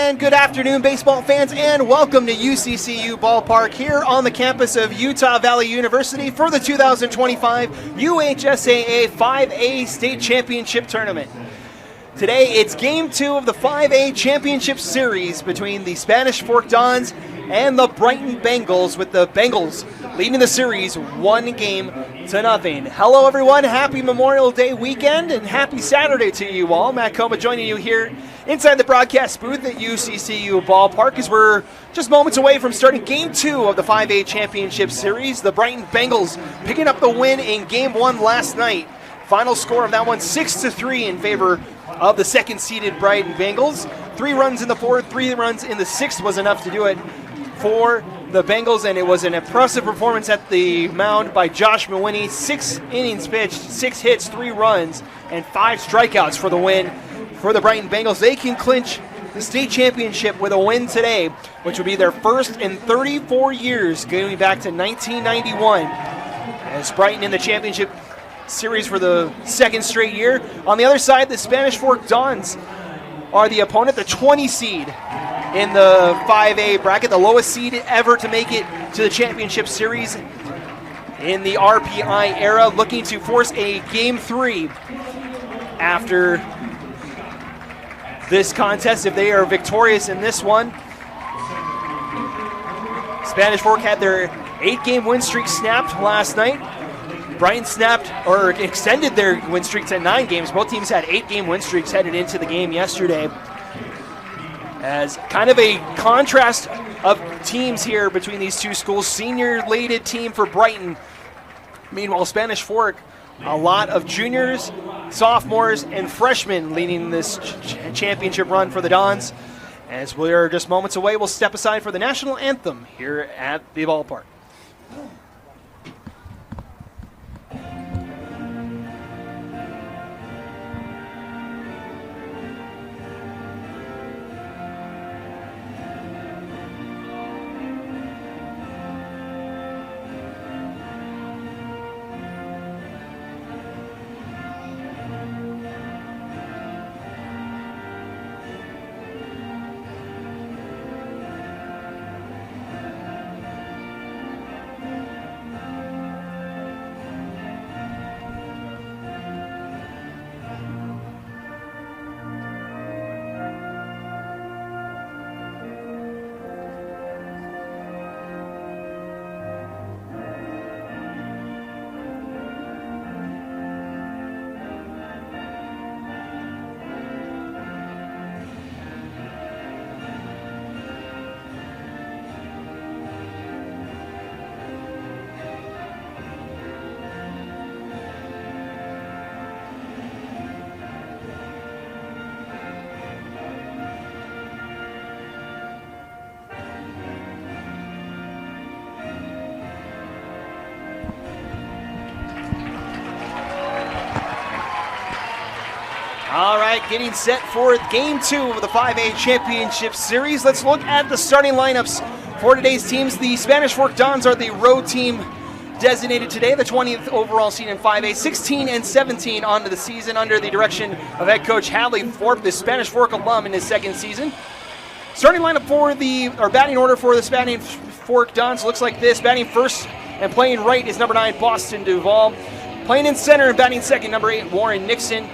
and good afternoon, baseball fans, and welcome to UCCU Ballpark here on the campus of Utah Valley University for the 2025 UHSAA 5A State Championship Tournament. Today, it's Game 2 of the 5A Championship Series between the Spanish Fork Dons and the Brighton Bengals, with the Bengals leading the series 1-0. Hello, everyone. Happy Memorial Day weekend and happy Saturday to you all. Matt Coma joining you here inside the broadcast booth at UCCU Ballpark as we're just moments away from starting Game 2 of the 5A Championship Series. The Brighton Bengals picking up the win in Game 1 last night. Final score of that one, 6-3 in favor of the second-seeded Brighton Bengals. 3 runs in the 4th, 3 runs in the 6th was enough to do it for the Bengals, and it was an impressive performance at the mound by Josh Mawhinney. 6 innings pitched, 6 hits, 3 runs, and 5 strikeouts for the win for the Brighton Bengals. They can clinch the state championship with a win today, which would be their first in 34 years, going back to 1991, as Brighton in the championship series for the second straight year. On the other side, the Spanish Fork Dons are the opponent, the 20 seed in the 5A bracket, the lowest seed ever to make it to the championship series in the RPI era, looking to force a Game 3 after this contest if they are victorious in this one. Spanish Fork had their 8-game win streak snapped last night. Brighton extended their win streak to 9 games. Both teams had 8-game win streaks headed into the game yesterday. As kind of a contrast of teams here between these two schools. Senior-laden team for Brighton. Meanwhile, Spanish Fork, a lot of juniors, sophomores, and freshmen leading this championship run for the Dons. As we're just moments away, we'll step aside for the national anthem here at the ballpark. All right, getting set for Game 2 of the 5A Championship Series. Let's look at the starting lineups for today's teams. The Spanish Fork Dons are the road team designated today, the 20th overall seed in 5A, 16-17 onto the season under the direction of head coach Hadley Thorpe, the Spanish Fork alum in his second season. Starting lineup batting order for the Spanish Fork Dons looks like this. Batting first and playing right is number 9, Boston Duval. Playing in center and batting second, number 8, Warren Nixon.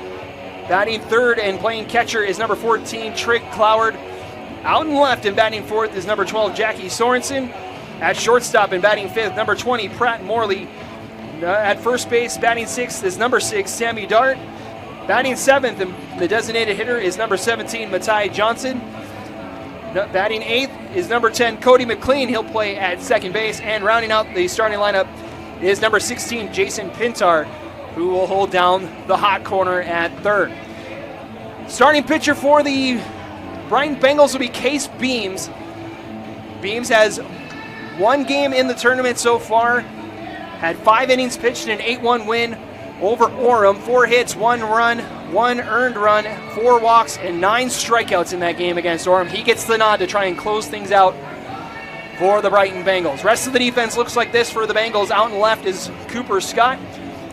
Batting third and playing catcher is number 14, Trig Cloward. Out in left and batting fourth is number 12, Jackie Sorensen. At shortstop and batting fifth, number 20, Pratt Morley. At first base, batting sixth is number 6, Sammy Dart. Batting seventh, and the designated hitter is number 17, Matai Johnson. Batting eighth is number 10, Cody McLean. He'll play at second base. And rounding out the starting lineup is number 16, Jason Pintar, who will hold down the hot corner at third. Starting pitcher for the Brighton Bengals will be Case Beams. Beams has 1 game in the tournament so far, had 5 innings pitched and an 8-1 win over Orem. 4 hits, 1 run, 1 earned run, 4 walks, and 9 strikeouts in that game against Orem. He gets the nod to try and close things out for the Brighton Bengals. Rest of the defense looks like this for the Bengals. Out in left is Cooper Scott.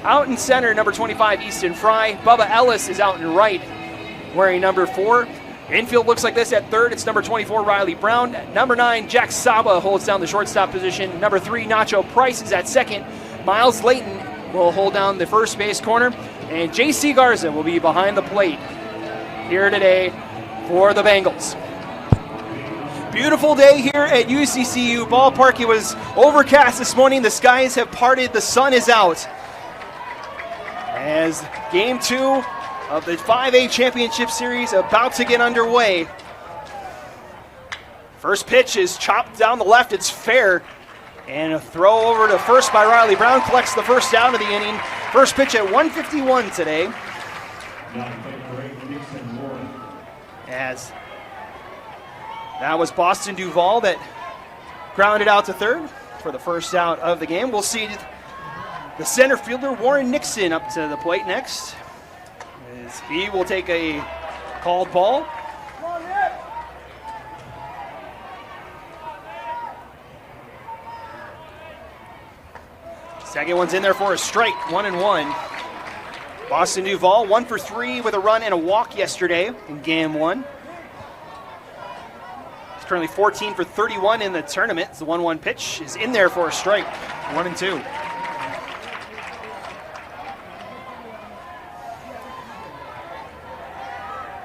Out in center, number 25, Easton Fry. Bubba Ellis is out in right, wearing number 4. Infield looks like this. At third, it's number 24, Riley Brown. At number 9, Jack Saba holds down the shortstop position. Number 3, Nacho Price is at second. Miles Layton will hold down the first base corner. And J.C. Garza will be behind the plate here today for the Bengals. Beautiful day here at UCCU Ballpark. It was overcast this morning. The skies have parted. The sun is out. As Game 2 of the 5A Championship Series about to get underway. First pitch is chopped down the left. It's fair. And a throw over to first by Riley Brown collects the first down of the inning. First pitch at 1:51 today. As that was Boston Duvall that grounded out to third for the first out of the game. We'll see the center fielder Warren Nixon up to the plate next, as he will take a called ball. Second one's in there for a strike, 1-1. Boston Duvall 1 for 3 with a run and a walk yesterday in Game 1. He's currently 14 for 31 in the tournament. The 1-1 pitch is in there for a strike, 1-2.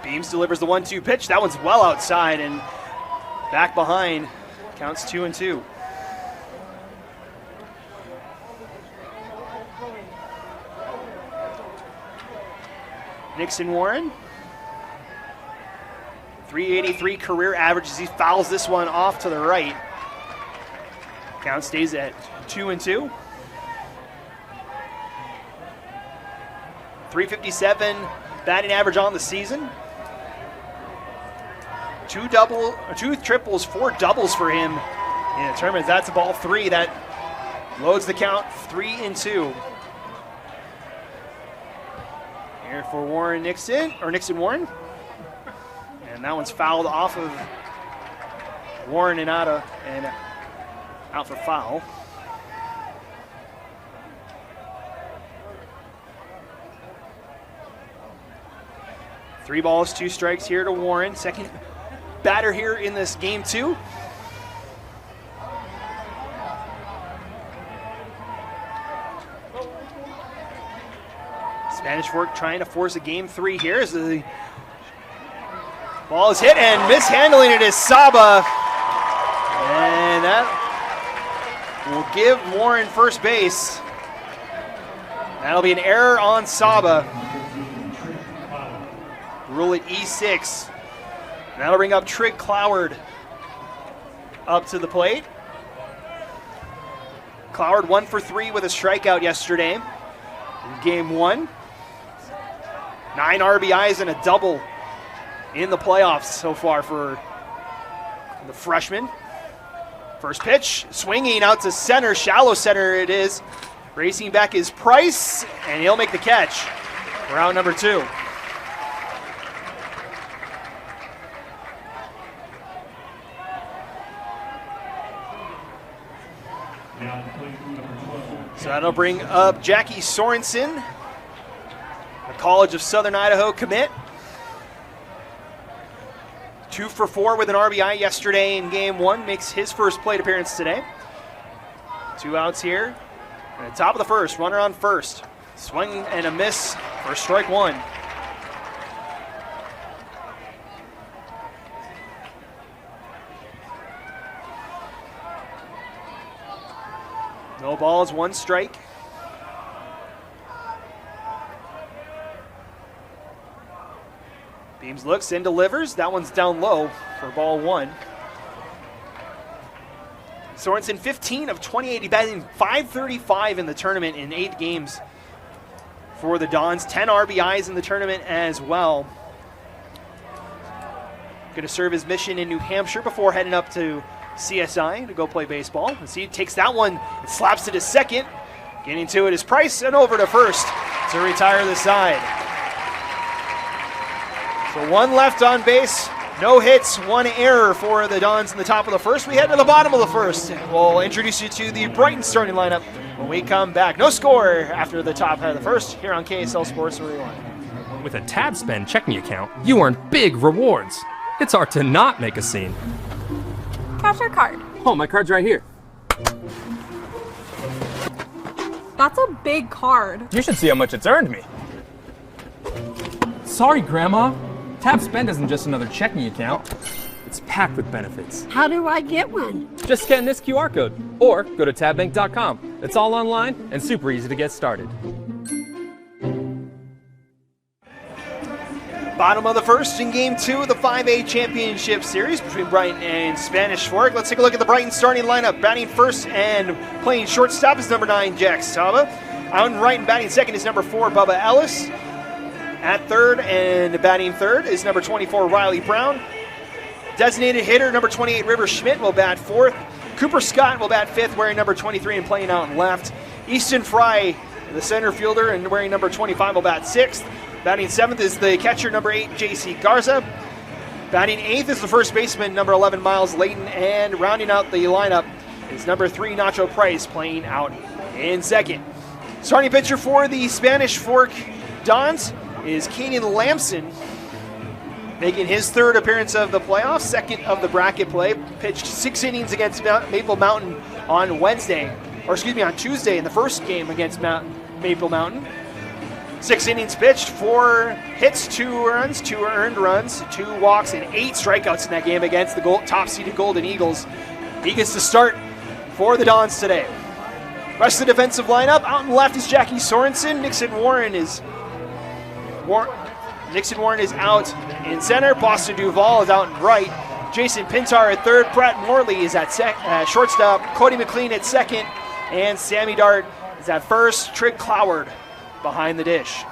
Beams delivers the 1-2 pitch. That one's well outside and back behind. Counts 2-2. Nixon Warren, 383 career average as he fouls this one off to the right. Count stays at 2-2. 357 batting average on the season. 2 triples, 4 doubles for him in the tournament. That's a ball 3 that loads the count, 3-2. Here for Warren Nixon, or Nixon Warren. And that one's fouled off of Warren and out for foul. Three balls, 2 strikes here to Warren. Second batter here in this Game 2. Spanish Fork trying to force a Game 3 here as the ball is hit and mishandling it is Saba. And that will give Warren first base. That'll be an error on Saba. Rule it E6. That'll bring up Trig Cloward up to the plate. Cloward 1 for 3 with a strikeout yesterday in Game 1. 9 RBIs and a double in the playoffs so far for the freshman. First pitch, swinging out to center, shallow center it is. Racing back is Price, and he'll make the catch for out number 2. So that'll bring up Jackie Sorensen, a College of Southern Idaho commit. 2 for 4 with an RBI yesterday in Game 1, makes his first plate appearance today. 2 outs here. And the top of the first, runner on first. Swing and a miss for strike 1. No balls, 1 strike. Beams looks and delivers. That one's down low for ball 1. Sorensen 15 of 28, batting .535 in the tournament in 8 games for the Dons. 10 RBIs in the tournament as well. Going to serve his mission in New Hampshire before heading up to CSI to go play baseball. As he takes that one and slaps it to second. Getting to it is Price and over to first to retire the side. So 1 left on base, no hits, 1 error for the Dons in the top of the first. We head to the bottom of the first. We'll introduce you to the Brighton starting lineup when we come back. No score after the top of the first here on KSL Sports Rewind. With a TabSpend checking account, you earn big rewards. It's hard to not make a scene. Cash or card? Oh, my card's right here. That's a big card. You should see how much it's earned me. Sorry, Grandma. Tab Spend isn't just another checking account. It's packed with benefits. How do I get one? Just scan this QR code or go to tabbank.com. It's all online and super easy to get started. Bottom of the first in Game 2 of the 5A Championship Series between Brighton and Spanish Fork. Let's take a look at the Brighton starting lineup. Batting first and playing shortstop is number 9, Jack Saba. Out in right and batting second is number 4, Bubba Ellis. At third and batting third is number 24, Riley Brown. Designated hitter, number 28, River Schmidt, will bat fourth. Cooper Scott will bat fifth, wearing number 23 and playing out in left. Easton Fry, the center fielder, and wearing number 25, will bat sixth. Batting seventh is the catcher, number 8, J.C. Garza. Batting eighth is the first baseman, number 11, Miles Layton. And rounding out the lineup is number 3, Nacho Price, playing out in second. Starting pitcher for the Spanish Fork Dons is Kaden Lamson, making his third appearance of the playoffs, second of the bracket play. Pitched 6 innings against Maple Mountain on Tuesday in the first game against Maple Mountain. 6 innings pitched, 4 hits, 2 runs, 2 earned runs, 2 walks, and 8 strikeouts in that game against the top-seeded Golden Eagles. He gets to start for the Dons today. Rest of the defensive lineup, out in left is Jackie Sorensen. Nixon Warren is out in center. Boston Duvall is out in right. Jason Pintar at third. Pratt Morley is at shortstop. Cody McLean at second. And Sammy Dart is at first. Trig Cloward behind the dish.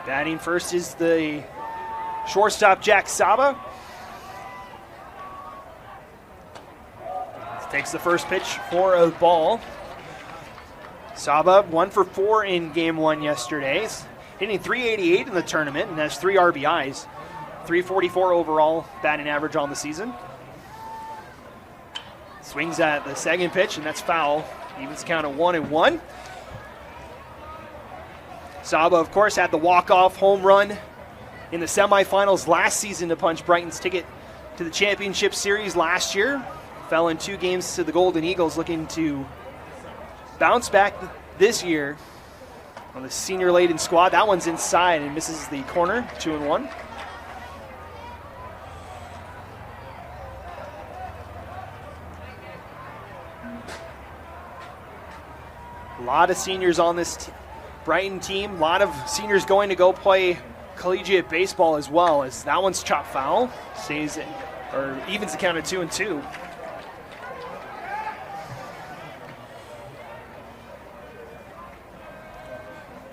Batting first is the shortstop, Jack Saba. Takes the first pitch for a ball. Saba 1 for 4 in Game 1 yesterday. Hitting .388 in the tournament and has 3 RBIs. .344 overall batting average on the season. Swings at the second pitch, and that's foul. Evens count at 1-1. Saba, of course, had the walk-off home run in the semifinals last season to punch Brighton's ticket to the championship series last year. Fell in 2 games to the Golden Eagles, looking to bounce back this year on the senior-laden squad. That one's inside and misses the corner, 2-1. A lot of seniors on this Brighton team. A lot of seniors going to go play collegiate baseball as well, as that one's chopped foul. Evens the count at 2-2.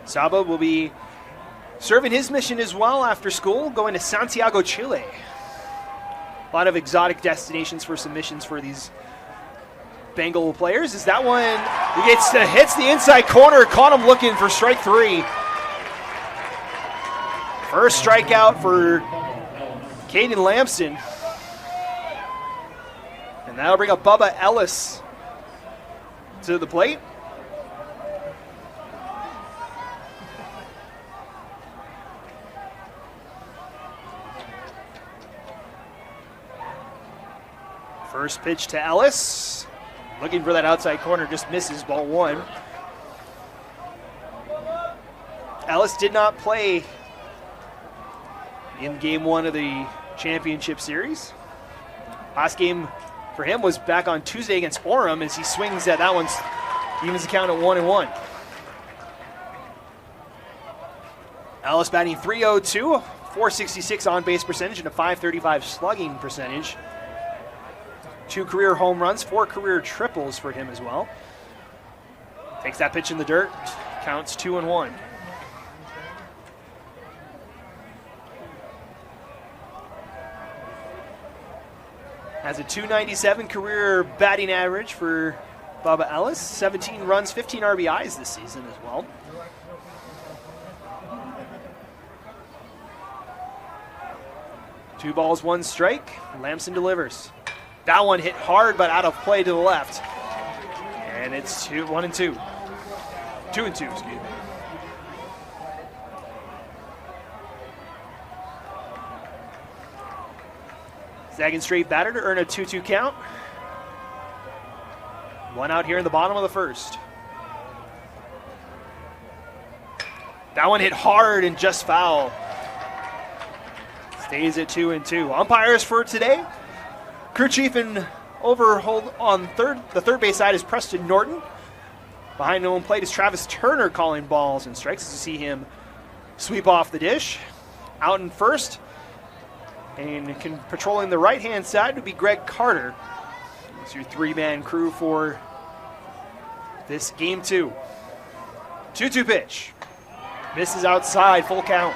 Saba will be serving his mission as well after school, going to Santiago, Chile. A lot of exotic destinations for submissions for these Bengal players. Is that one, he hits the inside corner, caught him looking for strike 3. First strikeout for Kaden Lamson. And that'll bring up Bubba Ellis to the plate. First pitch to Ellis. Looking for that outside corner, just misses, ball 1. Ellis did not play in Game 1 of the championship series. Last game for him was back on Tuesday against Orem, as he swings at that one's, evens the count at 1-1. Ellis batting .302, .466 on-base percentage, and a .535 slugging percentage. 2 career home runs, 4 career triples for him as well. Takes that pitch in the dirt, counts 2-1. Has a .297 career batting average for Bubba Ellis. 17 runs, 15 RBIs this season as well. Two balls, 1 strike. Lamson delivers. That one hit hard, but out of play to the left. And it's 2-2. 2-2, excuse me. Second straight batter to earn a 2-2 count. One out here in the bottom of the first. That one hit hard and just foul. Stays at 2-2. Umpires for today. Crew chief and overhold on the third base side is Preston Norton. Behind home plate is Travis Turner calling balls and strikes as you see him sweep off the dish. Out in first and patrolling the right-hand side would be Greg Carter. It's your three-man crew for this game 2. 2-2 pitch. Misses outside, full count.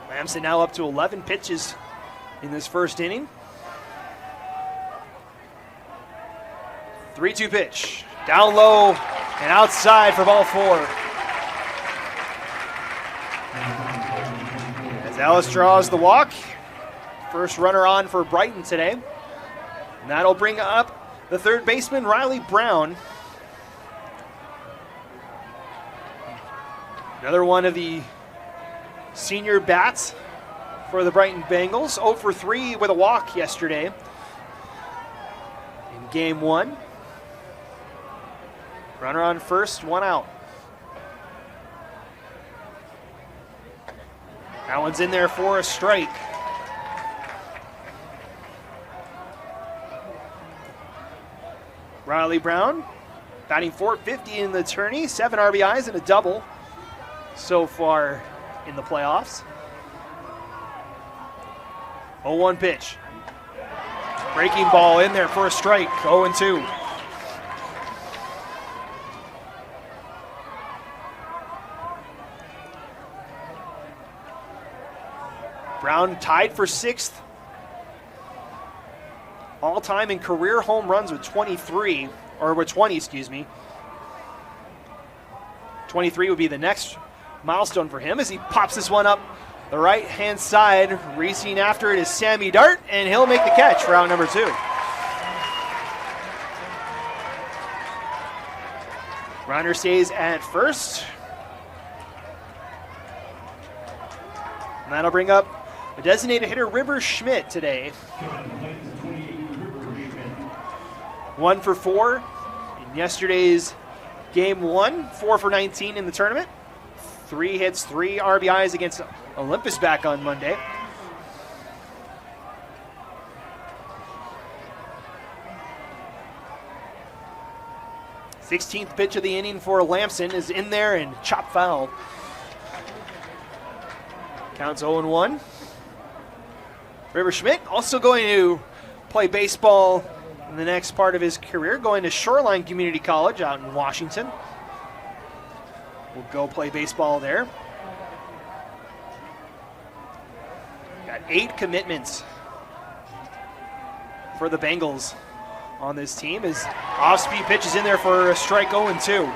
Lamson now up to 11 pitches in this first inning. 3-2 pitch. Down low and outside for ball 4. As Ellis draws the walk. First runner on for Brighton today. And that'll bring up the third baseman, Riley Brown. Another one of the senior bats for the Brighton Bengals. 0 for 3 with a walk yesterday in game 1. Runner on first, one out. That one's in there for a strike. Riley Brown batting .450 in the tourney, 7 RBIs and a double so far in the playoffs. 0-1 pitch. Breaking ball in there for a strike, 0-2. Brown tied for 6th all-time in career home runs with 20, excuse me. 23 would be the next milestone for him as he pops this one up the right-hand side. Racing after it is Sammy Dart, and he'll make the catch for out number 2. Runner stays at first. And that'll bring up the designated hitter, River Schmidt, today. 1 for 4 in yesterday's game 1. 4 for 19 in the tournament. 3 hits, 3 RBIs against Olympus back on Monday. Sixteenth pitch of the inning for Lamson is in there and chop foul. Counts 0-1. River Schmidt also going to play baseball in the next part of his career, going to Shoreline Community College out in Washington. Will go play baseball there. Got 8 commitments for the Bengals on this team as off-speed pitch is in there for a strike, 0-2.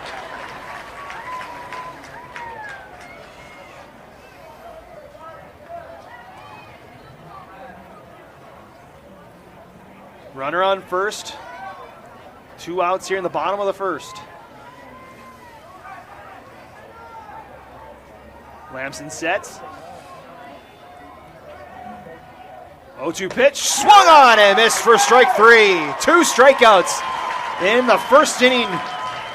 Runner on first. 2 outs here in the bottom of the first. Lamson sets. 0-2 pitch. Swung on and missed for strike 3. 2 strikeouts in the first inning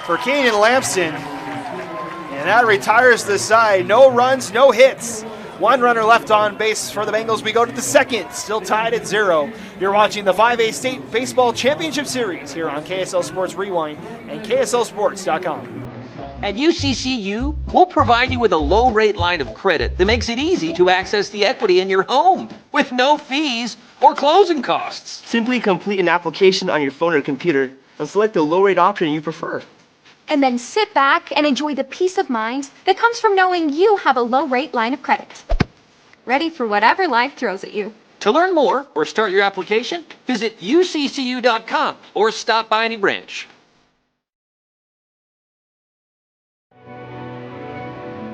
for Kanan Lamson. And that retires the side. No runs, no hits. 1 runner left on base for the Bengals. We go to the second, still tied at 0. You're watching the 5A State Baseball Championship Series here on KSL Sports Rewind and KSLSports.com. At UCCU, we'll provide you with a low-rate line of credit that makes it easy to access the equity in your home with no fees or closing costs. Simply complete an application on your phone or computer and select the low-rate option you prefer. And then sit back and enjoy the peace of mind that comes from knowing you have a low-rate line of credit. Ready for whatever life throws at you. To learn more or start your application, visit uccu.com or stop by any branch.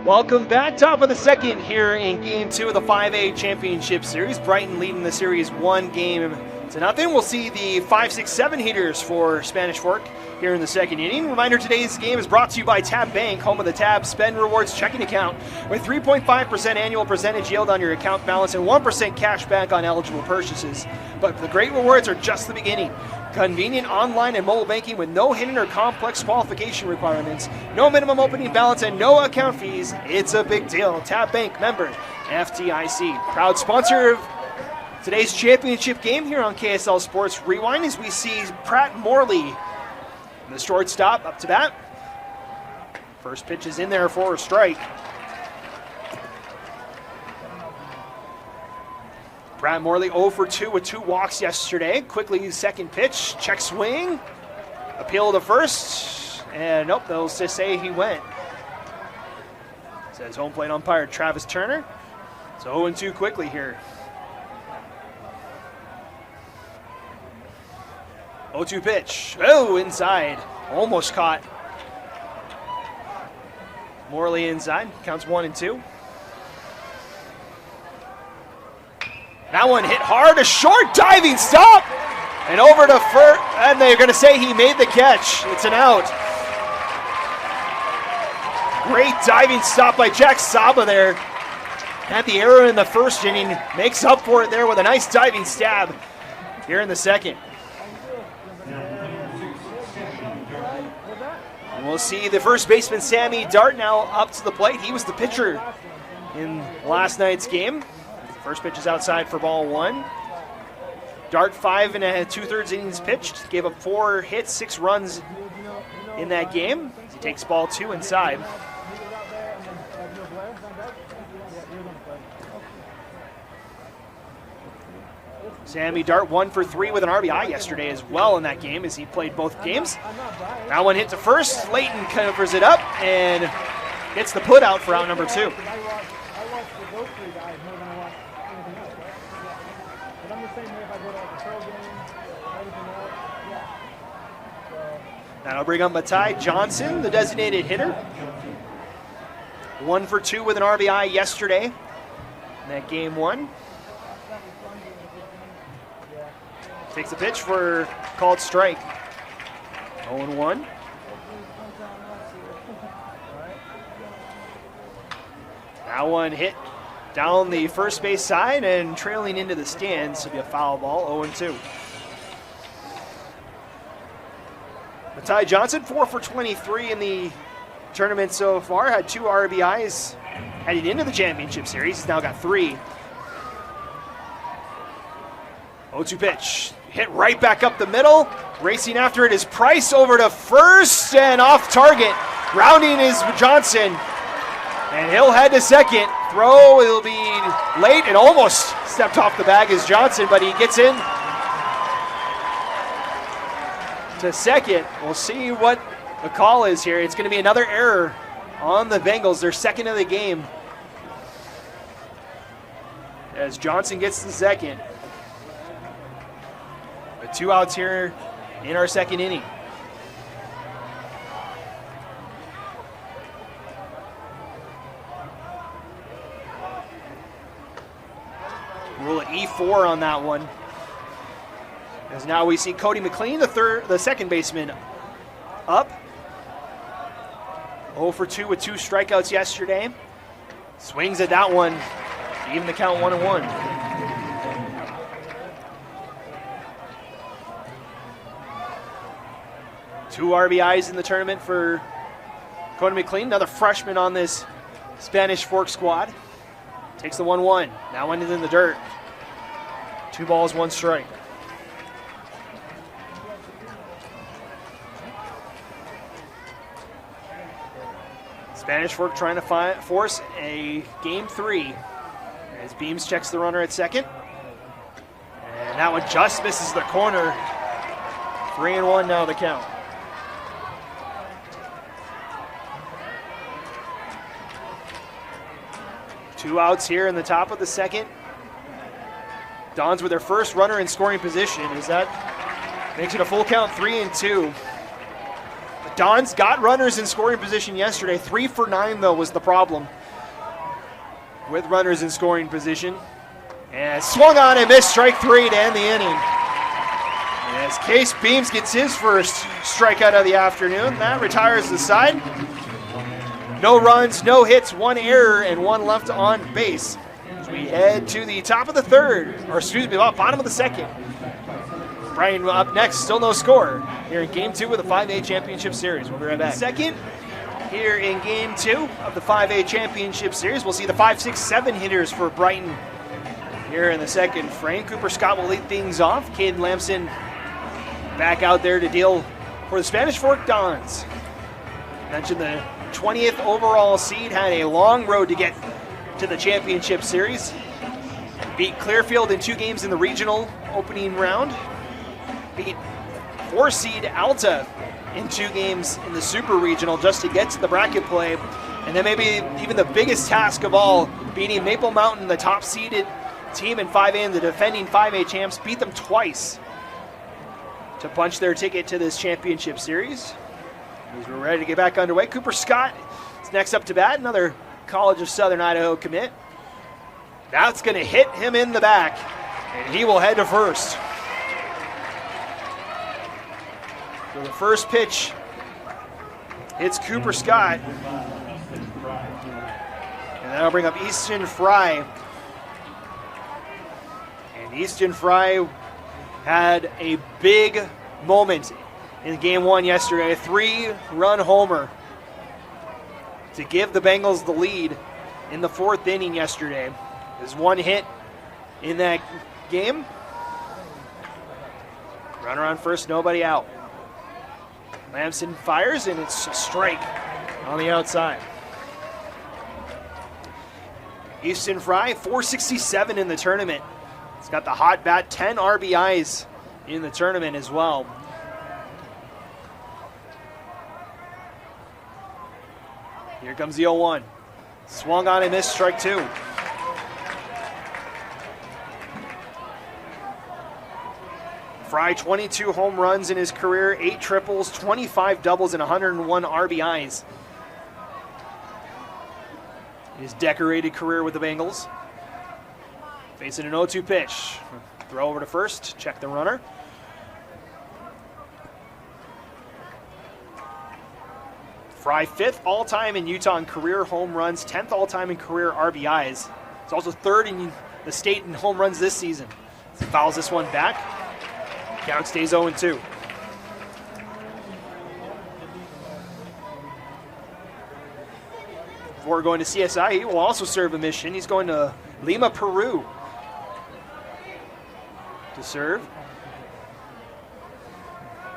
Welcome back. Top of the second here in Game 2 of the 5A Championship Series. Brighton leading the series 1-0. We'll see the 5, 6, 7 heaters for Spanish Fork here in the second inning. Reminder, today's game is brought to you by Tab Bank, home of the Tab Spend Rewards checking account with 3.5% annual percentage yield on your account balance and 1% cash back on eligible purchases. But the great rewards are just the beginning. Convenient online and mobile banking with no hidden or complex qualification requirements, no minimum opening balance, and no account fees. It's a big deal. Tab Bank, member FDIC. Proud sponsor of today's championship game here on KSL Sports Rewind as we see Pratt Morley, the shortstop, up to bat. First pitch is in there for a strike. Pratt Morley 0 for 2 with 2 walks yesterday. Quickly, second pitch, check swing, appeal to first, and nope, they'll just say he went. Says home plate umpire Travis Turner. It's 0-2 quickly here. 0-2 pitch. Oh, inside. Almost caught. Morley inside. Counts 1-2. That one hit hard. A short diving stop. And over to first. And they're going to say he made the catch. It's an out. Great diving stop by Jack Saba there. Had the error in the first inning. Makes up for it there with a nice diving stab here in the second. And we'll see the first baseman, Sammy Dart, now up to the plate. He was the pitcher in last night's game. First pitch is outside for ball 1. Dart 5 2/3 innings pitched. Gave up 4 hits, 6 runs in that game. He takes ball 2 inside. Sammy Dart 1 for 3 with an RBI yesterday as well in that game as he played both games. That one hit to first. Layton covers it up and gets the put out for out number 2. That'll bring up Matai Johnson, the designated hitter. 1 for 2 with an RBI yesterday in that game 1. Takes a pitch for called strike. 0-1. That one hit down the first base side and trailing into the stands to be a foul ball. 0-2. Matai Johnson, 4 for 23 in the tournament so far. Had 2 RBIs heading into the championship series. He's now got 3. 0-2 pitch. Hit right back up the middle. Racing after it is Price over to first and off target. Rounding is Johnson. And he'll head to second. Throw will be late and almost stepped off the bag as Johnson, but he gets in to second. We'll see what the call is here. It's going to be another error on the Bengals, their second of the game. As Johnson gets to second. With 2 outs here in our second inning. Rule at E4 on that one. As now we see Cody McLean, the second baseman, up. 0 for 2 with 2 strikeouts yesterday. Swings at that one, even the count 1-1. Two RBIs in the tournament for Cody McLean, another freshman on this Spanish Fork squad. Takes the 1-1. That one is in the dirt. 2 balls, 1 strike. Spanish Fork trying to force a game 3 as Beams checks the runner at second. And that one just misses the corner. 3-1 now the count. Two outs here in the top of the second. Dons with their first runner in scoring position as that makes it a full count, 3-2. The Dons got runners in scoring position yesterday. 3 for 9 though was the problem with runners in scoring position. And swung on and missed, strike 3 to end the inning. As Case Beams gets his first strikeout of the afternoon, that retires the side. No runs, no hits, 1 error, and 1 left on base. As we head to the top of the third, or excuse me, bottom of the second. Brighton up next, still no score here in Game 2 of the 5A Championship Series. We'll be right back. Second, here in Game 2 of the 5A Championship Series, we'll see the 5, 6, 7 hitters for Brighton here in the second frame. Cooper Scott will lead things off. Caden Lamson back out there to deal for the Spanish Fork Dons. Mentioned the 20th overall seed, had a long road to get to the championship series. Beat Clearfield in 2 games in the regional opening round. Beat 4 seed Alta in 2 games in the super regional just to get to the bracket play. And then maybe even the biggest task of all, beating Maple Mountain, the top seeded team in 5A and the defending 5A champs, beat them twice to punch their ticket to this championship series. As we're ready to get back underway, Cooper Scott is next up to bat, another College of Southern Idaho commit. That's going to hit him in the back, and he will head to first. So the first pitch hits Cooper Scott, and that'll bring up Easton Fry. And Easton Fry had a big moment in Game 1 yesterday, a 3-run homer to give the Bengals the lead in the 4th inning yesterday. There's 1 hit in that game. Runner on first, nobody out. Lamson fires, and it's a strike on the outside. Easton Fry, 467 in the tournament. He's got the hot bat, 10 RBIs in the tournament as well. Here comes the 0-1. Swung on and missed, strike 2. Fry, 22 home runs in his career, 8 triples, 25 doubles, and 101 RBIs. His decorated career with the Bengals. Facing an 0-2 pitch. Throw over to first, check the runner. Fry 5th all-time in Utah in career home runs, 10th all-time in career RBIs. He's also 3rd in the state in home runs this season. He fouls this one back. Count stays 0-2. Before going to CSI, he will also serve a mission. He's going to Lima, Peru to serve.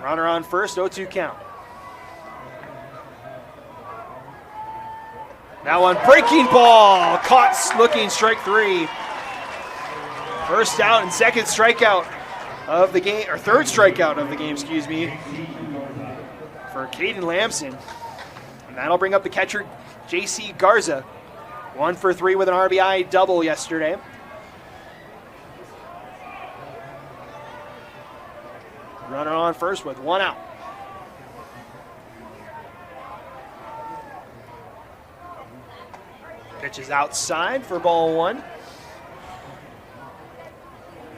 Runner on first, 0-2 count. Now on breaking ball, caught looking, strike 3. First out and second strikeout of the game, or third strikeout of the game, excuse me, for Caden Lamson. And that'll bring up the catcher, J.C. Garza. 1 for 3 with an RBI double yesterday. Runner on first with 1 out. Pitch is outside for ball 1.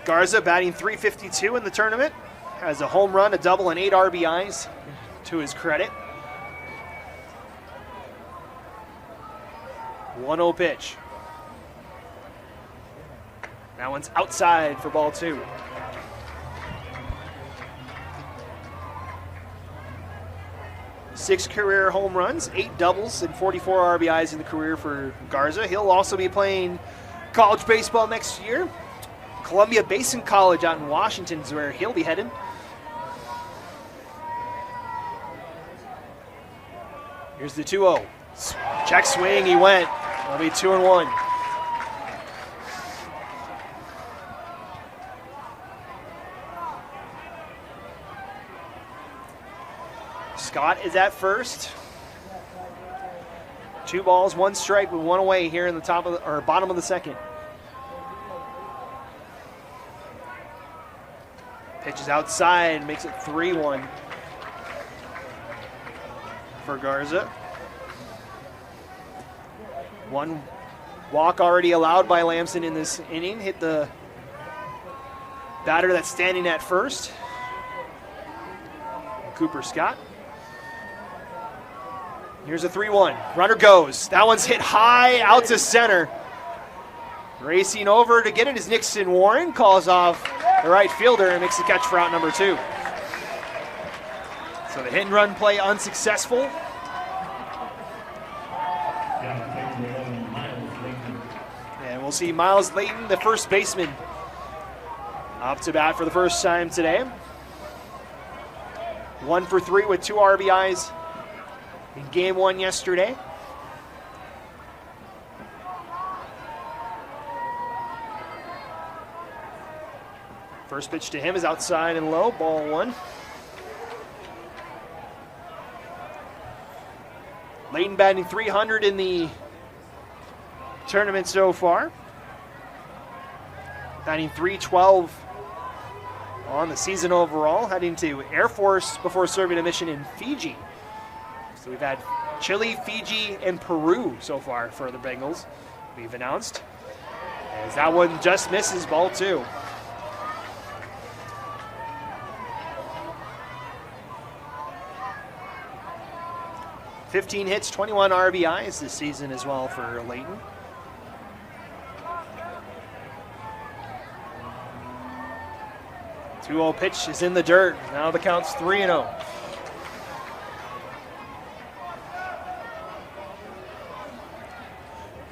Garza batting .352 in the tournament. Has a home run, a double, and 8 RBIs to his credit. 1-0 pitch. That one's outside for ball 2. Six career home runs, 8 doubles, and 44 RBIs in the career for Garza. He'll also be playing college baseball next year. Columbia Basin College out in Washington is where he'll be headed. Here's the 2-0. Check swing, he went. It'll be 2-1. Scott is at first. 2 balls, 1 strike with 1 away here in the top of the, or bottom of the second. Pitch is outside, makes it 3-1 for Garza. 1 walk already allowed by Lamson in this inning. Hit the batter that's standing at first. Cooper Scott. Here's a 3-1. Runner goes. That one's hit high out to center. Racing over to get it is Nixon Warren. Calls off the right fielder and makes the catch for out number 2. So the hit and run play unsuccessful. And we'll see Miles Layton, the first baseman, up to bat for the first time today. 1 for 3 with 2 RBIs in game 1 yesterday. First pitch to him is outside and low, ball 1. Layton batting .300 in the tournament so far. Batting .312 on the season overall. Heading to Air Force before serving a mission in Fiji. So we've had Chile, Fiji, and Peru so far for the Bengals, we've announced. As that one just misses, ball 2. $15 hits, 21 RBIs this season as well for Layton. The 2-0 pitch is in the dirt. Now the count's 3-0.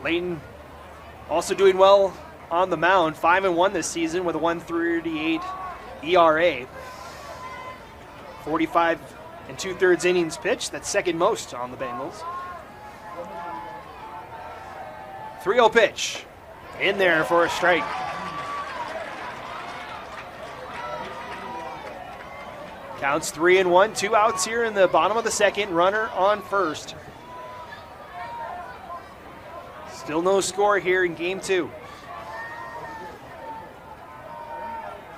Layton also doing well on the mound, 5-1 this season with a 1.38 ERA. 45 and 2/3 innings pitched. That's second most on the Bengals. 3-0 pitch in there for a strike. Counts 3-1, 2 outs here in the bottom of the second. Runner on first. Still no score here in game 2.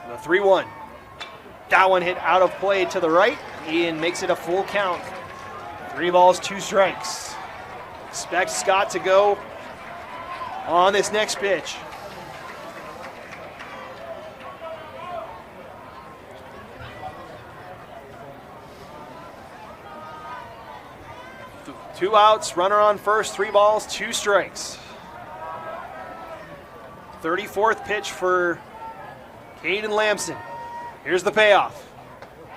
The 3-1. That one hit out of play to the right. Ian makes it a full count. 3 balls, 2 strikes. Expect Scott to go on this next pitch. Two outs, runner on first, 3 balls, 2 strikes. 34th pitch for Caden Lamson. Here's the payoff.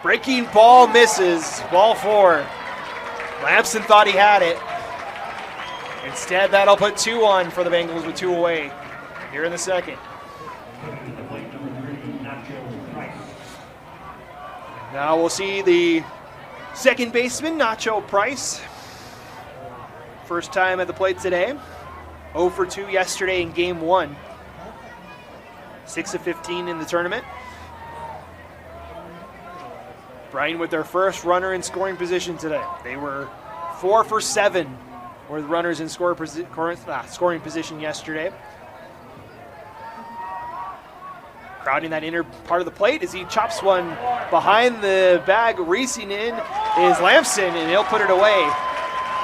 Breaking ball misses, ball 4. Lamson thought he had it. Instead, that'll put 2 on for the Bengals with 2 away here in the second. Now we'll see the second baseman, Nacho Price. First time at the plate today. 0 for 2 yesterday in game 1. 6 of 15 in the tournament. Brighton with their first runner in scoring position today. They were 4 for 7 with runners in scoring position yesterday. Crowding that inner part of the plate as he chops one behind the bag. Racing in is Lamson, and he'll put it away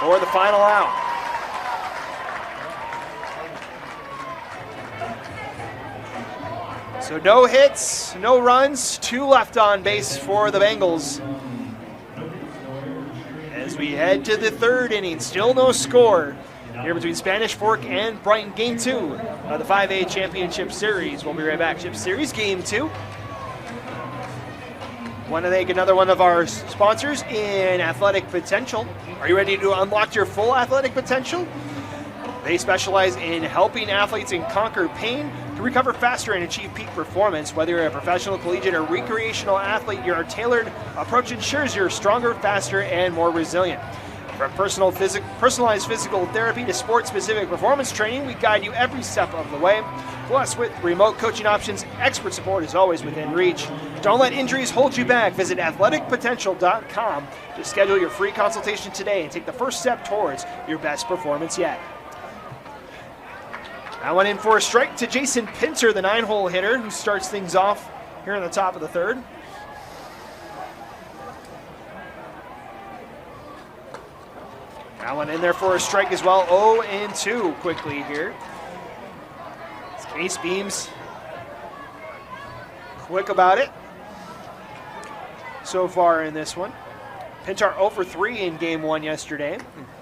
for the final out. So no hits, no runs, 2 left on base for the Bengals. As we head to the 3rd inning, still no score here between Spanish Fork and Brighton. Game 2 of the 5A Championship Series. We'll be right back. Chip Series Game 2. Want to thank another one of our sponsors in Athletic Potential. Are you ready to unlock your full athletic potential? They specialize in helping athletes conquer pain to recover faster and achieve peak performance. Whether you're a professional, collegiate, or recreational athlete, your tailored approach ensures you're stronger, faster, and more resilient. From personalized physical therapy to sport-specific performance training, we guide you every step of the way. Plus, with remote coaching options, expert support is always within reach. Don't let injuries hold you back. Visit athleticpotential.com to schedule your free consultation today and take the first step towards your best performance yet. That one in for a strike to Jason Pinter, the 9-hole hitter, who starts things off here in the top of the 3rd. That one in there for a strike as well. 0-2 quickly here. Case Beams quick about it so far in this one. Pintar 0 for 3 in game 1 yesterday.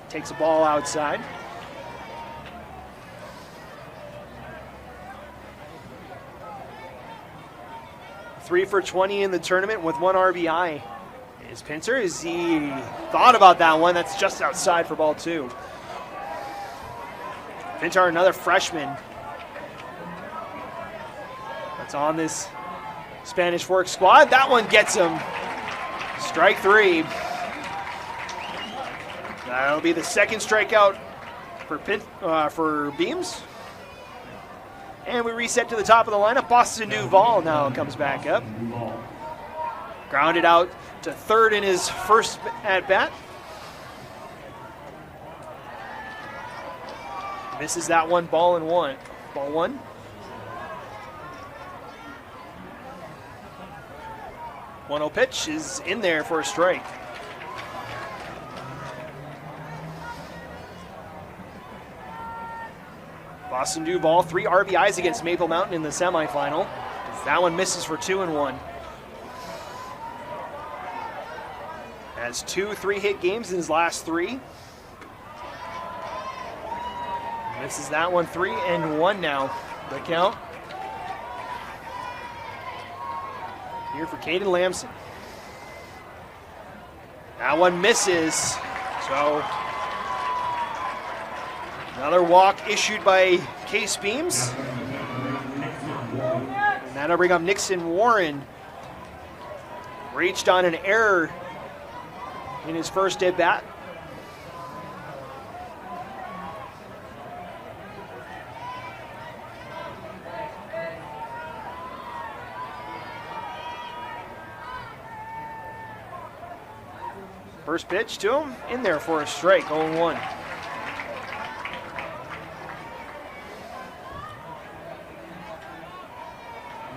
Takes the ball outside. Three for 20 in the tournament with 1 RBI. Is Pintar, is he thought about that one? That's just outside for ball 2. Pintar, another freshman. That's on this Spanish Fork squad. That one gets him. Strike 3. That'll be the second strikeout for Beams. And we reset to the top of the lineup. Boston Duvall now comes back up. Grounded out to third in his first at-bat. Misses that one, ball 1. 1-0 pitch is in there for a strike. Boston Duvall, 3 RBIs against Maple Mountain in the semifinal. That one misses for 2-1. Has 2 3-hit games in his last 3. Misses that one, 3-1 now. The count. Here for Caden Lamson. That one misses. So another walk issued by Case Beams. And that'll bring up Nixon Warren. Reached on an error in his first at bat. First pitch to him, in there for a strike, 0-1.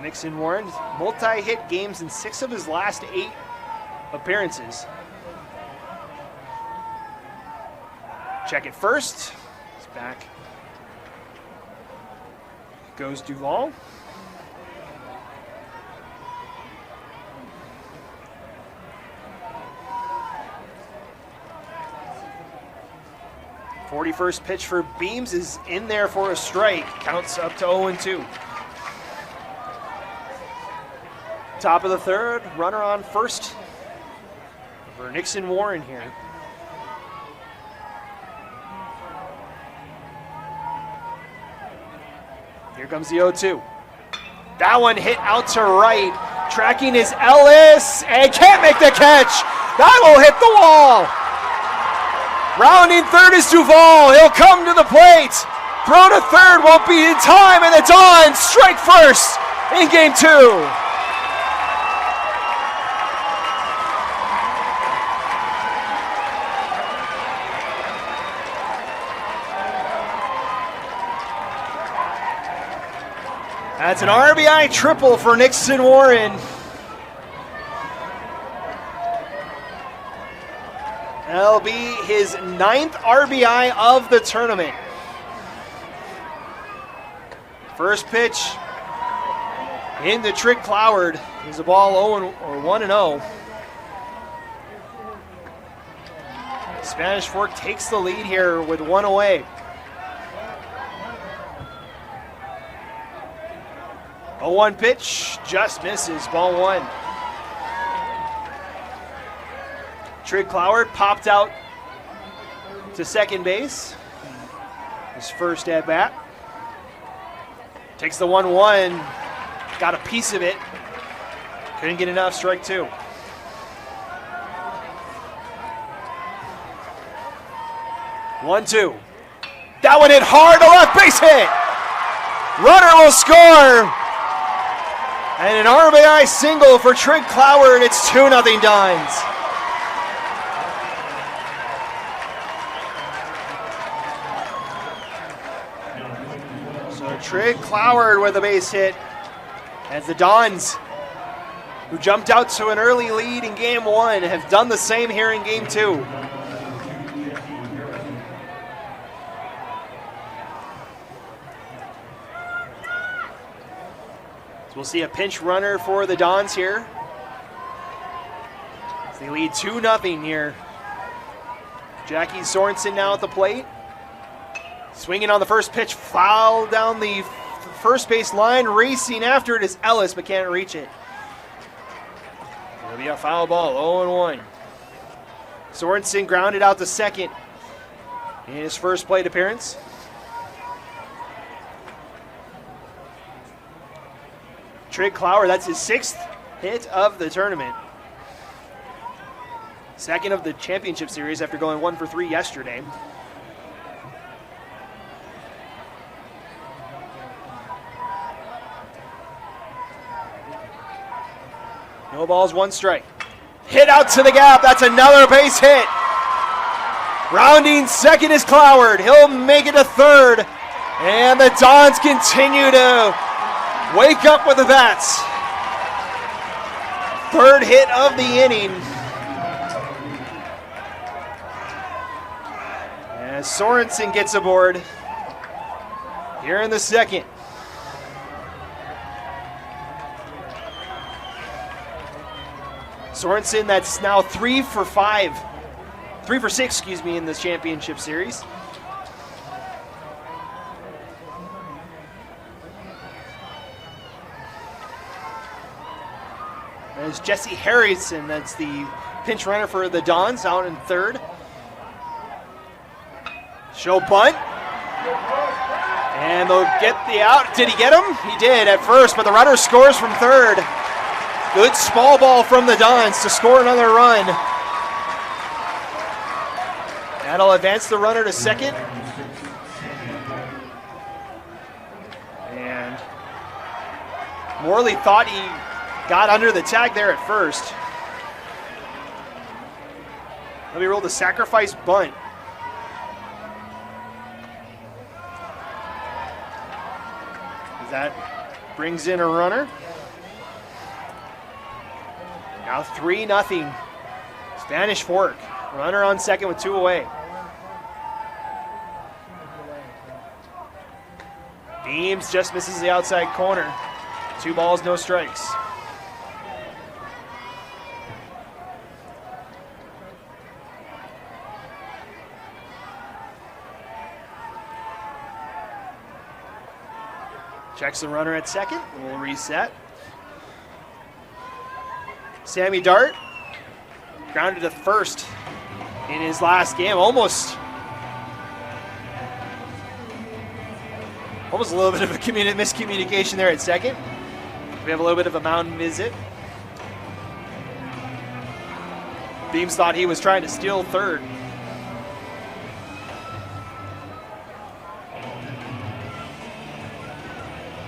Nixon Warren, multi-hit games in 6 of his last 8 appearances. Check it first. It's back. Goes Duvall. First pitch for Beams is in there for a strike. Counts up to 0-2. Top of the third, runner on first for Nixon Warren here. Here comes the 0-2. That one hit out to right. Tracking is Ellis and can't make the catch. That will hit the wall. Rounding third is Duvall. He'll come to the plate. Throw to third won't be in time, and it's on. Strike first in game 2. That's an RBI triple for Nixon Warren. That'll be his 9th RBI of the tournament. First pitch into Trick Cloward is a ball 1-0. Spanish Fork takes the lead here with 1 away. 0-1 pitch, just misses, ball 1. Trick Cloward popped out to second base. His first at bat. Takes the 1-1, got a piece of it. Couldn't get enough, strike 2. One, 2. That one hit hard, a left base hit. Runner will score. And an RBI single for Trick Cloward. It's 2-0 Dons. So Trick Cloward with a base hit as the Dons, who jumped out to an early lead in game 1, have done the same here in game 2. We'll see a pinch runner for the Dons here. They lead 2-0 here. Jackie Sorensen now at the plate. Swinging on the first pitch, foul down the first base line. Racing after it is Ellis, but can't reach it. It'll be a foul ball, 0-1. Sorensen grounded out to second in his first plate appearance. Trig Clower, that's his 6th hit of the tournament. Second of the championship series after going 1 for 3 yesterday. No balls, 1 strike. Hit out to the gap. That's another base hit. Rounding second is Cloward. He'll make it to third. And the Dons continue to wake up with the bats. 3rd hit of the inning. As Sorensen gets aboard here in the second. Sorensen, that's now 3 for 6, in this championship series. There's Jesse Harrison, that's the pinch runner for the Dons, out in third. Show bunt. And they'll get the out. Did he get him? He did at first, but the runner scores from third. Good small ball from the Dons to score another run. That'll advance the runner to second. And Morley thought he got under the tag there at first. Let me roll the sacrifice bunt. That brings in a runner. Now 3-0. Spanish Fork. Runner on second with 2 away. Beams just misses the outside corner. 2 balls, no strikes. Checks the runner at second. We'll reset. Sammy Dart grounded to first in his last game. Almost a little bit of a miscommunication there at second. We have a little bit of a mountain visit. Beams thought he was trying to steal third.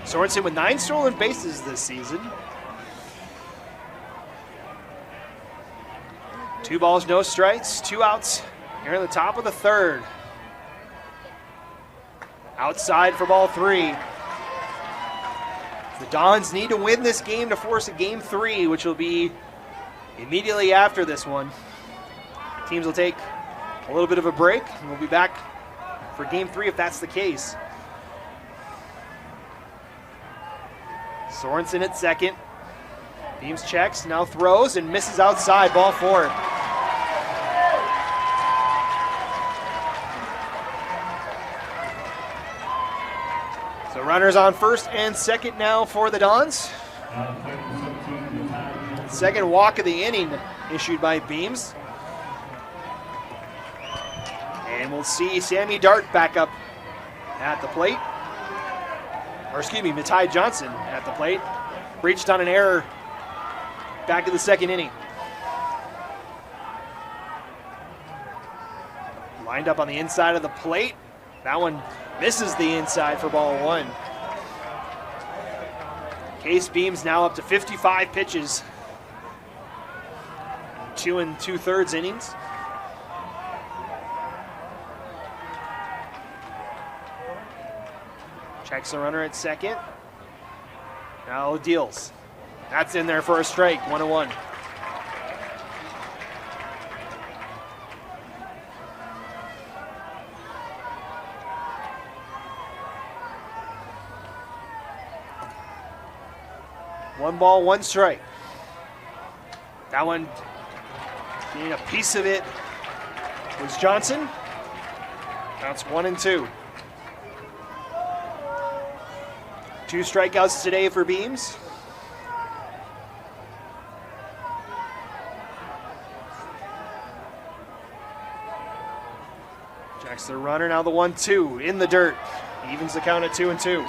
Sorensen with 9 stolen bases this season. 2 balls, no strikes, 2 outs here in the top of the third. Outside for ball 3. The Dons need to win this game to force a game 3, which will be immediately after this one. Teams will take a little bit of a break, and we'll be back for game 3 if that's the case. Sorensen at second. Beams checks, now throws, and misses outside, ball 4. So runners on first and second now for the Dons. Second walk of the inning issued by Beams. And we'll see Sammy Dart back up at the plate. Or excuse me, Matai Johnson at the plate. Reached on an error back in the second inning. Lined up on the inside of the plate. That one misses the inside for ball 1. Case Beams now up to 55 pitches. 2 2/3 innings. Checks the runner at second. Now deals. That's in there for a strike, 1-1. One ball, 1 strike. That one Getting a piece of it was Johnson. Counts 1-2. 2 strikeouts today for Beams. Jacks the runner, now the 1-2 in the dirt. Evens the count at 2-2.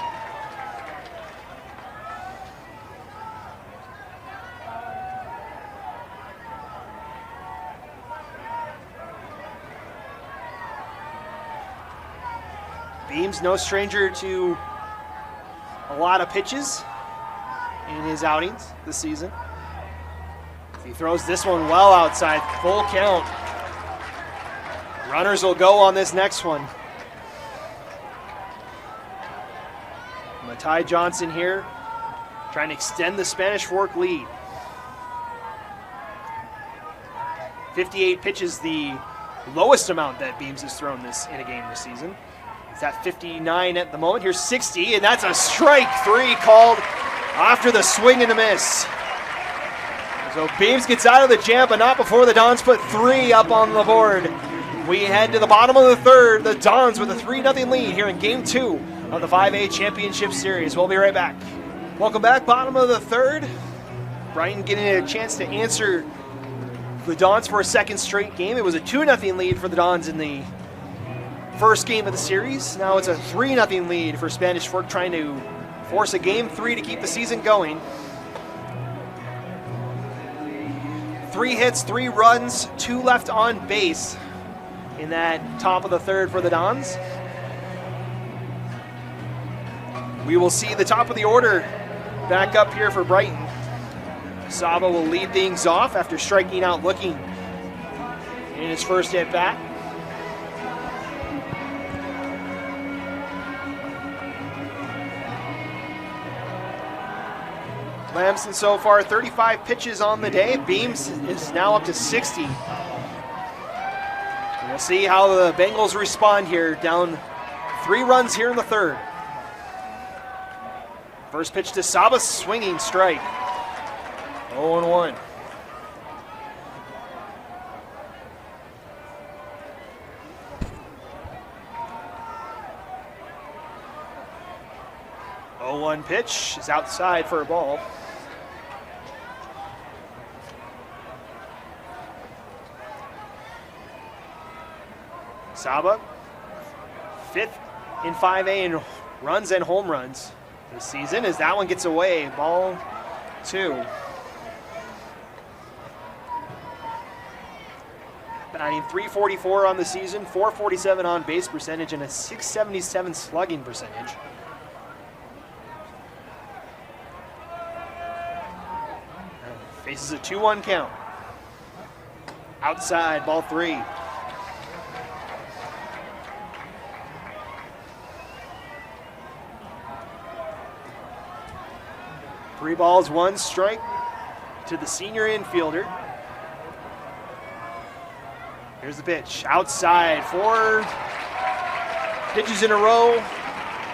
Beams, no stranger to a lot of pitches in his outings this season. He throws this one well outside, full count. Runners will go on this next one. Matai Johnson here, trying to extend the Spanish Fork lead. 58 pitches, the lowest amount that Beams has thrown in a game this season. He's at 59 at the moment. Here's 60, and that's a strike 3 called after the swing and a miss. So Beams gets out of the jam, but not before the Dons put 3 up on the board. We head to the bottom of the third. The Dons with a 3-0 lead here in Game 2 of the 5A Championship Series. We'll be right back. Welcome back, bottom of the third. Brighton getting a chance to answer the Dons for a second straight game. It was a 2-0 lead for the Dons in the first game of the series. Now it's a 3-0 lead for Spanish Fork, trying to force a Game 3 to keep the season going. 3 hits, 3 runs, 2 left on base in that top of the third for the Dons. We will see the top of the order back up here for Brighton. Saba will lead things off after striking out looking in his first at bat. Lamson so far 35 pitches on the day. Beams is now up to 60. We'll see how the Bengals respond here, down 3 runs here in the third. First pitch to Saba, swinging strike. 0-1. One pitch is outside for a ball. Saba, 5th in 5A in runs and home runs this season, as that one gets away. Ball 2. Batting .344 on the season, .447 on base percentage, and a .677 slugging percentage. Faces a 2-1 count. Outside, ball 3. Three balls, 1 strike to the senior infielder. Here's the pitch. Outside, 4 pitches in a row.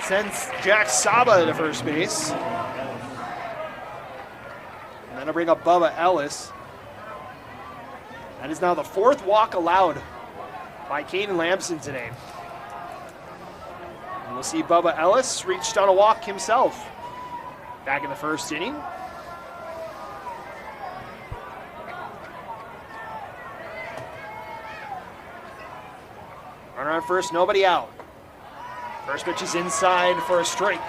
Sends Jack Saba to first base. And that'll bring up Bubba Ellis. That is now the 4th walk allowed by Caden Lamson today. And we'll see Bubba Ellis reached on a walk himself back in the first inning. Runner on first, nobody out. First pitch is inside for a strike.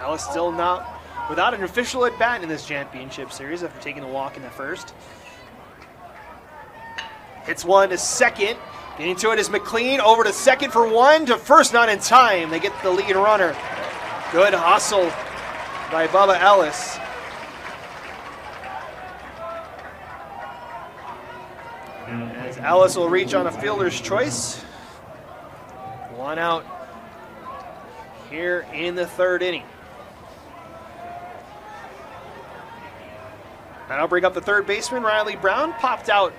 Ellis still not without an official at bat in this championship series after taking a walk in the first. Hits one to second. Getting to it is McLean. Over to second for 1. To first, not in time. They get the lead runner. Good hustle by Bubba Ellis. As Ellis will reach on a fielder's choice. 1 out here in the third inning. That'll bring up the third baseman, Riley Brown. Popped out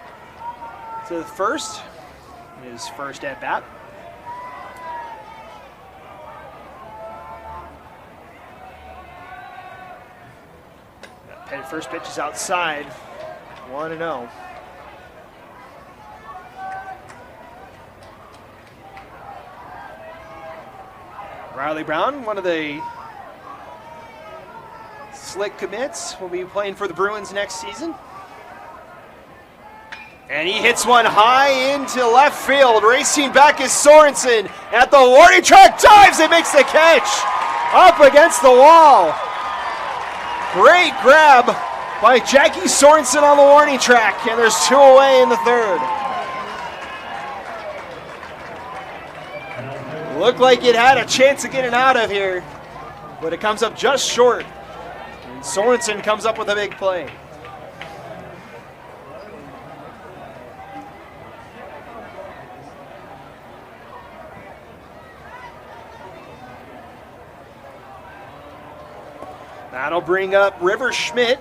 to the first. His first at bat. First pitch is outside. 1-0. Riley Brown, one of the slick commits, will be playing for the Bruins next season. And he hits one high into left field. Racing back is Sorensen at the warning track. Dives and makes the catch. Up against the wall. Great grab by Jackie Sorensen on the warning track. And there's 2 away in the third. Looked like it had a chance of getting out of here, but it comes up just short. And Sorensen comes up with a big play. That'll bring up River Schmidt.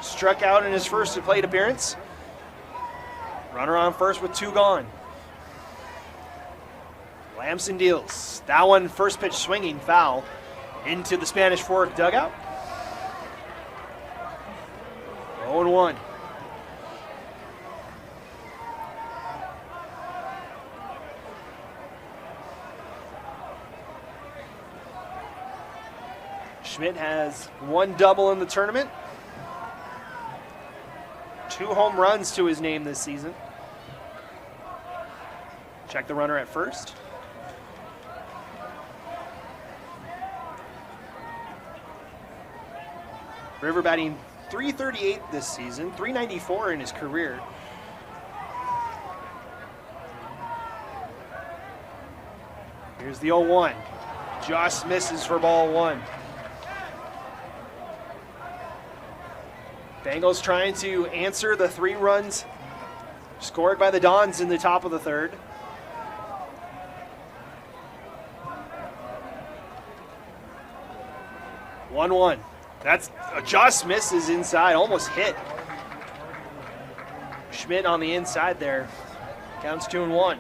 Struck out in his first plate appearance. Runner on first with 2 gone. Lamson deals. That one first pitch swinging foul into the Spanish Fork dugout. 0-1. Schmidt has 1 double in the tournament. 2 home runs to his name this season. Check the runner at first. River batting .338 this season, .394 in his career. Here's the 0-1. Just misses for ball 1. Bengals trying to answer the 3 runs scored by the Dons in the top of the third. One. That's a just misses inside, almost hit. Schmidt on the inside there. Counts 2-1.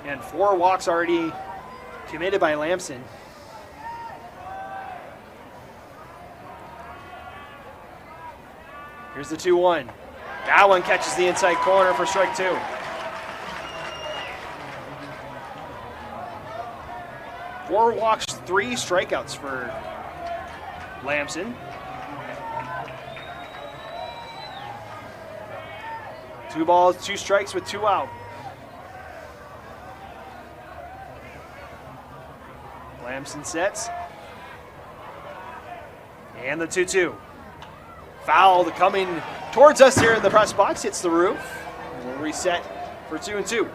And 4 walks already committed by Lamson. Here's the 2-1. That one catches the inside corner for strike 2. Four walks, 3 strikeouts for Lamson. 2 balls, 2 strikes with 2 out. Lamson sets. And the 2-2. Foul coming towards us here in the press box. Hits the roof. We'll reset for 2-2.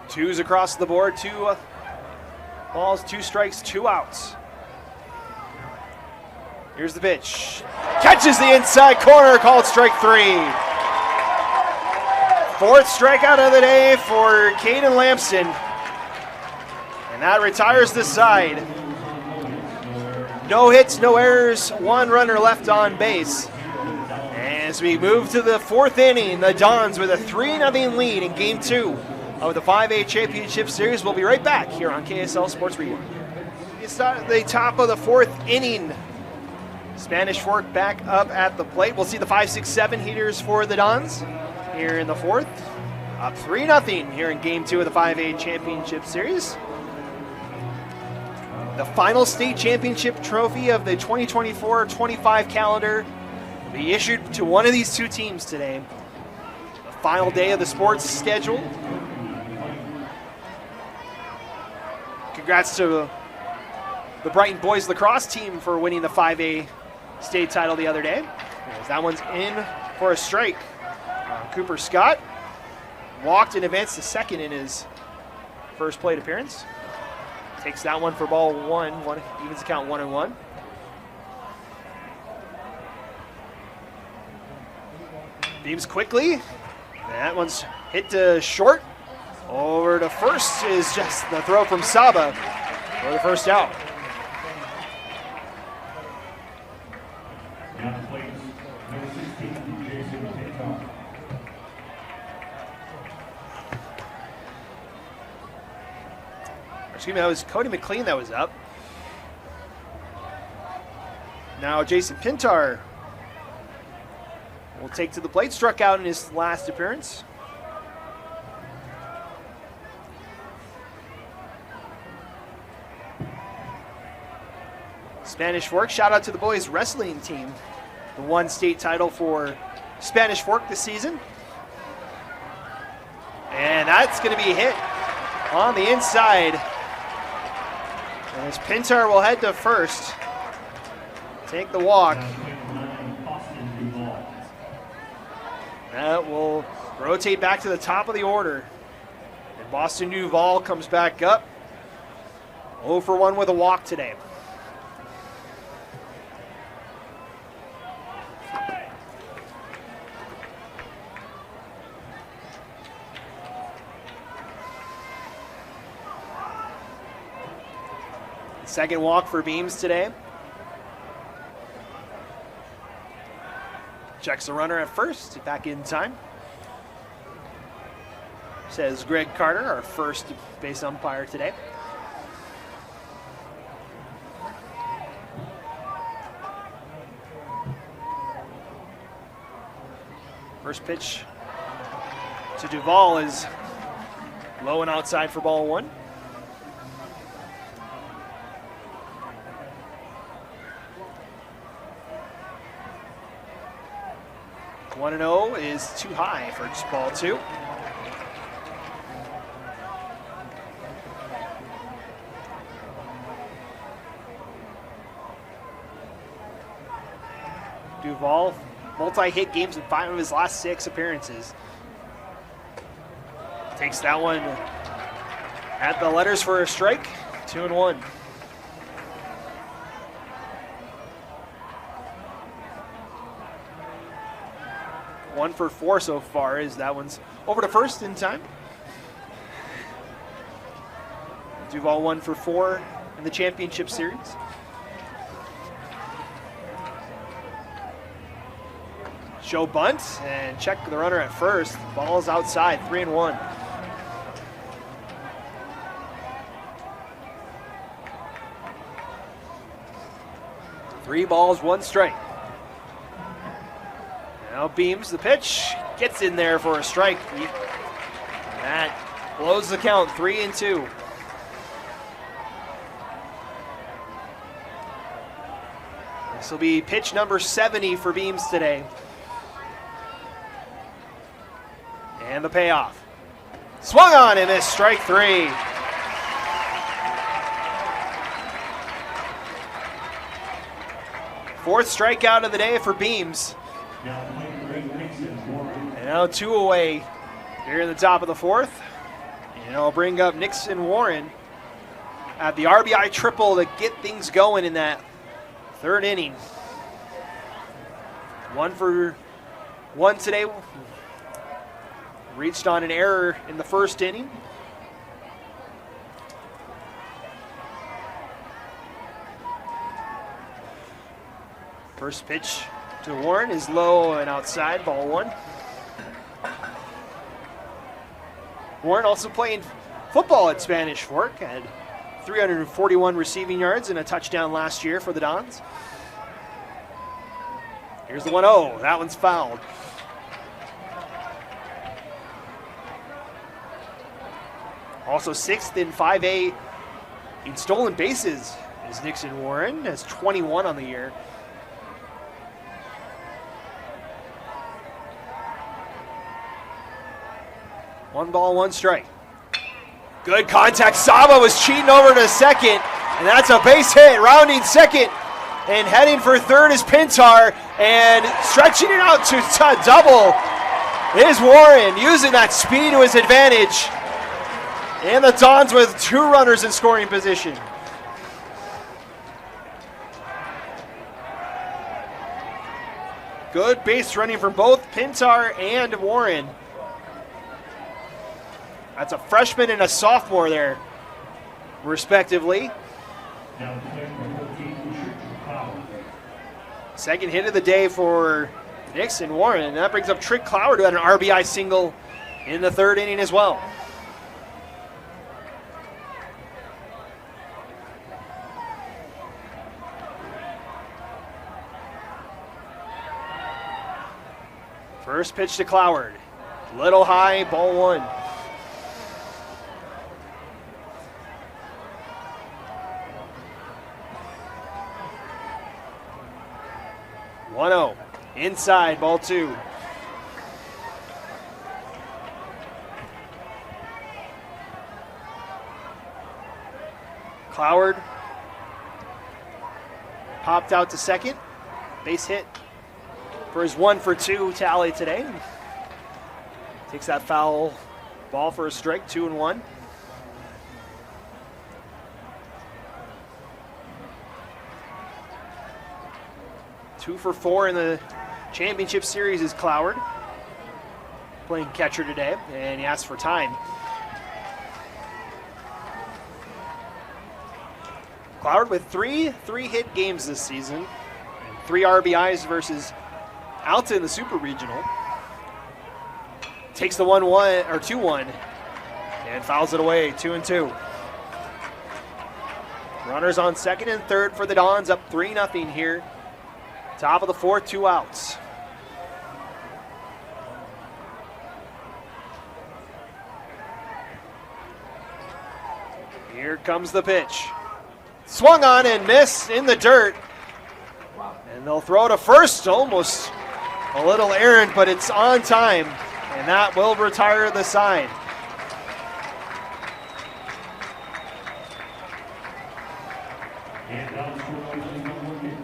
Twos across the board, 2 balls, 2 strikes, 2 outs. Here's the pitch. Catches the inside corner, called strike 3. 4th strikeout of the day for Caden Lamson. And that retires the side. No hits, no errors, 1 runner left on base. As we move to the 4th inning, the Dons with a 3-0 lead in Game 2 of the 5A Championship Series. We'll be right back here on KSL Sports Rewind. It's at the top of the 4th inning. Spanish Fork back up at the plate. We'll see the 5, 6, 7 heaters for the Dons here in the 4th. Up 3-0 here in Game 2 of the 5A Championship Series. The final state championship trophy of the 2024-25 calendar will be issued to one of these 2 teams today. The final day of the sports schedule. Congrats to the Brighton boys lacrosse team for winning the 5A state title the other day. As that one's in for a strike. Cooper Scott walked and advanced to second in his first plate appearance. Takes that one for ball 1, evens the count 1-1. Beams quickly. That one's hit to short. Over to first is just the throw from Saba for the first out. Excuse me, that was Cody McLean that was up. Now Jason Pintar will take to the plate. Struck out in his last appearance. Spanish Fork, shout out to the boys wrestling team. The one state title for Spanish Fork this season. And that's going to be hit on the inside. And as Pintar will head to first, take the walk. That will rotate back to the top of the order. And Boston Duval comes back up. 0 for 1 with a walk today. Second walk for Beams today. Checks the runner at first, back in time. Says Greg Carter, our first base umpire today. First pitch to Duval is low and outside for ball 1. 1-0 is too high for just ball 2. Duval, multi-hit games in 5 of his last 6 appearances. Takes that one at the letters for a strike, 2-1. One for 4 so far, as that one's over to first in time. Duval 1 for 4 in the championship series. Show bunt and check the runner at first. Ball's outside, 3-1. Three balls, 1 strike. Now Beams, the pitch, gets in there for a strike. That blows the count, 3-2. This will be pitch number 70 for Beams today. And the payoff. Swung on and missed, strike 3. Fourth strikeout of the day for Beams. And now 2 away here in the top of the 4th. And I'll bring up Nixon Warren at the RBI triple to get things going in that 3rd inning. 1 for 1 today. Reached on an error in the 1st inning. First pitch to Warren is low and outside, ball 1. Warren also playing football at Spanish Fork, had 341 receiving yards and a touchdown last year for the Dons. Here's the 1-0, that one's fouled. Also 6th in 5A in stolen bases is Nixon Warren, has 21 on the year. One ball, 1 strike. Good contact. Saba was cheating over to second, and that's a base hit. Rounding second and heading for 3rd is Pintar, and stretching it out to double is Warren, using that speed to his advantage. And the Dons with 2 runners in scoring position. Good base running from both Pintar and Warren. That's a freshman and a sophomore there, respectively. Second hit of the day for Nixon Warren, and that brings up Trick Clower to an RBI single in the 3rd inning as well. First pitch to Cloward. Little high, ball one. One 0. Inside, ball two. Cloward popped out to second. Base hit for his 1-for-2 tally today. Takes that foul ball for a strike, 2-1. Two for 4 in the championship series is Cloward. Playing catcher today, and he asks for time. Cloward with three hit games this season, and 3 RBIs versus Alta in the Super Regional. Takes the 1-1 or 2-1 and fouls it away, 2-2. Runners on second and third for the Dons, up 3-0 here. Top of the fourth, 2 outs. Here comes the pitch. Swung on and missed in the dirt. And they'll throw to first, almost a little errant, but it's on time. And that will retire the side.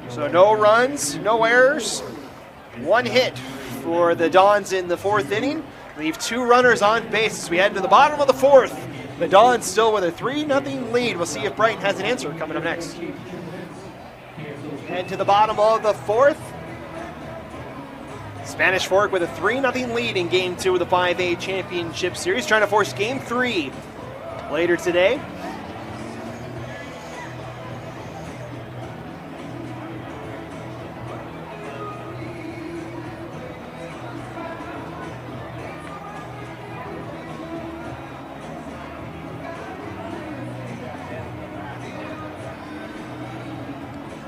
So no runs, no errors. 1 hit for the Dons in the 4th inning. Leave 2 runners on base as we head to the bottom of the 4th. The Dons still with a 3-0 lead. We'll see if Brighton has an answer coming up next. Head to the bottom of the 4th. Spanish Fork with a 3-0 lead in Game 2 of the 5A Championship Series, trying to force Game 3 later today.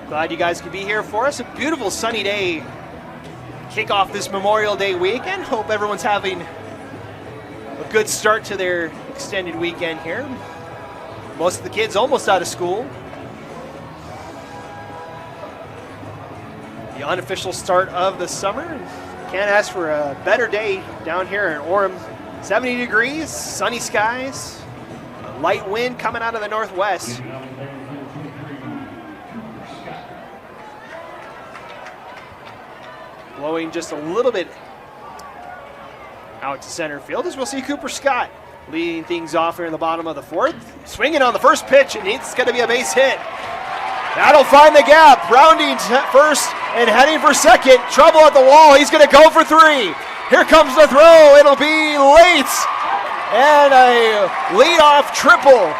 Glad you guys could be here for us. A beautiful sunny day. Kick off this Memorial Day weekend. Hope everyone's having a good start to their extended weekend here. Most of the kids almost out of school. The unofficial start of the summer. Can't ask for a better day down here in Orem. 70 degrees, sunny skies, a light wind coming out of the northwest. Blowing just a little bit out to center field as we'll see Cooper Scott leading things off here in the bottom of the 4th. Swinging on the first pitch, and it's going to be a base hit. That'll find the gap. Rounding first and heading for second. Trouble at the wall. He's going to go for 3. Here comes the throw. It'll be late. And a leadoff triple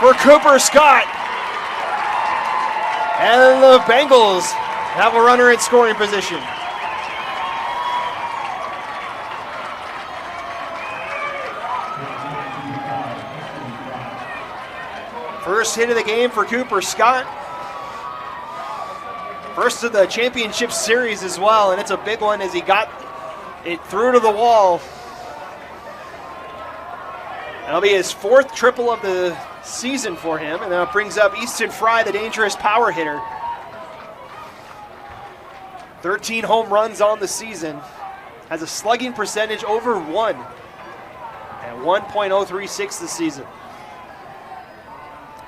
for Cooper Scott. And the Bengals have a runner in scoring position. First hit of the game for Cooper Scott. First of the championship series as well, and it's a big one as he got it through to the wall. That'll be his 4th triple of the season for him, and that brings up Easton Fry, the dangerous power hitter. 13 home runs on the season. Has a slugging percentage over 1 at 1.036 this season.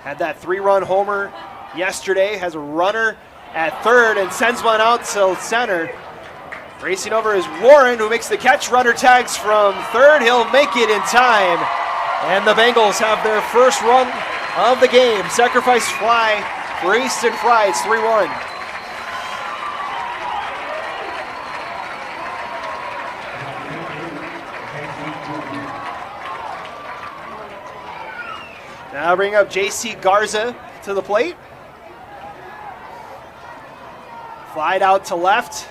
Had that 3-run homer yesterday. Has a runner at third and sends one out to center. Racing over is Warren, who makes the catch. Runner tags from third. He'll make it in time. And the Bengals have their first run of the game. Sacrifice fly for Easton Fry. It's 3-1. Now bring up J.C. Garza to the plate. Flied out to left.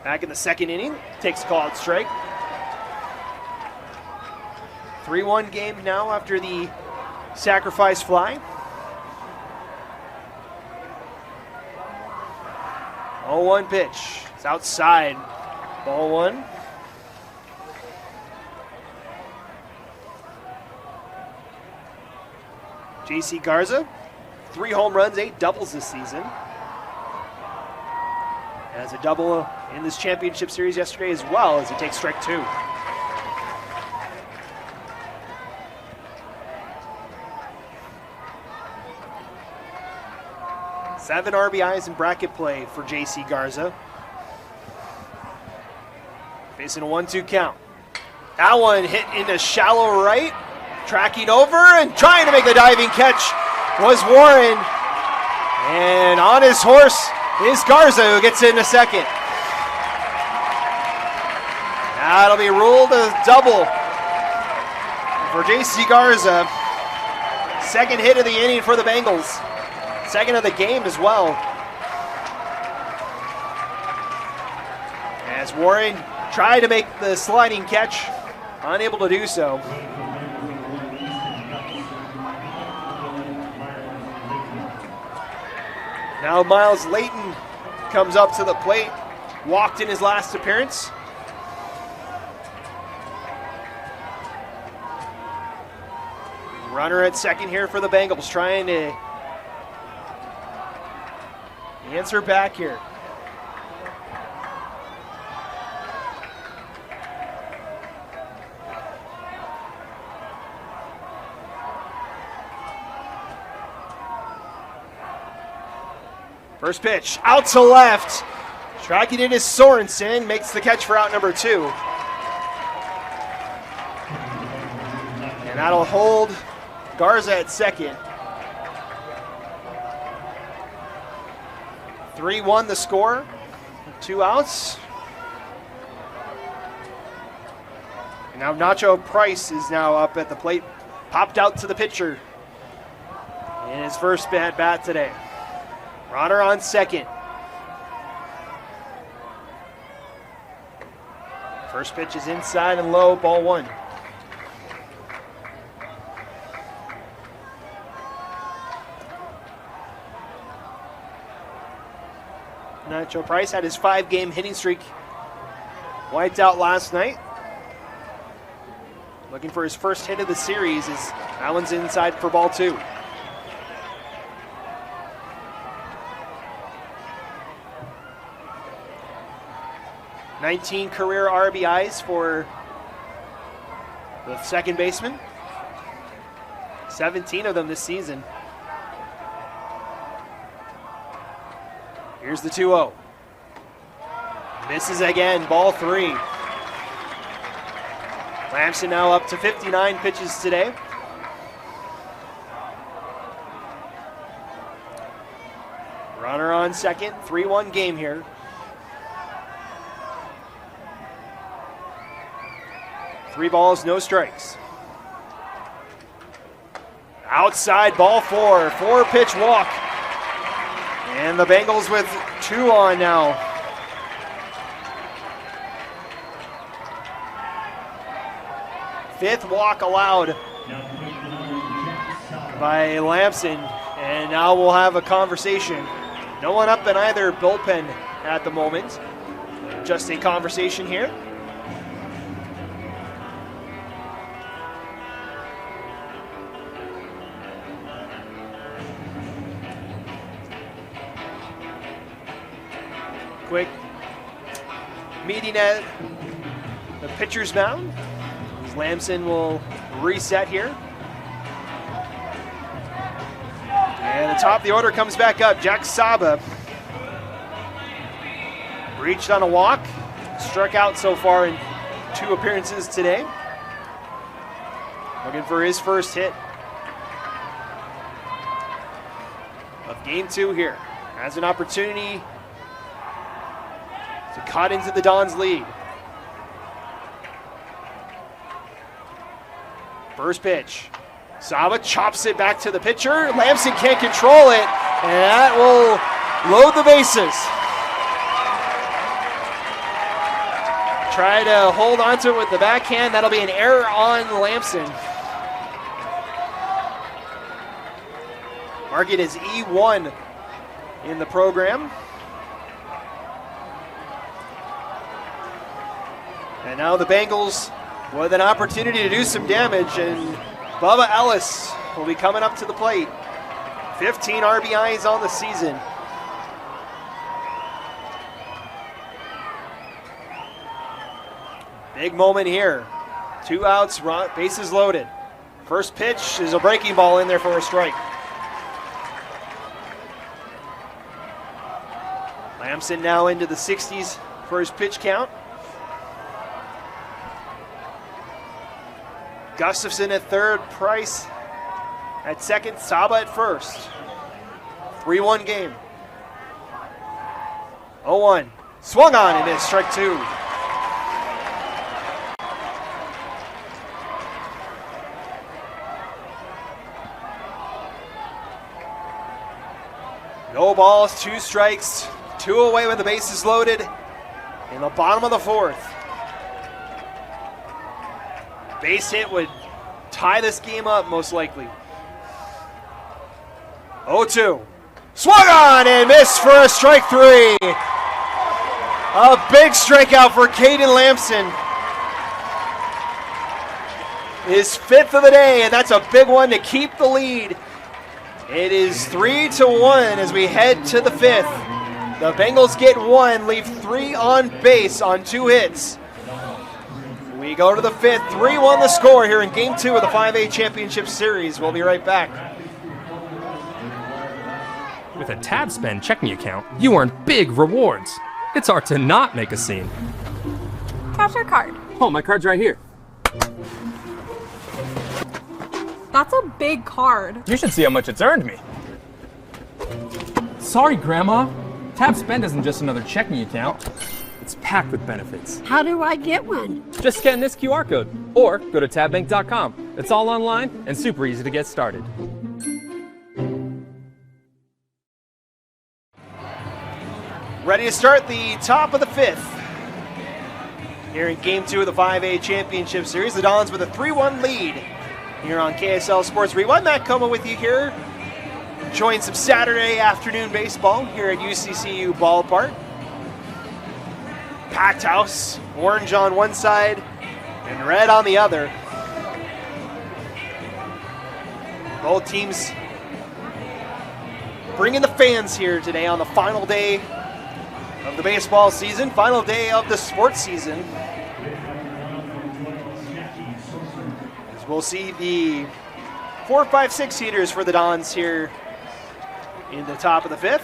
Back in the 2nd inning. Takes a called strike. 3-1 game now after the sacrifice fly. 0-1 pitch. It's outside. Ball one. JC Garza, 3 home runs, 8 doubles this season. Has a double in this championship series yesterday as well as he takes strike 2. Seven RBIs in bracket play for JC Garza. Facing a 1-2 count. That one hit into shallow right. Tracking over and trying to make the diving catch was Warren. And on his horse is Garza, who gets in a second. That'll be ruled a double for JC Garza. Second hit of the inning for the Bengals. Second of the game as well. As Warren tried to make the sliding catch, unable to do so. Now Miles Layton comes up to the plate, walked in his last appearance. Runner at second here for the Bengals, trying to answer back here. First pitch, out to left. Tracking it is Sorensen, makes the catch for out number 2. And that'll hold Garza at second. 3-1 the score, 2 outs. And now Nacho Price is now up at the plate, popped out to the pitcher in his first bat today. Runner on second. First pitch is inside and low, ball 1. Nacho Price had his 5-game hitting streak wiped out last night. Looking for his first hit of the series as that one's inside for ball 2. "19 career RBIs for the second baseman. 17 of them this season. Here's the 2-0. Misses again, ball 3. Lamson now up to 59 pitches today. Runner on second, 3-1 game here. Three balls, no strikes. Outside, ball 4. 4-pitch walk. And the Bengals with 2 on now. Fifth walk allowed by Lamson. And now we'll have a conversation. No one up in either bullpen at the moment. Just a conversation here. Quick meeting at the pitcher's mound. Lamson will reset here. And the top of the order comes back up. Jack Saba reached on a walk. Struck out so far in 2 appearances today. Looking for his first hit of game 2 here. Has an opportunity to cut into the Dons' lead. First pitch. Saba chops it back to the pitcher. Lamson can't control it, and that will load the bases. Try to hold onto it with the backhand. That'll be an error on Lamson. Mark it as E1 in the program. And now the Bengals with an opportunity to do some damage, and Bubba Ellis will be coming up to the plate. 15 RBIs on the season. Big moment here. 2 outs, bases loaded. First pitch is a breaking ball in there for a strike. Lamson now into the 60s for his pitch count. Gustafson at third, Price at second, Saba at first. 3-1 game. 0-1. Swung on and missed, strike 2. No balls, 2 strikes, 2 away with the bases loaded in the bottom of the 4th. Base hit would tie this game up, most likely. 0-2. Swung on and missed for a strike 3. A big strikeout for Caden Lamson. His 5th of the day, and that's a big one to keep the lead. It is 3-1 as we head to the 5th. The Bengals get 1, leave 3 on base on 2 hits. We go to the 5th, 3-1 the score here in Game 2 of the 5A Championship Series. We'll be right back. With a Tab Spend checking account, you earn big rewards. It's hard to not make a scene. Cash or card? Oh, my card's right here. That's a big card. You should see how much it's earned me. Sorry, Grandma. Tab Spend isn't just another checking account. It's packed with benefits. How do I get one? Just scan this QR code or go to tabbank.com. It's all online and super easy to get started. Ready to start the top of the 5th. Here in Game 2 of the 5A Championship Series, the Dons with a 3-1 lead here on KSL Sports Rewind. Matt Coma with you here, enjoying some Saturday afternoon baseball here at UCCU Ballpark. Packed house, orange on one side and red on the other. Both teams bringing the fans here today on the final day of the baseball season, final day of the sports season. As we'll see the 4, 5, 6 heaters for the Dons here in the top of the 5th.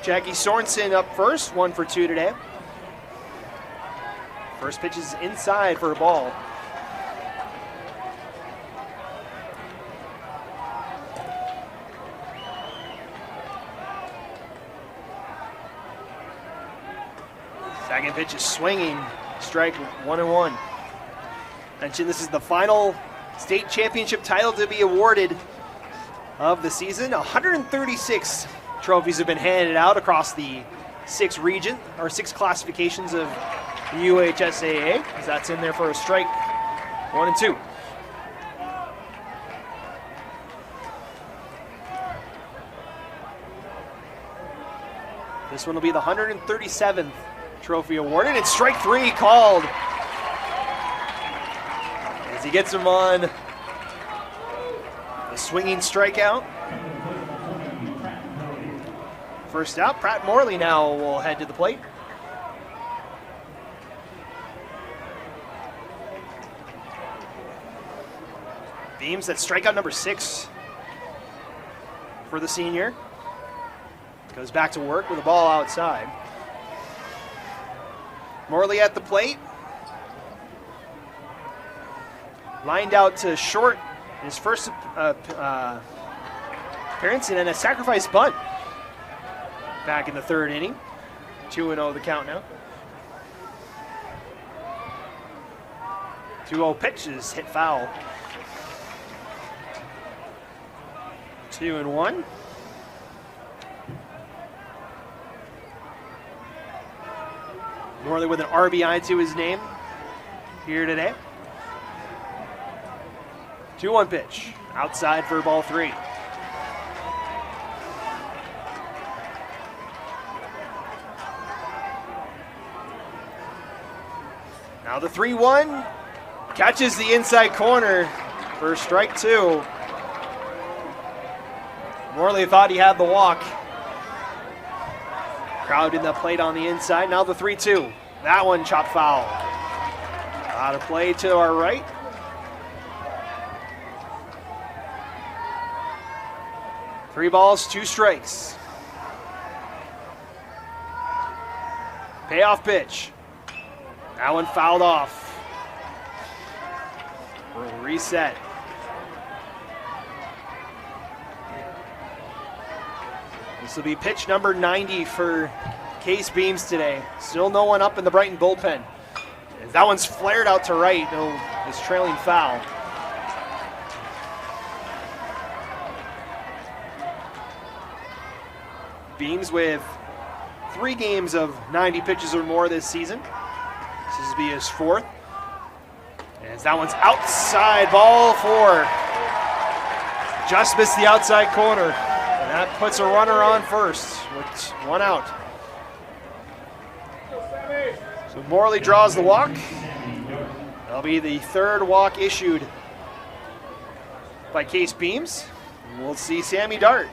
Jackie Sorensen up first, 1 for 2 today. First pitch is inside for a ball. Second pitch is swinging, strike 1-1. Mentioned this is the final state championship title to be awarded of the season. 136 trophies have been handed out across the 6 classifications of the UHSAA, as that's in there for a strike 1 and 2. This one will be the 137th trophy awarded, and strike 3 called as he gets him on a swinging strikeout. First out, Pratt Morley now will head to the plate. Beams, that strikeout number 6 for the senior. Goes back to work with the ball outside. Morley at the plate. Lined out to short in his first appearance, and then a sacrifice bunt back in the 3rd inning. 2-0 the count now. 2-0 pitch is hit foul. 2-1. Morley with an RBI to his name here today. 2-1 pitch, outside for ball 3. Now Now the 3-1 catches the inside corner for strike 2. Morley thought he had the walk. Crowd in the plate on the inside. Now the 3-2. That one chopped foul. Out of play to our right. Three balls, 2 strikes. Payoff pitch. That one fouled off. We'll reset. This will be pitch number 90 for Case Beams today. Still no one up in the Brighton bullpen. As that one's flared out to right. It's trailing foul. Beams with 3 games of 90 pitches or more this season. This will be his 4th. As that one's outside, ball 4. Just missed the outside corner. And that puts a runner on first with 1 out. So Morley draws the walk. That'll be the 3rd walk issued by Case Beams. We'll see Sammy Dart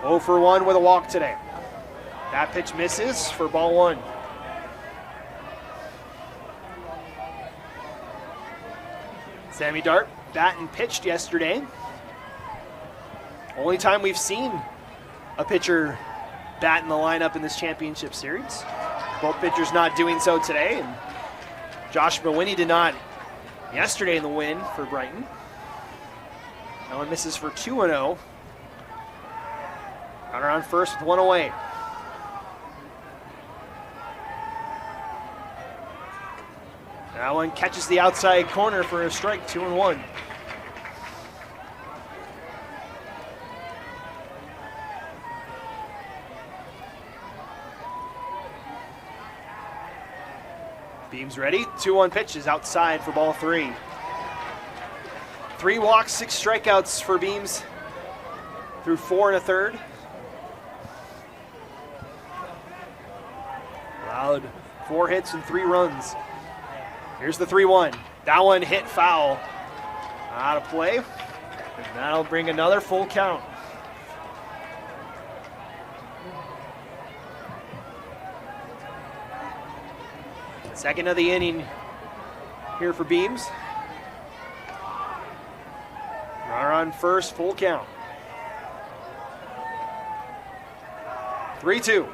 0 for 1 with a walk today. That pitch misses for ball 1. Sammy Dart bat and pitched yesterday. Only time we've seen a pitcher bat in the lineup in this championship series. Both pitchers not doing so today. And Josh Mawhinney did not yesterday in the win for Brighton. That one misses for 2-0. Runner on first with 1 away. That one catches the outside corner for a strike, 2-1. Beams ready, 2-1 pitch is outside for ball 3. 3 walks, 6 strikeouts for Beams through 4 1/3. Allowed 4 hits and 3 runs. Here's the 3-1. That one hit foul. Out of play. And that'll bring another full count. Second of the inning here for Beams. Runner on first, full count. 3-2.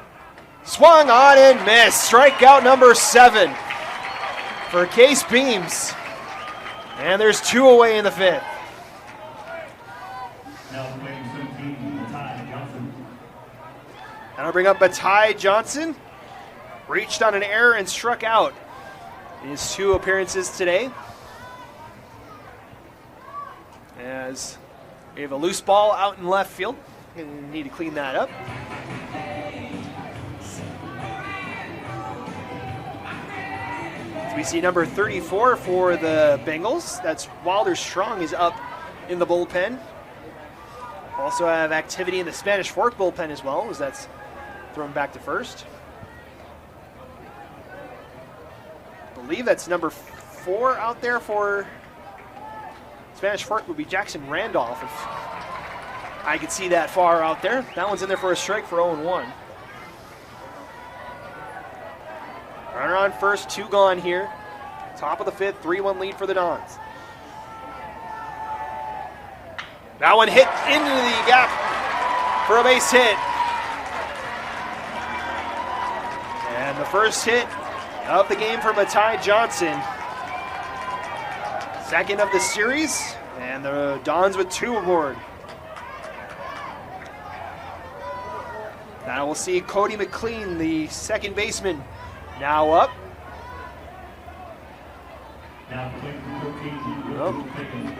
Swung on and missed. Strikeout number 7 for Case Beams. And there's 2 away in the 5th. That'll bring up Bataille Johnson. Reached on an error and struck out in his 2 appearances today. As we have a loose ball out in left field. Gonna need to clean that up. We see number 34 for the Bengals. That's Wilder Strong is up in the bullpen. Also have activity in the Spanish Fork bullpen as well, as that's thrown back to first. I believe that's number 4 out there for Spanish Fork would be Jackson Randolph, if I could see that far out there. That one's in there for a strike for 0-1. Runner on first, 2 gone here. Top of the 5th, 3-1 lead for the Dons. That one hit into the gap for a base hit. And the first hit of the game for Bataille Johnson. Second of the series, and the Dons with 2 aboard. Now we'll see Cody McLean, the second baseman, now up. Oh,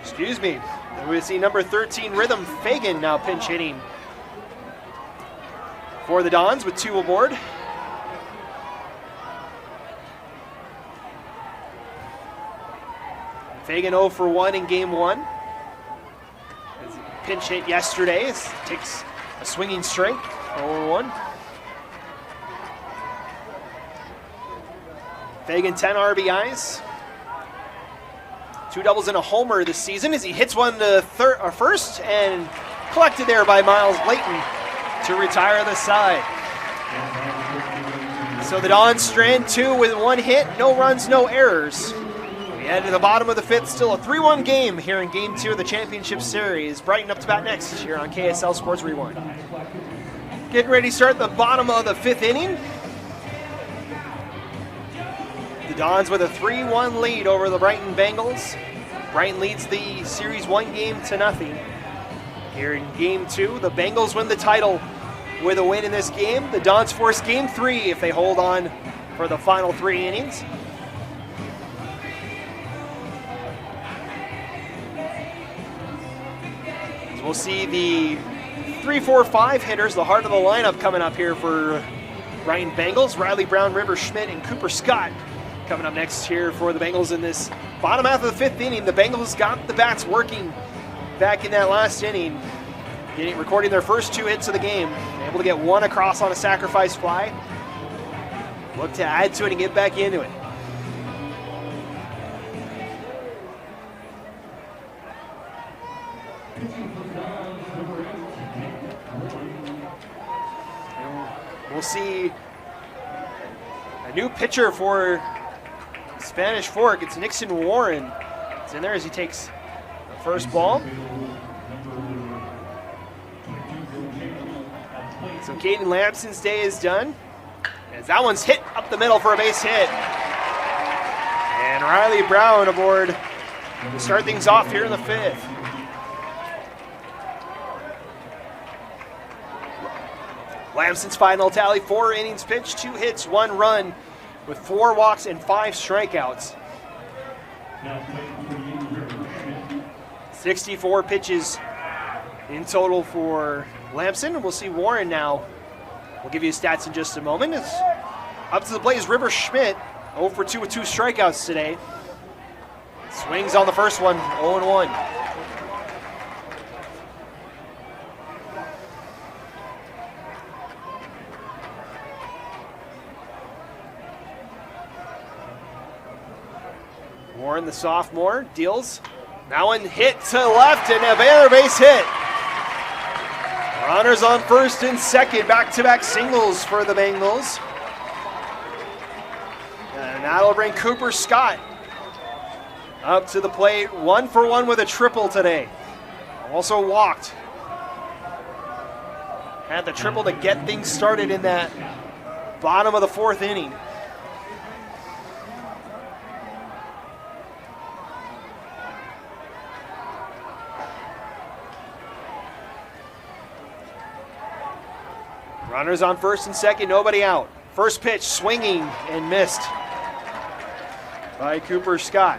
excuse me. We see number 13, Rhythm Fagan, now pinch hitting for the Dons with 2 aboard. Fagan 0 for 1 in game 1. Pinch hit yesterday. Takes a swinging strike, 0-1. Fagan 10 RBIs. 2 doubles and a homer this season as he hits one to first and collected there by Miles Layton to retire the side. So the Dons strand 2 with 1 hit, no runs, no errors. We head to the bottom of the 5th, still a 3-1 game here in Game 2 of the Championship Series. Brighton up to bat next here on KSL Sports Rewind. Getting ready to start the bottom of the 5th inning. The Dons with a 3-1 lead over the Brighton Bengals. Brighton leads the series 1-0. Here in Game 2, the Bengals win the title with a win in this game. The Dons force Game 3 if they hold on for the final 3 innings. So we'll see the 3-4-5 hitters, the heart of the lineup coming up here for Brighton Bengals. Riley Brown, River Schmidt, and Cooper Scott coming up next here for the Bengals in this bottom half of the 5th inning. The Bengals got the bats working back in that last inning, recording their first 2 hits of the game. Able to get 1 across on a sacrifice fly. Look to add to it and get back into it. We'll see a new pitcher for Spanish Fork. It's Nixon Warren. It's in there as he takes the first ball. So Caden Lamson's day is done, as that one's hit up the middle for a base hit. And Riley Brown aboard to start things off here in the 5th. Lamson's final tally, 4 innings pitched, 2 hits, 1 run, with 4 walks and 5 strikeouts. 64 pitches in total for Lamson. We'll see Warren now. We'll give you his stats in just a moment. It's up to the plate is River Schmidt, 0 for 2 with 2 strikeouts today. Swings on the first one, 0-1. Warren, the sophomore, deals. That one hit to left and a base hit. Runners on first and second, back-to-back singles for the Bengals. And that'll bring Cooper Scott up to the plate, 1 for 1 with a triple today. Also walked. Had the triple to get things started in that bottom of the 4th inning. Runners on first and second, nobody out. First pitch, swinging and missed by Cooper Scott.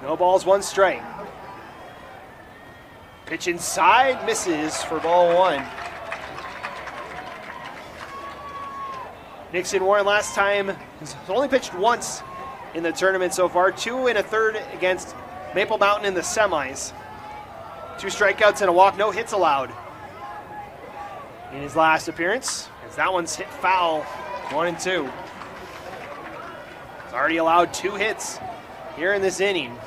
No balls, 1 strike. Pitch inside, misses for ball 1. Nixon Warren last time has only pitched once in the tournament so far, 2 1/3 against Maple Mountain in the semis. 2 strikeouts and a walk, no hits allowed in his last appearance, as that one's hit foul, 1-2. He's already allowed 2 hits here in this inning.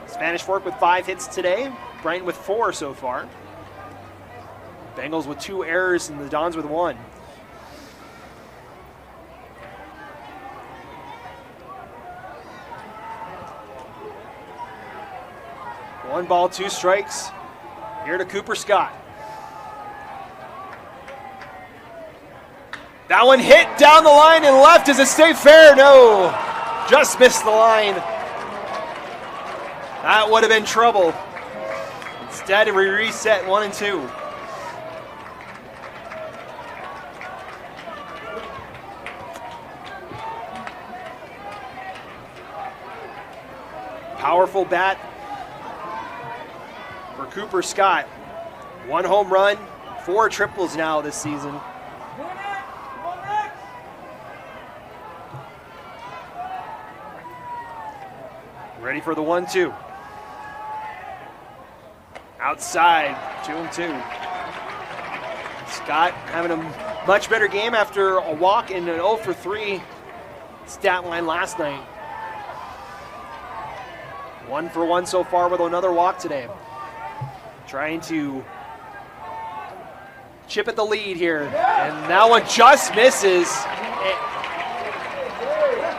Spanish Fork with 5 hits today, Brighton with 4 so far. Bengals with 2 errors and the Dons with 1. One ball, 2 strikes. Here to Cooper Scott. That one hit down the line and left. Does it stay fair? No. Just missed the line. That would have been trouble. Instead, we reset 1-2. Powerful bat for Cooper Scott. 1 home run, 4 triples now this season. Ready for the 1-2. Outside, 2-2. Scott having a much better game after a walk and an 0 for 3 stat line last night. 1 for 1 so far with another walk today. Trying to chip at the lead here. And that one just misses.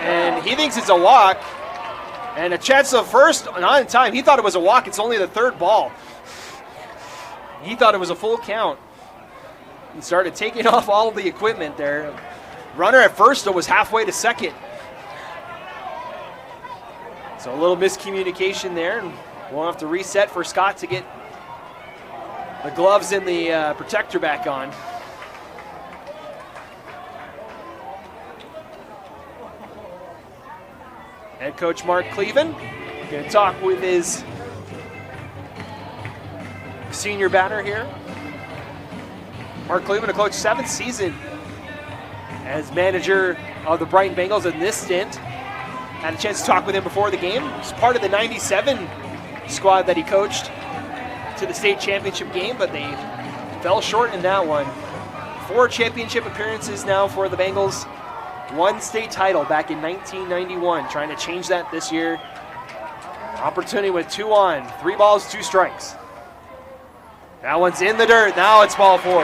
And he thinks it's a walk. And a chance of first, not in time. He thought it was a walk. It's only the third ball. He thought it was a full count. He started taking off all of the equipment there. Runner at first was halfway to second. So a little miscommunication there, and we'll have to reset for Scott to get the gloves and the protector back on. Head coach Mark Cleven going to talk with his senior batter here. Mark Cleven, a coach 7th season as manager of the Brighton Bengals in this stint. Had a chance to talk with him before the game. He's part of the 97 squad that he coached to the state championship game, but they fell short in that one. 4 championship appearances now for the Bengals. 1 state title back in 1991. Trying to change that this year. Opportunity with 2 on. 3 balls, 2 strikes. That one's in the dirt. Now it's ball 4.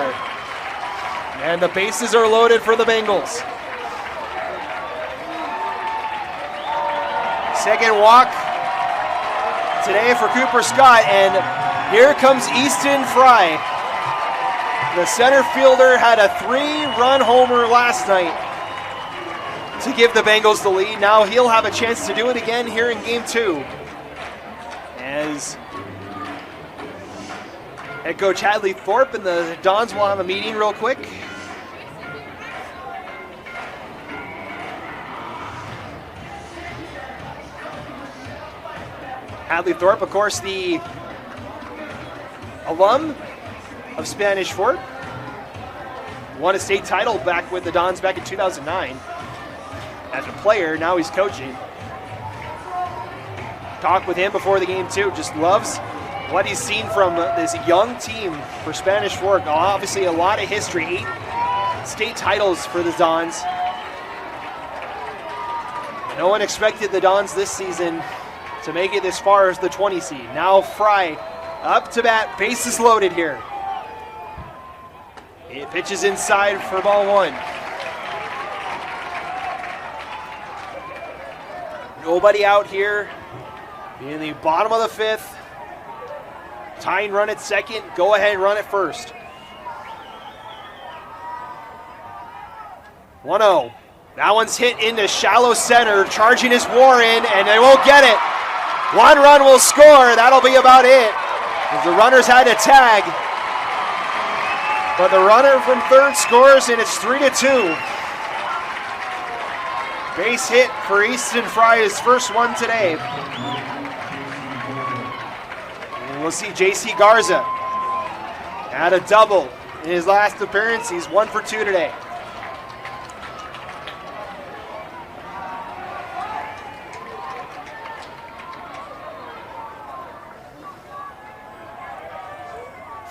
And the bases are loaded for the Bengals. Second walk today for Cooper Scott, and here comes Easton Fry. The center fielder had a 3-run homer last night to give the Bengals the lead. Now he'll have a chance to do it again here in game 2. As head coach Hadley Thorpe and the Dons will have a meeting real quick. Hadley Thorpe, of course, the alum of Spanish Fort. Won a state title back with the Dons back in 2009. As a player, now he's coaching. Talked with him before the game too. Just loves what he's seen from this young team for Spanish Fork. Obviously a lot of history, 8 state titles for the Dons. No one expected the Dons this season to make it as far as the 20 seed. Now Fry up to bat, bases loaded here. It pitches inside for ball 1. Nobody out here in the bottom of the 5th. Tying run at second, go ahead and run at first. 1-0. That one's hit into shallow center, charging his Warren, and they won't get it. 1 run will score, that'll be about it. As the runners had to tag. But the runner from third scores, and it's 3-2. Base hit for Easton Fry, his first one today. And we'll see J.C. Garza at a double in his last appearance. He's 1 for 2 today.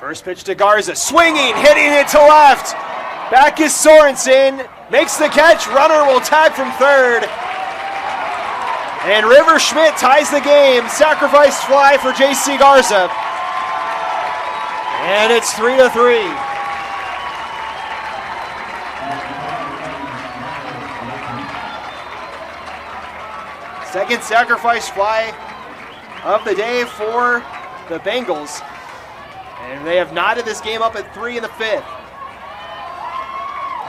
First pitch to Garza, swinging, hitting it to left. Back is Sorensen, makes the catch, runner will tag from third. And River Schmidt ties the game, sacrifice fly for J.C. Garza. And it's 3-3. Second sacrifice fly of the day for the Bengals. And they have knotted this game up at 3 in the 5th.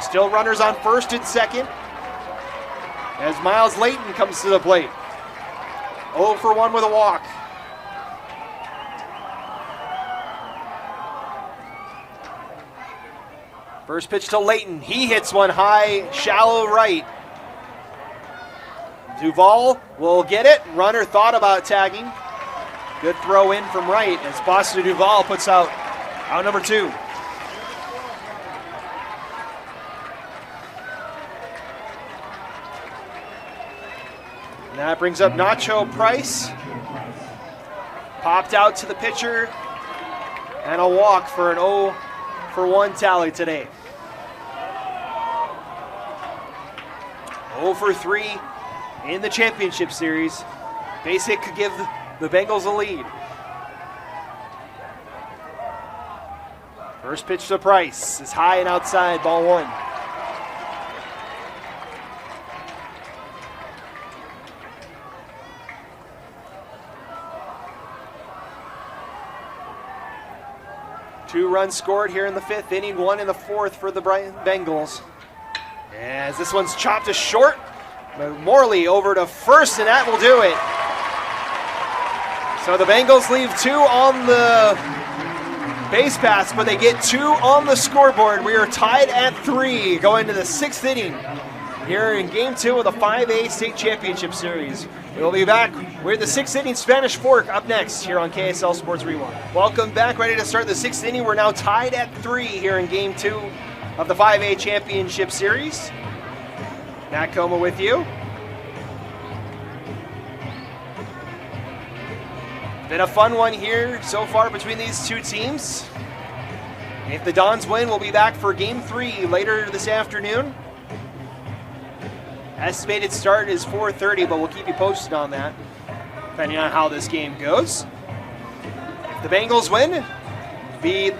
Still runners on first and second as Miles Layton comes to the plate. 0 for 1 with a walk. First pitch to Layton. He hits one high, shallow right. Duvall will get it. Runner thought about tagging. Good throw in from right as Boston Duvall puts out number 2. And that brings up Nacho Price. Popped out to the pitcher. And a walk for an 0-for-1 tally today. 0-for-3 in the championship series. Basic could give the Bengals a lead. First pitch to Price is high and outside, ball 1. Two runs scored here in the 5th inning, 1 in the 4th for the Brighton Bengals. As this one's chopped to short, but Morley over to first, and that will do it. So the Bengals leave 2 on the base paths, but they get 2 on the scoreboard. We are tied at 3 going to the 6th inning here in Game 2 of the 5A State Championship Series. We'll be back with the 6th inning Spanish Fork up next here on KSL Sports Rewind. Welcome back, ready to start the 6th inning. We're now tied at 3 here in Game 2 of the 5A Championship Series. Matt Coma with you. Been a fun one here so far between these two teams. If the Dons win, we'll be back for Game 3 later this afternoon. Estimated start is 4:30, but we'll keep you posted on that, depending on how this game goes. If the Bengals win, it'll be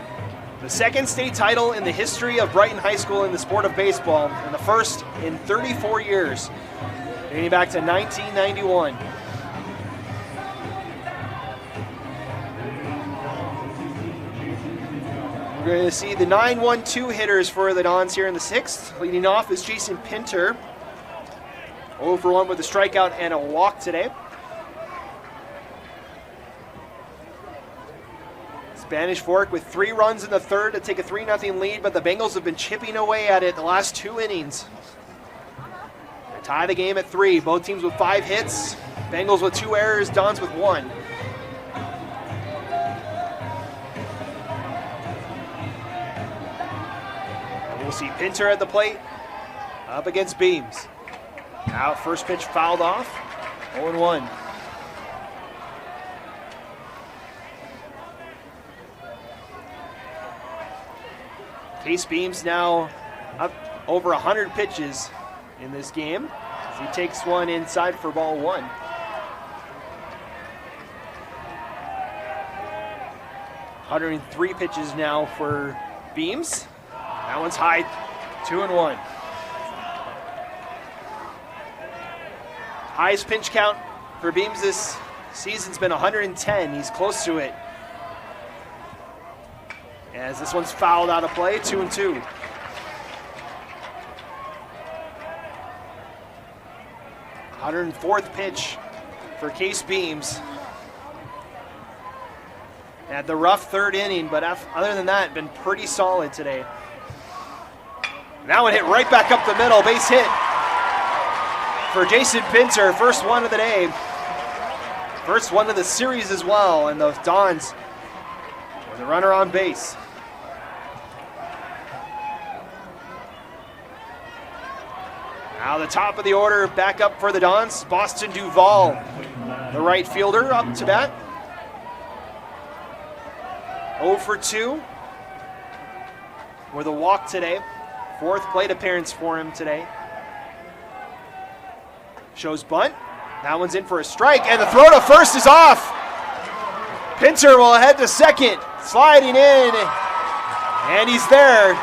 the 2nd state title in the history of Brighton High School in the sport of baseball, and the 1st in 34 years, dating back to 1991. We're going to see the 9-1-2 hitters for the Dons here in the 6th. Leading off is Jason Pinter. 0-for-1 with a strikeout and a walk today. Spanish Fork with 3 runs in the 3rd to take a 3-0 lead, but the Bengals have been chipping away at it the last 2 innings. They tie the game at 3. Both teams with 5 hits. Bengals with 2 errors, Dons with 1. We'll see Pinter at the plate, up against Beams. Out, first pitch fouled off, 0-1. Case Beams now up over 100 pitches in this game as he takes one inside for ball 1. (103 pitches now for Beams. That one's high, 2-1. Highest pinch count for Beams this season's been 110. He's close to it. As this one's fouled out of play, 2-2. (104th pitch for Case Beams. At the rough 3rd inning, but other than that, been pretty solid today. That one hit right back up the middle, base hit for Jason Pinter, first one of the day. First one of the series as well, and the Dons with a runner on base. Now the top of the order back up for the Dons. Boston Duvall, the right fielder, up to bat. 0-for-2 with a walk today. 4th plate appearance for him today. Shows bunt. That one's in for a strike, and the throw to first is off. Pinter will head to 2nd, sliding in, and he's there.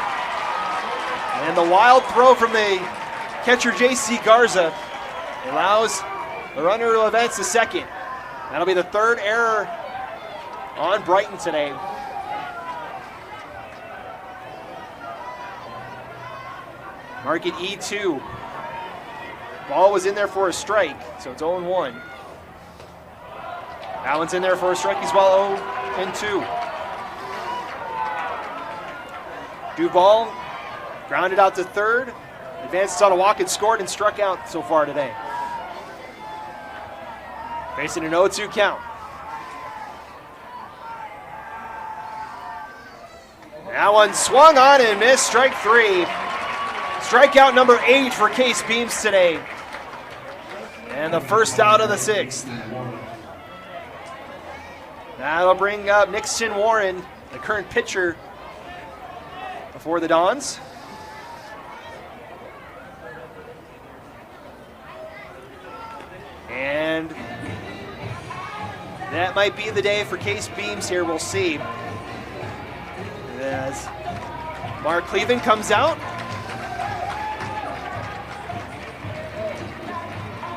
And the wild throw from the catcher J.C. Garza allows the runner to advance to 2nd. That'll be the 3rd error on Brighton today. Mark it E2. Ball was in there for a strike, so it's 0-1. That one's in there for a strike as well, 0-2. Duvall grounded out to 3rd, advanced on a walk and scored and struck out so far today. Facing an 0-2 count. That one swung on and missed, strike 3. Strikeout number 8 for Case Beams today. And the first out of the 6th. That'll bring up Nixon Warren, the current pitcher for the Dons. And that might be the day for Case Beams here, we'll see. As Mark Cleveland comes out.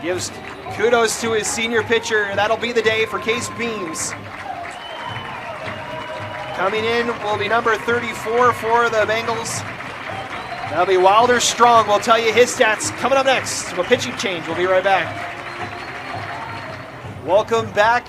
Gives kudos to his senior pitcher. That'll be the day for Case Beams. Coming in will be number 34 for the Bengals. That'll be Wilder Strong. We'll tell you his stats coming up next. A pitching change. We'll be right back. Welcome back.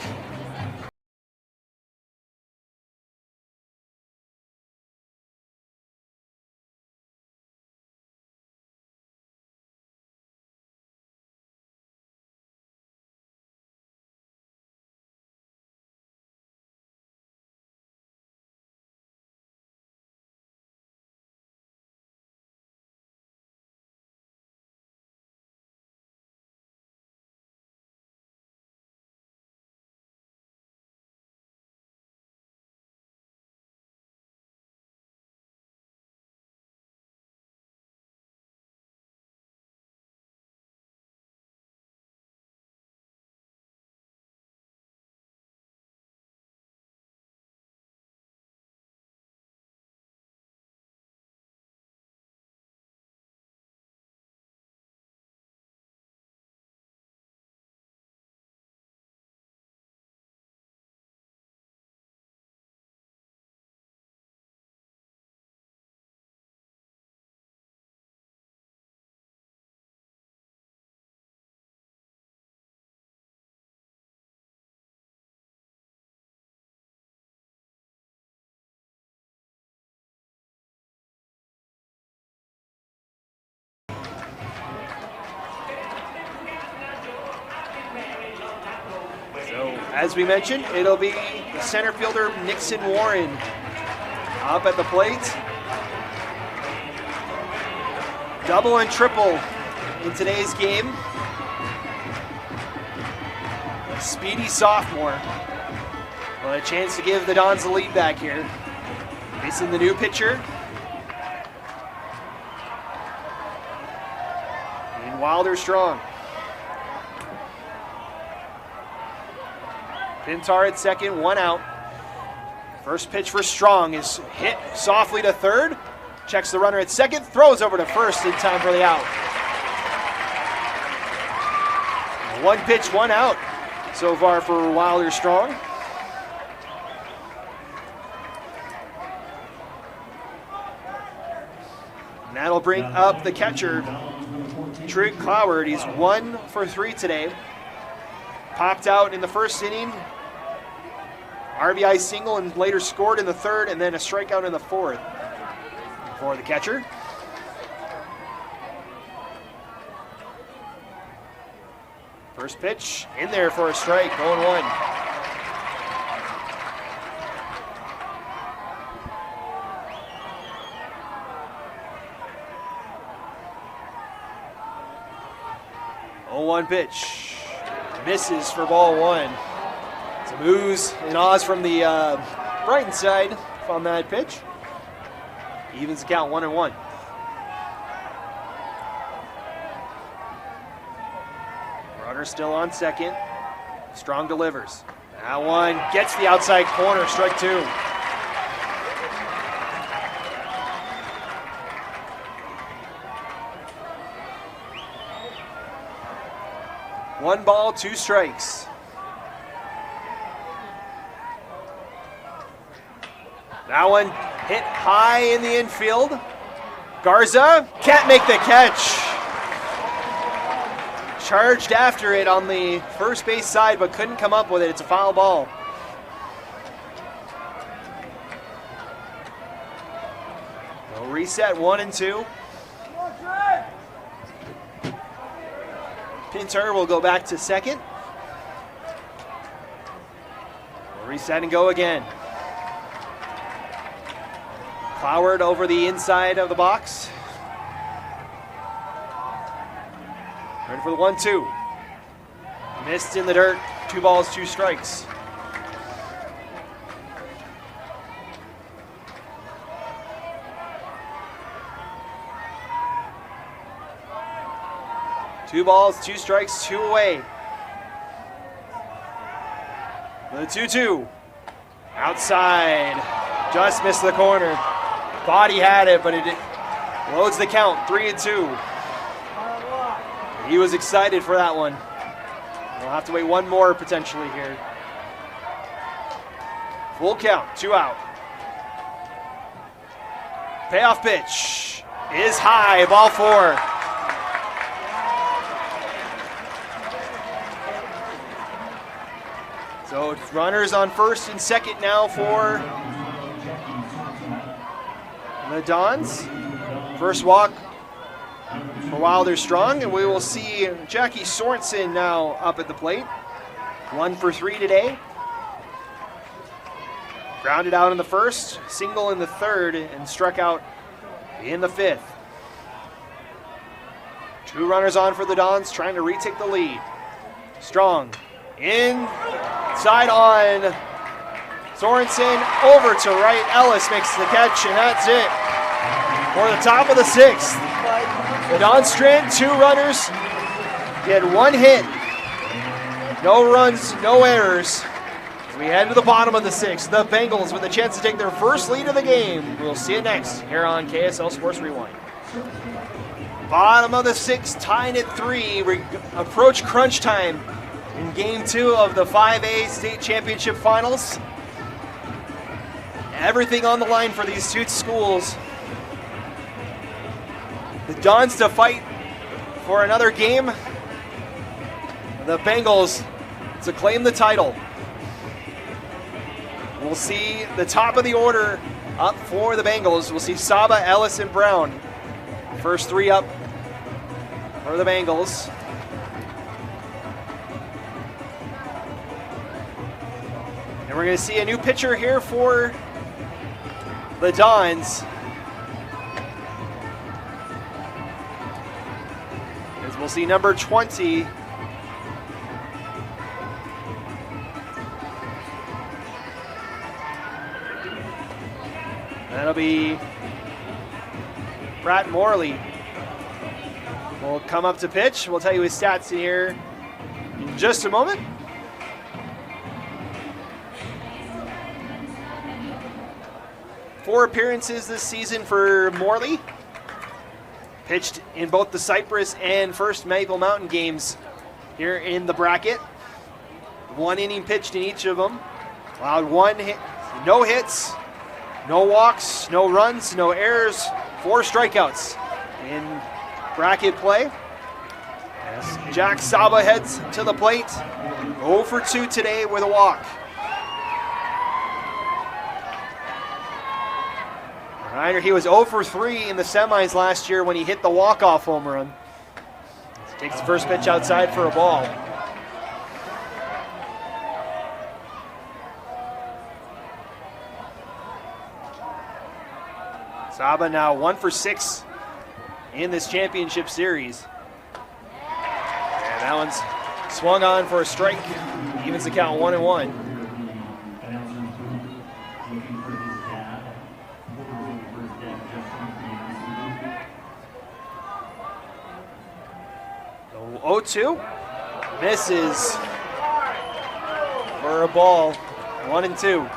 As we mentioned, it'll be the center fielder Nixon Warren up at the plate. Double and triple in today's game. A speedy sophomore. Well, a chance to give the Dons the lead back here. Facing the new pitcher. And Wilder Strong. Pintar at second, 1 out. First pitch for Strong is hit softly to third. Checks the runner at second, throws over to first in time for the out. 1 pitch, 1 out so far for Wilder Strong. And that'll bring up the catcher, Trig Cloward. He's 1 for 3 today. Popped out in the first inning. RBI single and later scored in the third, and then a strikeout in the fourth for the catcher. First pitch in there for a strike, 0-1. Pitch. Misses for ball 1. Some oohs and ahs from the Brighton side on that pitch. Evens the count 1-1. Runner still on second. Strong delivers. That one gets the outside corner, strike 2. One ball, 2 strikes. That one hit high in the infield. Garza can't make the catch. Charged after it on the first base side, but couldn't come up with it. It's a foul ball. We'll reset 1 and 2. Pinter will go back to second. We'll reset and go again. Cloward over the inside of the box. Ready for the 1-2. Missed in the dirt. 2 balls, 2 strikes. Two balls, 2 strikes, 2 away. The 2-2. Outside. Just missed the corner. Thought he had it, but it loads the count. 3-2. He was excited for that one. We'll have to wait one more potentially here. Full count, 2 out. Payoff pitch is high, ball 4. So it's runners on first and second now for the Dons. First walk for Wilder Strong, and we will see Jackie Sorensen now up at the plate. 1 for 3 today. Grounded out in the first, single in the third, and struck out in the 5th. 2 runners on for the Dons, trying to retake the lead. Strong inside on Sorensen, over to right. Ellis makes the catch, and that's it for the top of the 6th. The Dons strand 2 runners, get 1 hit, no runs, no errors. As we head to the bottom of the 6th, the Bengals with a chance to take their first lead of the game. We'll see it next here on KSL Sports Rewind. Bottom of the 6th, tying at 3. We approach crunch time in Game 2 of the 5A State Championship Finals. Everything on the line for these 2 schools. The Dons to fight for another game. The Bengals to claim the title. We'll see the top of the order up for the Bengals. We'll see Saba, Ellis, and Brown. First 3 up for the Bengals. And we're going to see a new pitcher here for the Dons. As we'll see number 20. That'll be Pratt Morley. Will come up to pitch. We'll tell you his stats here in just a moment. Four appearances this season for Morley. Pitched in both the Cypress and First Maple Mountain games here in the bracket. 1 inning pitched in each of them. Allowed 1 hit, no hits, no walks, no runs, no errors, 4 strikeouts in bracket play. As Jack Saba heads to the plate, 0 for 2 today with a walk. Reminder, he was 0 for 3 in the semis last year when he hit the walk-off home run. Takes the first pitch outside for a ball. Saba now 1 for 6 in this championship series. And that one's swung on for a strike. Evens the count 1-1. So 0-2. Misses for a ball. 1-2.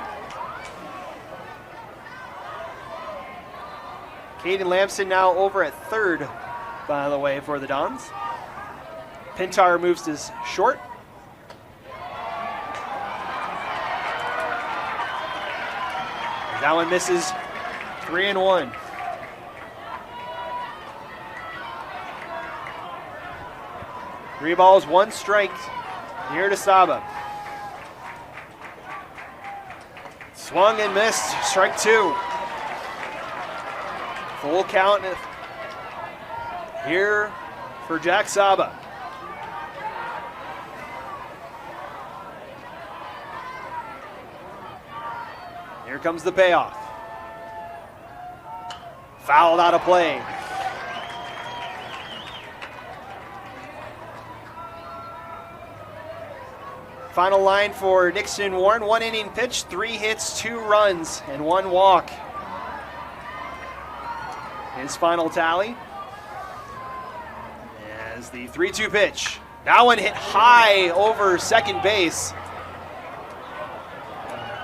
Caden Lamson now over at third, by the way, for the Dons. Pintar moves to short. That one misses. 3-1. Three balls, 1 strike here to Saba. Swung and missed. Strike 2. Full count here for Jack Saba. Here comes the payoff. Fouled out of play. Final line for Nixon Warren, 1 inning pitch, 3 hits, 2 runs, and 1 walk. His final tally as the 3-2 pitch. That one hit high over second base.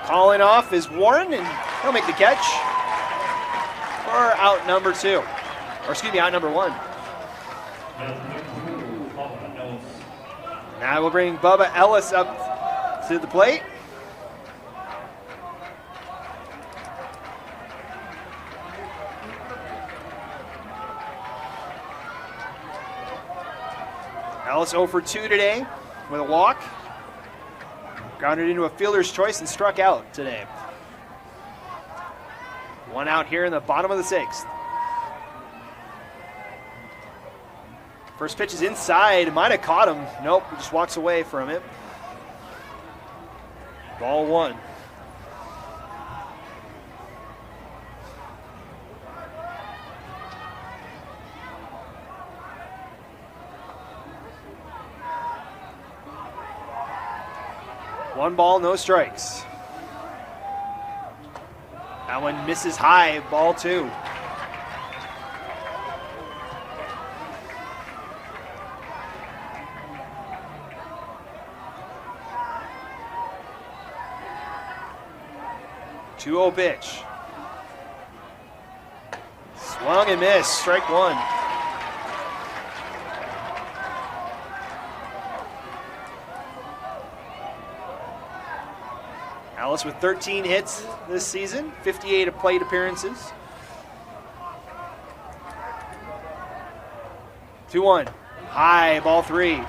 Calling off is Warren, and he'll make the catch for out number 2. Or excuse me, out number 1. Now we'll bring Bubba Ellis up to the plate. Ellis 0 for 2 today with a walk. Grounded into a fielder's choice and struck out today. 1 out here in the bottom of the 6th. First pitch is inside, might have caught him. Nope, he just walks away from it. Ball 1. One ball, no strikes. That one misses high, ball 2. Two-0 pitch. Swung and missed, strike 1. Ellis with 13 hits this season, 58 plate appearances. 2-1, high, ball 3.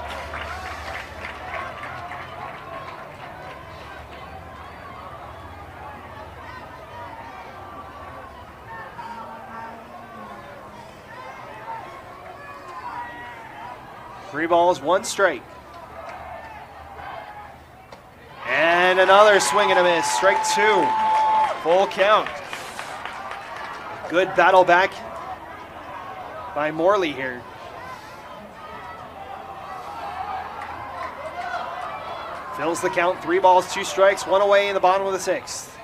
Three balls, 1 strike. And another swing and a miss, strike 2. Full count. Good battle back by Morley here. Fills the count, 3 balls, 2 strikes, 1 away in the bottom of the 6th.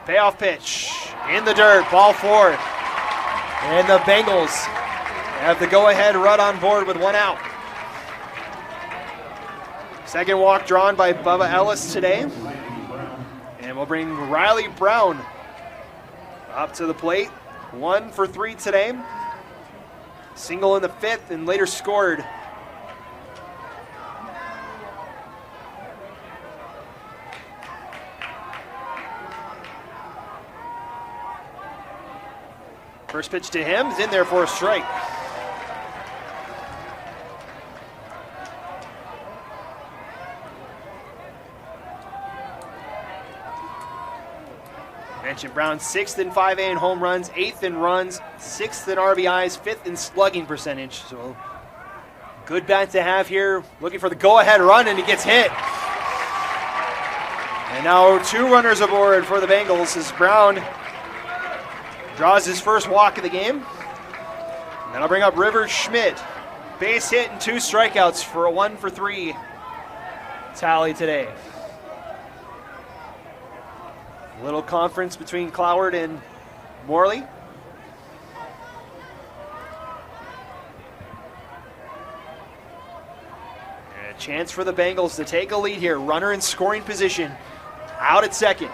Payoff pitch in the dirt, ball 4. And the Bengals have the go-ahead run on board with 1 out. Second walk drawn by Bubba Ellis today. And we'll bring Riley Brown up to the plate. 1 for 3 today. Single in the 5th and later scored. First pitch to him is in there for a strike. Mentioned Brown 6th in 5A in home runs, 8th in runs, 6th in RBIs, 5th in slugging percentage. So good bat to have here. Looking for the go-ahead run, and he gets hit. And now 2 runners aboard for the Bengals as Brown draws his first walk of the game. And then I'll bring up Rivers Schmidt. Base hit and 2 strikeouts for a 1 for 3 tally today. Little conference between Cloward and Morley. And a chance for the Bengals to take a lead here. Runner in scoring position. Out at second.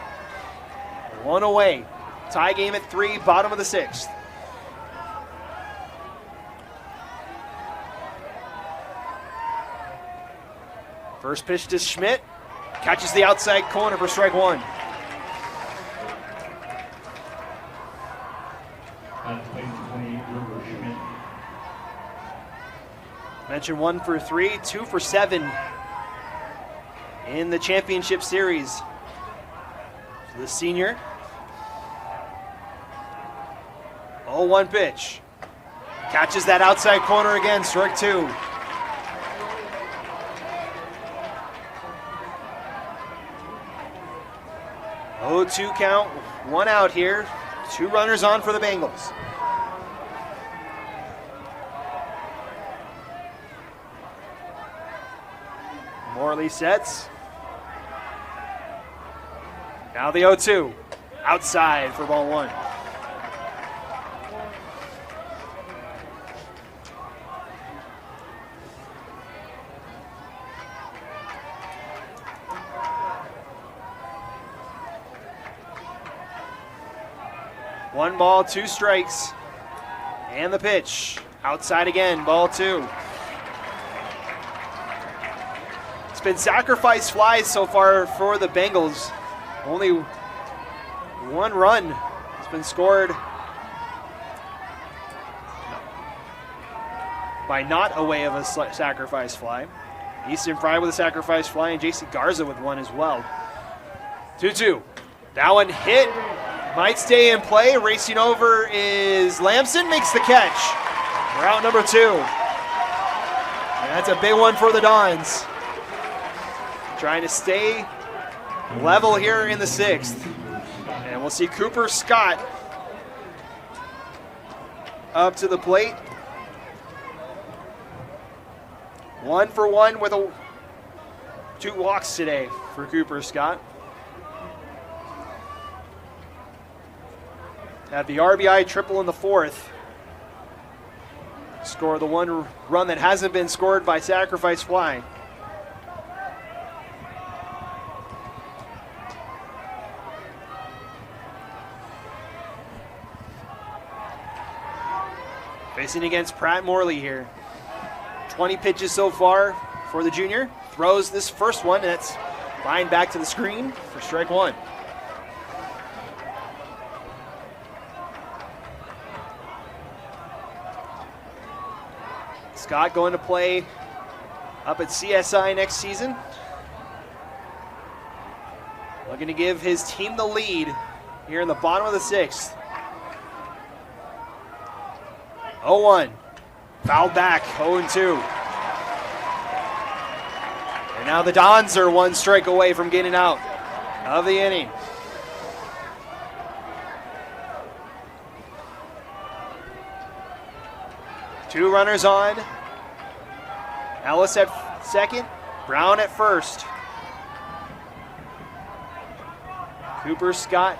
1 away. Tie game at 3, bottom of the 6th. First pitch to Schmidt. Catches the outside corner for strike 1. Mentioned 1 for 3, 2 for 7 in the championship series. So the senior. 0-1 pitch. Catches that outside corner again, strike 2. Oh, 2 count, 1 out here. 2 runners on for the Bengals. Morley sets. Now the 0-2. Outside for ball one. One ball, 2 strikes. And the pitch. Outside again, ball 2. It's been sacrifice flies so far for the Bengals. Only 1 run has been scored by not a way of a sacrifice fly. Easton Fry with a sacrifice fly and JC Garza with one as well. 2-2. That one hit. Might stay in play. Racing over is Lamson, makes the catch. Route number 2. And that's a big one for the Dons. Trying to stay level here in the 6th. And we'll see Cooper Scott up to the plate. 1 for 1 with 2 walks today for Cooper Scott. Had the RBI triple in the 4th. Score the 1 run that hasn't been scored by sacrifice fly. Facing against Pratt Morley here. 20 pitches so far for the junior. Throws this first one, and it's lined back to the screen for strike 1. Scott going to play up at CSI next season. Looking to give his team the lead here in the bottom of the 6th. 0-1. Fouled back, 0-2. And now the Dons are 1 strike away from getting out of the inning. Two runners on. Ellis at second, Brown at first. Cooper Scott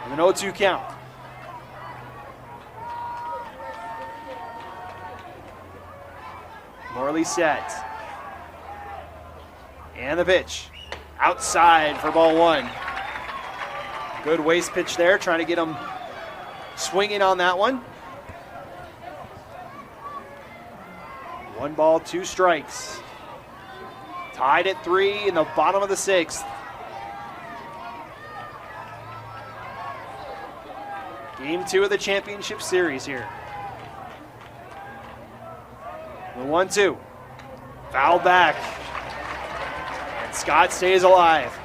with an 0-2 count. Morley set. And the pitch. Outside for ball 1. Good waist pitch there, trying to get him swinging on that one. 1 ball, 2 strikes. Tied at 3 in the bottom of the 6th. Game 2 of the championship series here. The 1-2. Foul back. And Scott stays alive.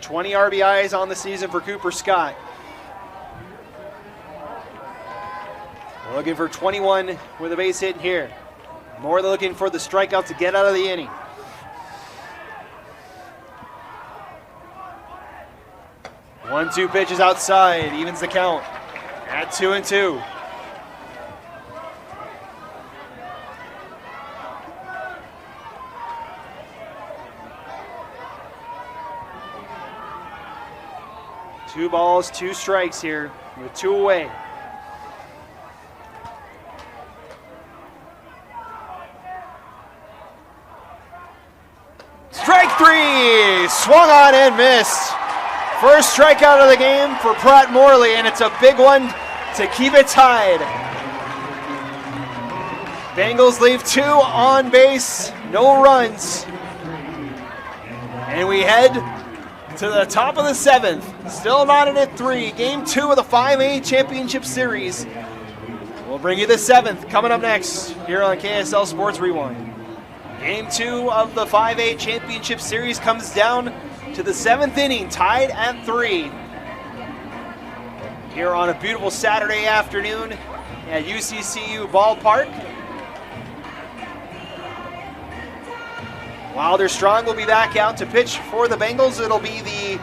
$20 RBIs on the season for Cooper Scott. Looking for 21 with a base hit here. More than looking for the strikeout to get out of the inning. One-two pitches outside, evens the count at 2-2. Two balls, 2 strikes here with 2 away. Strike 3, swung on and missed. First strikeout of the game for Pratt Morley, and it's a big one to keep it tied. Bengals leave 2 on base, no runs. And we head to the top of the 7th. Still knotted at 3. Game 2 of the 5A Championship Series. We'll bring you the 7th coming up next here on KSL Sports Rewind. Game 2 of the 5A Championship Series comes down to the 7th inning, tied at 3. Here on a beautiful Saturday afternoon at UCCU Ballpark. Wilder Strong will be back out to pitch for the Bengals. It'll be the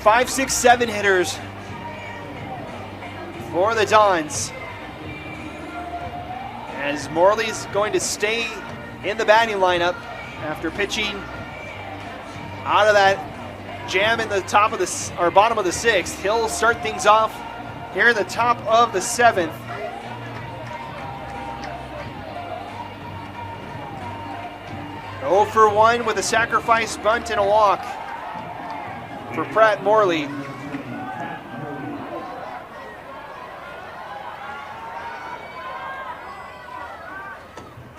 5, 6, 7 hitters for the Dons. As Morley's going to stay in the batting lineup after pitching out of that jam in the top of the or bottom of the 6th. He'll start things off here in the top of the 7th. Oh for 1 with a sacrifice bunt and a walk for Pratt Morley.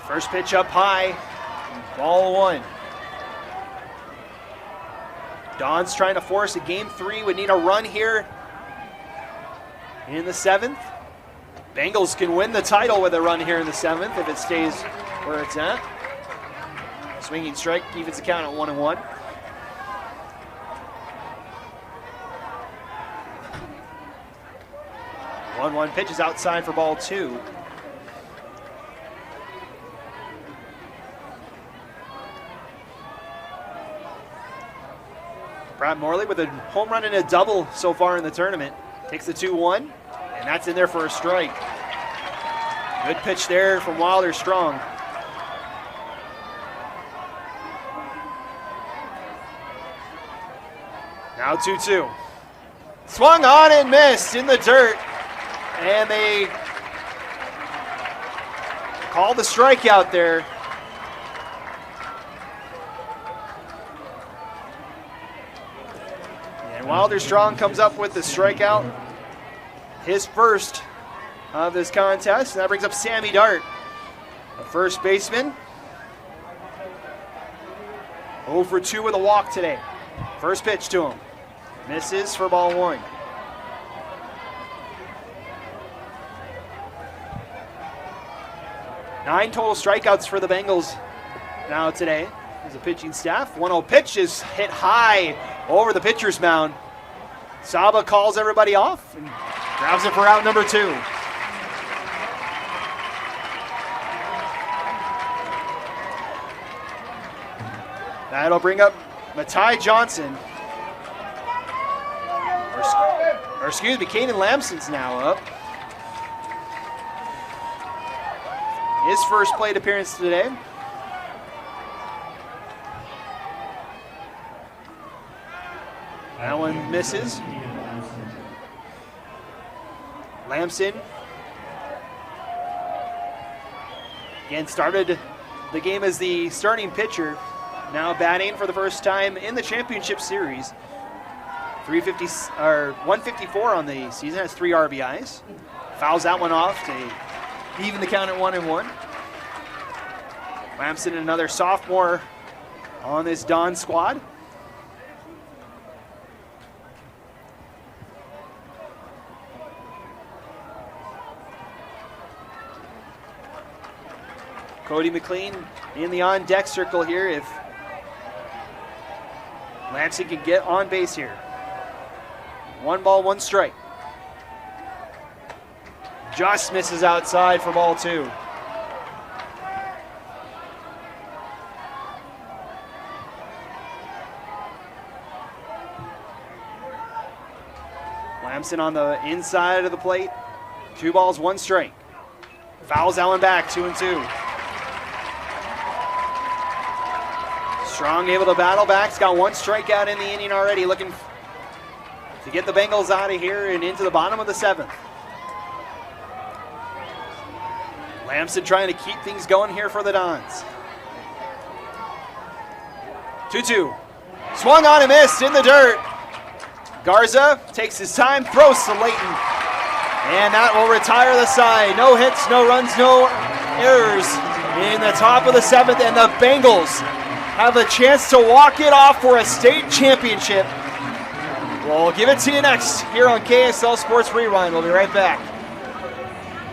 First pitch up high, ball 1. Don's trying to force a game 3, would need a run here in the 7th. Bengals can win the title with a run here in the 7th if it stays where it's at. Swinging strike, evens the count at 1-1. One pitch is outside for ball 2. Pratt Morley with a home run and a double so far in the tournament. Takes the 2-1, and that's in there for a strike. Good pitch there from Wilder Strong. Now 2-2. Swung on and missed in the dirt, and they called the strikeout there. And Wilder Strong comes up with the strikeout, his first of this contest. And that brings up Sammy Dart, a first baseman. 0 for 2 with a walk today. First pitch to him. Misses for ball 1. Nine total strikeouts for the Bengals now today as a pitching staff. 1-0 pitch is hit high over the pitcher's mound. Saba calls everybody off and grabs it for out number 2. That'll bring up Matai Johnson. Or excuse me, Kanan Lamson's now up. His first plate appearance today. That one misses. Lamson again started the game as the starting pitcher. Now batting for the first time in the championship series. 154 on the season, has 3 RBIs. Fouls that one off to even the count at 1-1. Lamson, another sophomore on this Don squad. Cody McLean in the on-deck circle here if Lamson can get on base here. 1 ball, 1 strike. Just misses outside for ball 2. Lamson on the inside of the plate. 2 balls, 1 strike. Fouls that one back, 2-2. Strong able to battle back. He's got 1 strikeout in the inning already, looking to get the Bengals out of here and into the bottom of the 7th. Lamson trying to keep things going here for the Dons. 2-2. Swung on and missed in the dirt. Garza takes his time, throws to Layton. And that will retire the side. No hits, no runs, no errors in the top of the 7th. And the Bengals have a chance to walk it off for a state championship. We'll give it to you next here on KSL Sports Rewind. We'll be right back.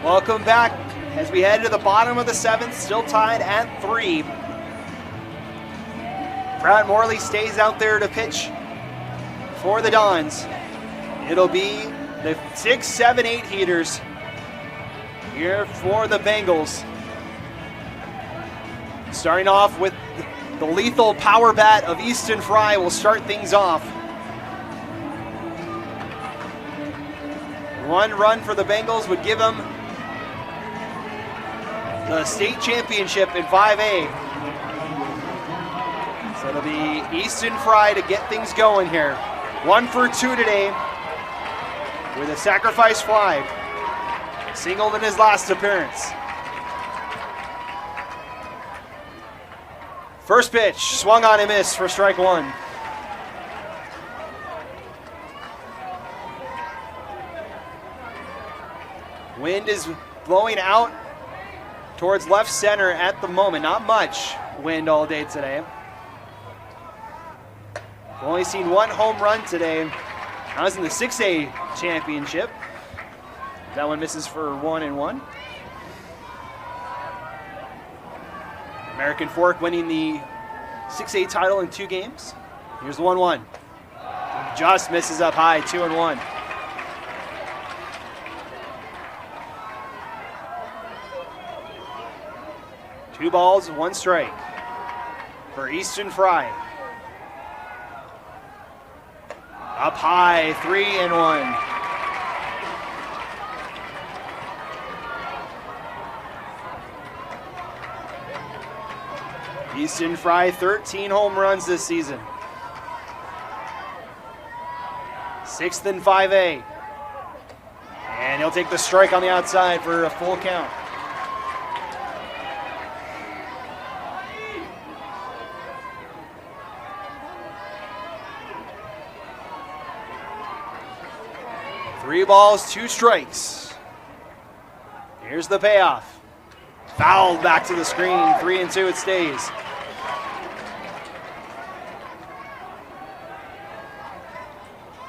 Welcome back as we head to the bottom of the 7th, still tied at 3. Pratt Morley stays out there to pitch for the Dons. It'll be the 6, 7, 8 heaters here for the Bengals. Starting off with the lethal power bat of Easton Fry will start things off. 1 run for the Bengals would give them the state championship in 5A. It'll be Easton Fry to get things going here. 1 for 2 today with a sacrifice fly. Singled in his last appearance. First pitch, swung on and missed for strike 1. Wind is blowing out towards left center at the moment. Not much wind all day today. We've only seen 1 home run today. That was in the 6A championship. That one misses for 1-1. American Fork winning the 6A title in 2 games. Here's the 1-1. Just misses up high, 2-1. Two balls, 1 strike for Easton Fry. Up high, 3-1. Easton Fry, 13 home runs this season. 6th in 5A. And he'll take the strike on the outside for a full count. Three balls, 2 strikes. Here's the payoff. Fouled back to the screen, 3-2 it stays.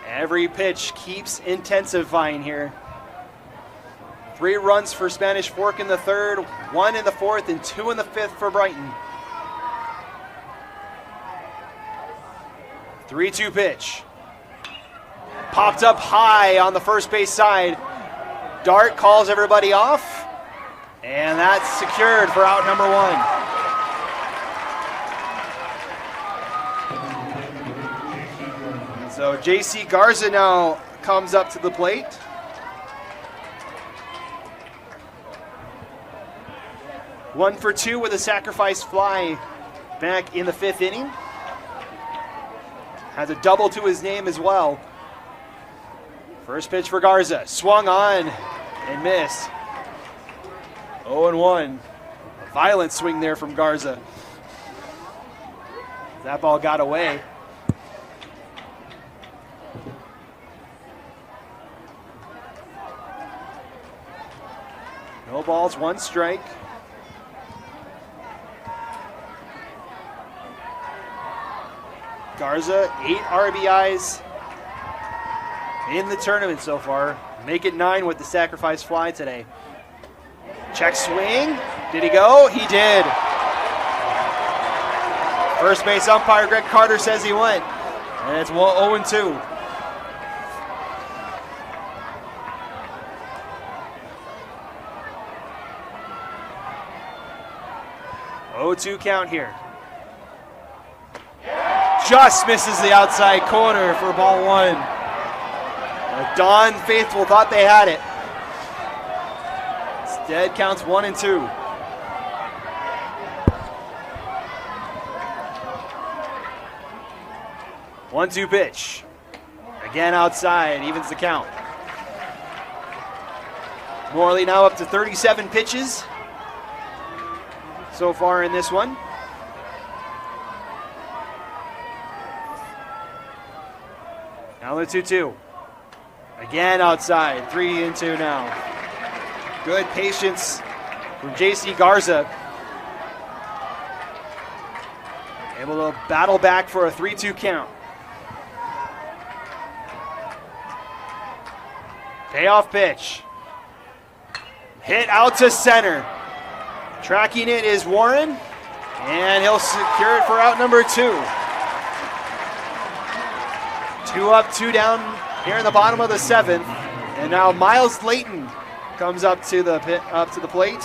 Every pitch keeps intensifying here. 3 runs for Spanish Fork in the 3rd, 1 in the 4th, and 2 in the 5th for Brighton. 3-2 pitch. Popped up high on the first base side. Dart calls everybody off, and that's secured for out number 1. So JC Garza now comes up to the plate. One for 2 with a sacrifice fly back in the 5th inning. Has a double to his name as well. First pitch for Garza, swung on and missed. 0-1. A violent swing there from Garza. That ball got away. No balls, 1 strike. Garza, 8 RBIs in the tournament so far. Make it 9 with the sacrifice fly today. Check swing. Did he go? He did. First base umpire Greg Carter says he went. And it's 0-2. Oh-2 count here. Just misses the outside corner for ball 1. Don Faithful thought they had it. Instead counts 1-2. One-two pitch. Again outside, evens the count. Morley now up to 37 pitches so far in this one. Now the 2-2. Again outside, 3-2 now. Good patience from JC Garza. Able to battle back for a 3-2 count. Payoff pitch. Hit out to center. Tracking it is Warren, and he'll secure it for out number 2. 2 up, 2 down here in the bottom of the 7th. And now Miles Layton comes up to the plate.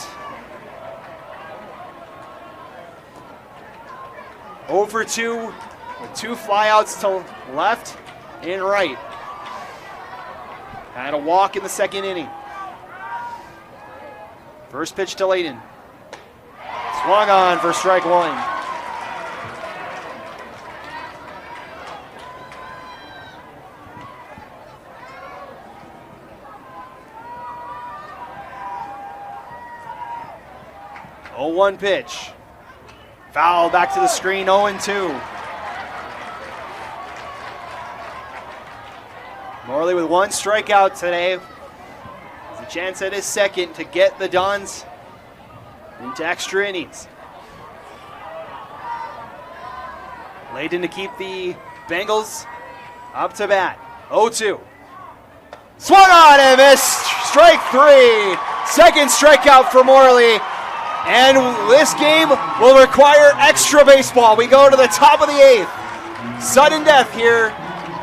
0 for 2 with 2 flyouts to left and right. Had a walk in the 2nd inning. First pitch to Layton. Swung on for strike 1. 0-1 pitch. Foul back to the screen, 0-2. Morley with one strikeout today. Has a chance at his second to get the Dons into extra innings. Layden to keep the Bengals up to bat. 0-2. Swung on and missed. Strike three. Second strikeout for Morley. And this game will require extra baseball. We go to the top of the eighth. Sudden death here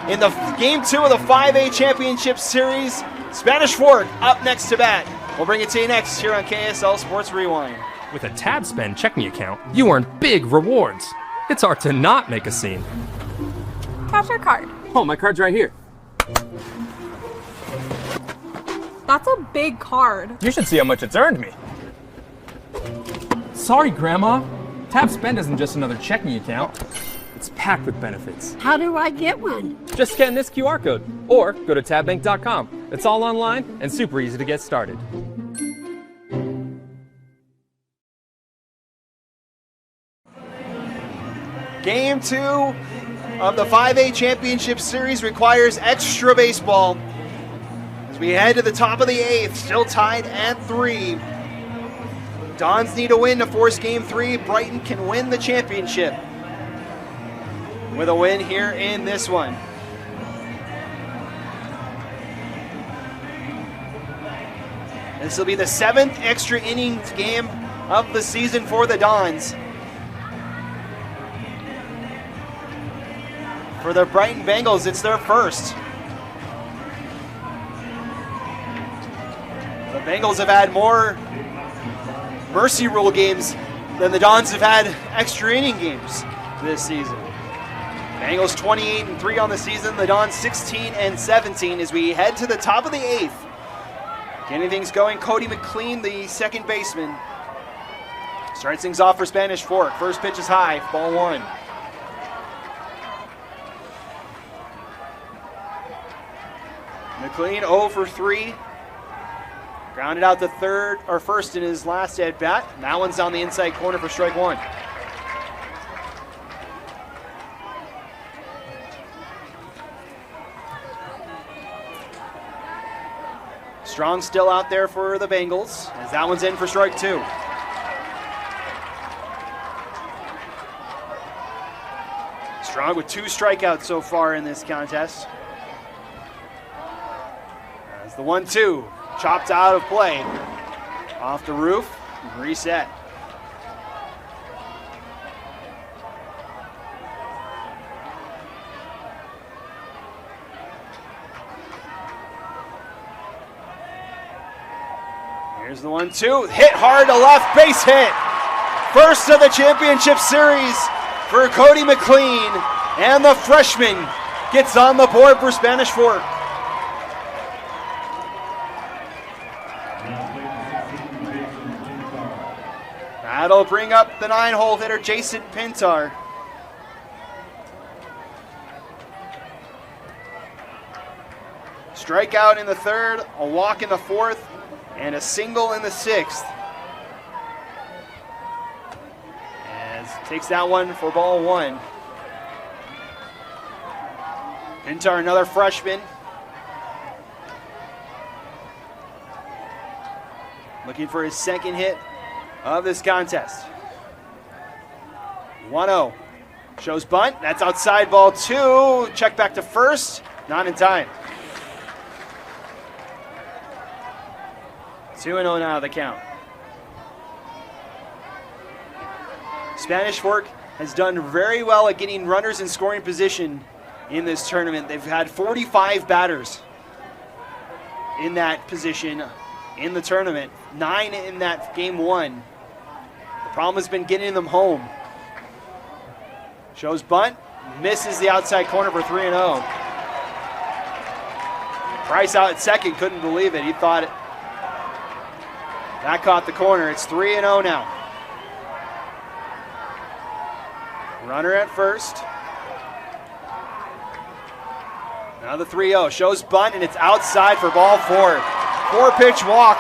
in the game 2 of the 5A Championship Series. Spanish Fork up next to bat. We'll bring it to you next here on KSL Sports Rewind. With a Tab Spend checking account, you earn big rewards. It's hard to not make a scene. Cash or card? Oh, my card's right here. That's a big card. You should see how much it's earned me. Sorry, Grandma. Tab Spend isn't just another checking account. It's packed with benefits. How do I get one? Just scan this QR code or go to tabbank.com. It's all online and super easy to get started. Game 2 of the 5A Championship Series requires extra baseball. As we head to the top of the 8th, still tied at 3. Dons need a win to force Game 3. Brighton can win the championship with a win here in this one. This will be the 7th extra innings game of the season for the Dons. For the Brighton Bengals, it's their first. The Bengals have had more mercy rule games than the Dons have had extra inning games this season. Bengals 28-3 on the season, the Dons 16-17 as we head to the top of the 8th. Getting things going, Cody McLean, the second baseman, starts things off for Spanish Fork. First pitch is high, ball 1. McLean 0 for 3. Grounded out to first in his last at bat. That one's down the inside corner for strike 1. Strong still out there for the Bengals as that one's in for strike 2. Strong with 2 strikeouts so far in this contest. As the 1-2 chopped out of play. Off the roof, reset. Here's the 1-2, hit hard to left, base hit. First of the championship series for Cody McLean, and the freshman gets on the board for Spanish Fork. That'll bring up the 9-hole hitter, Jason Pintar. Strikeout in the 3rd, a walk in the 4th, and a single in the 6th. As takes that one for ball 1. Pintar, another freshman. Looking for his second hit of this contest. 1-0. Shows bunt. That's outside, ball 2. Check back to first. Not in time. 2-0 now the count. Spanish Fork has done very well at getting runners in scoring position in this tournament. They've had 45 batters in that position in the tournament. 9 in that game 1. The problem has been getting them home. Shows bunt, misses the outside corner for 3-0. Price out at second, couldn't believe it. He thought that caught the corner. It's 3-0 now. Runner at first. Now the 3-0. Shows bunt, and it's outside for ball 4. 4-pitch walk.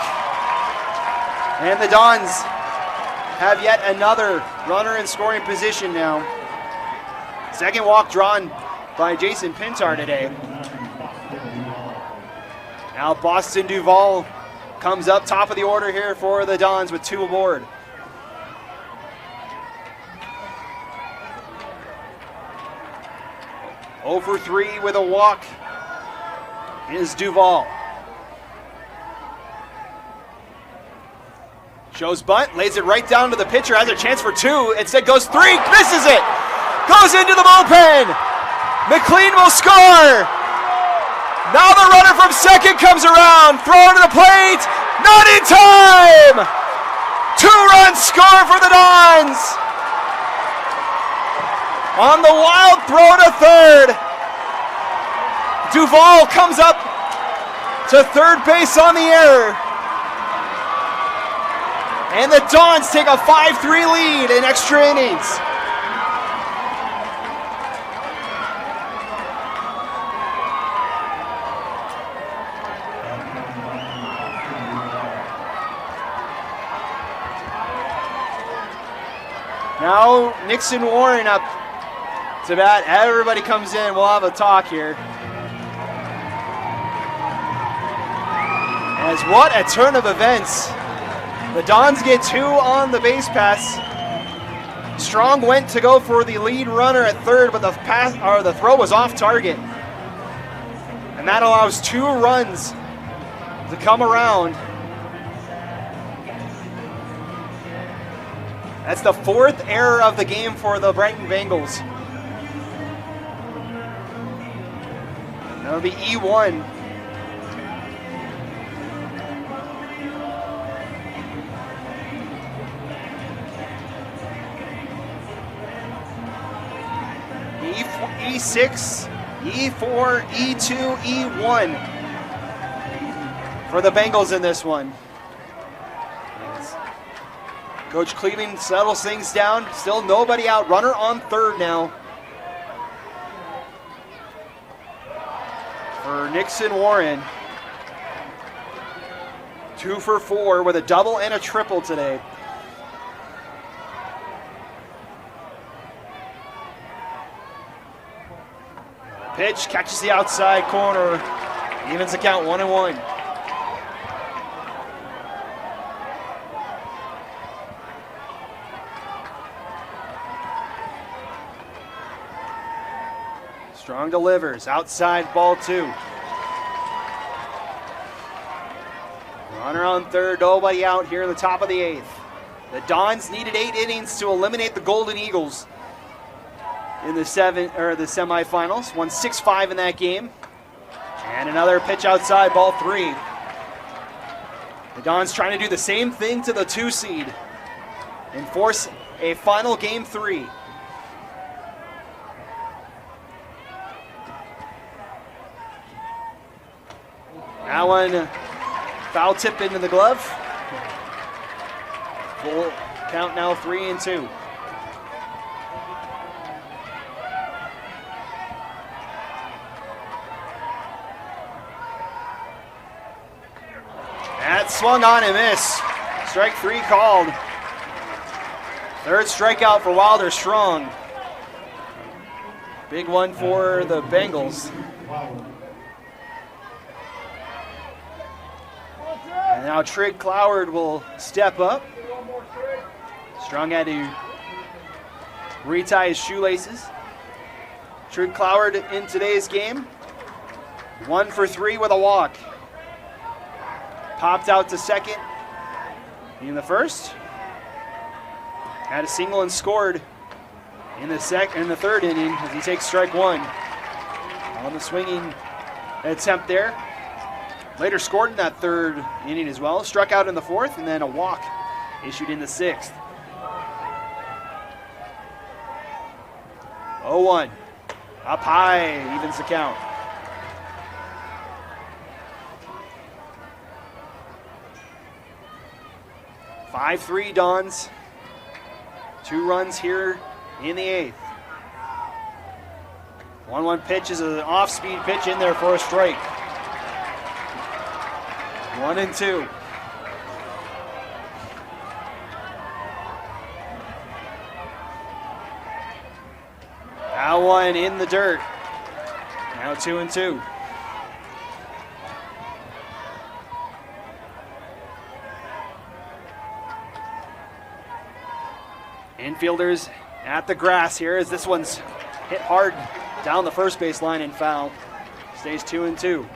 And the Dons have yet another runner in scoring position now. Second walk drawn by Jason Pintar today. Now Boston Duval comes up top of the order here for the Dons with 2 aboard. Over 3 with a walk is Duval. Shows bunt, lays it right down to the pitcher, has a chance for 2, instead goes 3, misses it! Goes into the bullpen! McLean will score! Now the runner from second comes around, throw to the plate, not in time! 2-run score for the Dons! On the wild throw to third. Duval comes up to third base on the error. And the Dons take a 5-3 lead in extra innings. Now Nixon Warren up to bat. Everybody comes in. We'll have a talk here. As what a turn of events. The Dons get 2 on the base pass. Strong went to go for the lead runner at third, but the throw was off target. And that allows 2 runs to come around. That's the 4th error of the game for the Brighton Bengals. That'll be E1. E6, E4, E2, E1 for the Bengals in this one. Coach Cleveland settles things down. Still nobody out. Runner on third now for Nixon Warren. 2 for 4 with a double and a triple today. Pitch catches the outside corner. Evens the count 1-1. Strong delivers. Outside ball 2. Runner on third. Nobody out here in the top of the 8th. The Dons needed 8 innings to eliminate the Golden Eagles in the semifinals. Won 6-5 in that game. And another pitch outside, ball 3. The Dons trying to do the same thing to the 2 seed and force a final game 3. That one foul tip into the glove. Full count now 3-2. That swung on and missed. Strike 3 called. 3rd strikeout for Wilder Strong. Big one for the Bengals. And now Trig Cloward will step up. Strong had to retie his shoelaces. Trig Cloward in today's game. 1 for 3 with a walk. Popped out to second in the first. Had a single and scored in the 3rd inning as he takes strike 1. On the swinging attempt there. Later scored in that 3rd inning as well. Struck out in the 4th and then a walk issued in the 6th. 0-1. Up high, evens the count. (5-3) Dons. 2 runs here in the 8th. 1-1 pitch is an off-speed pitch in there for a strike. 1-2. That one in the dirt. Now 2-2. Infielders at the grass here as this one's hit hard down the first base line and foul. Stays 2-2.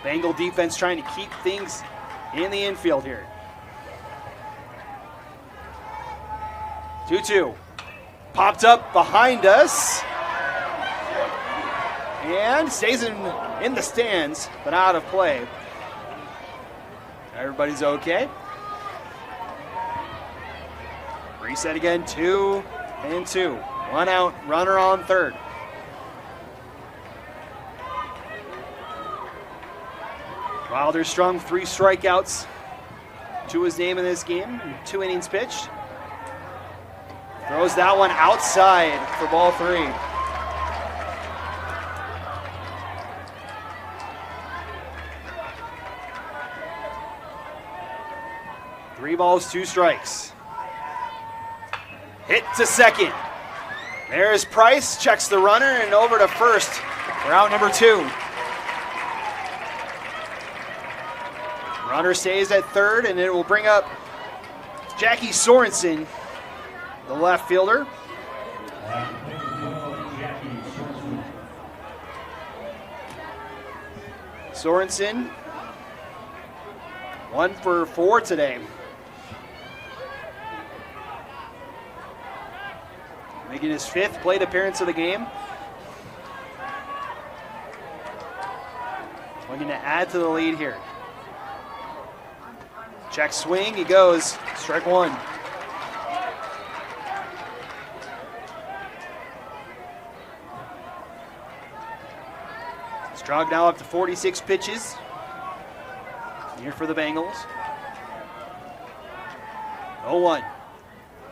Bengal defense trying to keep things in the infield here. 2-2. Popped up behind us. And stays in the stands, but out of play. Everybody's okay. Reset again, 2-2. One out, runner on third. Wilder strung 3 strikeouts to his name in this game, 2 innings pitched. Throws that one outside for ball 3. Three balls, 2 strikes. Hit to second. There's Price, checks the runner, and over to first for out number 2. Runner stays at third, and it will bring up Jackie Sorensen, the left fielder. Sorensen, 1 for 4 today. Making his 5th plate appearance of the game. Looking to add to the lead here. Check swing, he goes. Strike 1. Strog now up to 46 pitches. Here for the Bengals. 0-1.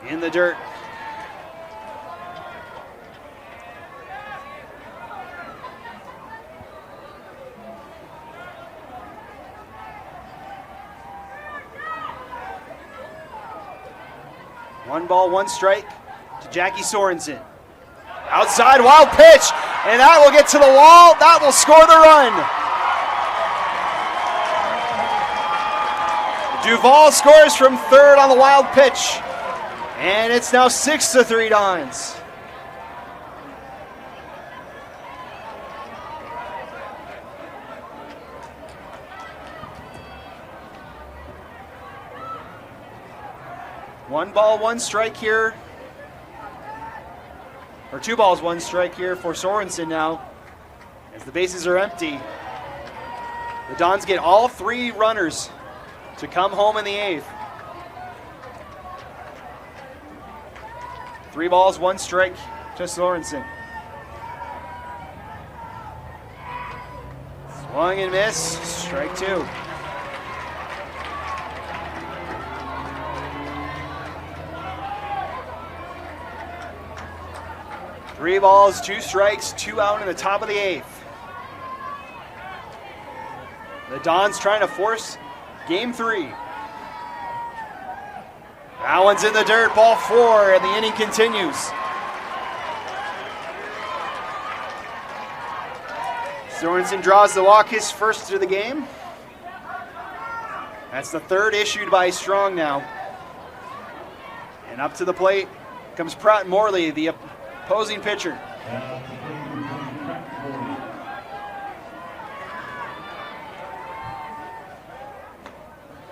In the dirt. One ball, 1 strike to Jackie Sorensen. Outside, wild pitch, and that will get to the wall. That will score the run. Duvall scores from third on the wild pitch, and it's now 6-3 Dons. One ball, 1 strike here. Or 2 balls, 1 strike here for Sorensen now. As the bases are empty. The Dons get all 3 runners to come home in the 8th. 3 balls, 1 strike to Sorensen. Swung and miss, strike 2. Three balls, 2 strikes, 2 out in the top of the 8th. The Dons trying to force game 3. That one's in the dirt, ball 4, and the inning continues. Sorensen draws the walk, his first of the game. That's the 3rd issued by Strong now. And up to the plate comes Pratt Morley, the opposing pitcher.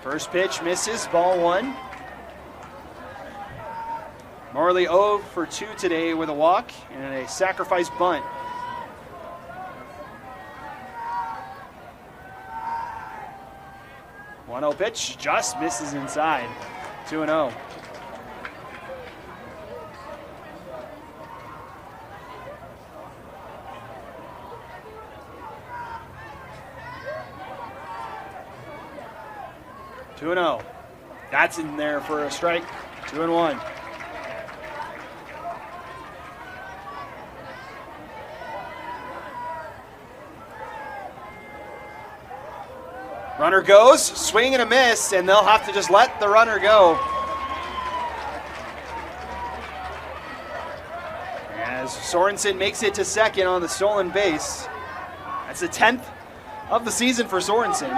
First pitch misses, ball 1. Morley 0 for 2 today with a walk and a sacrifice bunt. One 0 pitch just misses inside. 2-0. That's in there for a strike. 2-1. Runner goes, swing and a miss, and they'll have to just let the runner go. Sorensen makes it to second on the stolen base. That's the 10th of the season for Sorensen.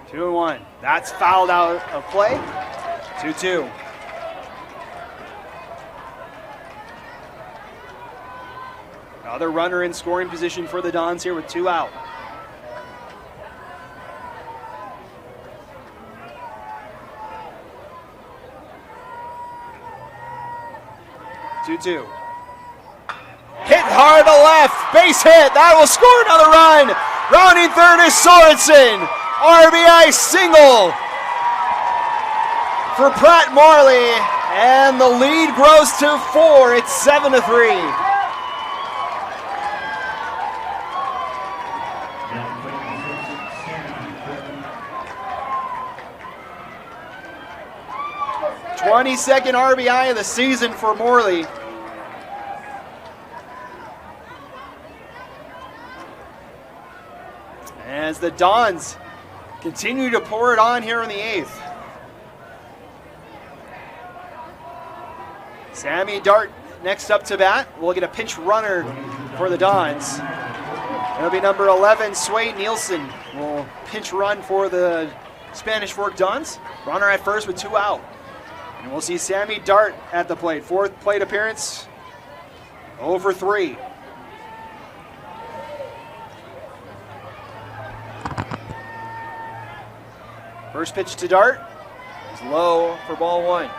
Two and one. That's fouled out of play. 2-2. Another runner in scoring position for the Dons here with 2 out. Two. Hit hard to left, base hit, that will score another run. Rounding third is Sorensen. RBI single for Pratt Morley, and the lead grows to 4. It's 7-3. Second RBI of the season for Morley. As the Dons continue to pour it on here in the 8th. Sammy Dart next up to bat. We'll get a pinch runner for the Dons. It'll be number 11, Sway Nielsen, will pinch run for the Spanish Fork Dons. Runner at first with 2 out. And we'll see Sammy Dart at the plate. 4th plate appearance, 0 for 3. First pitch to Dart is low for ball 1.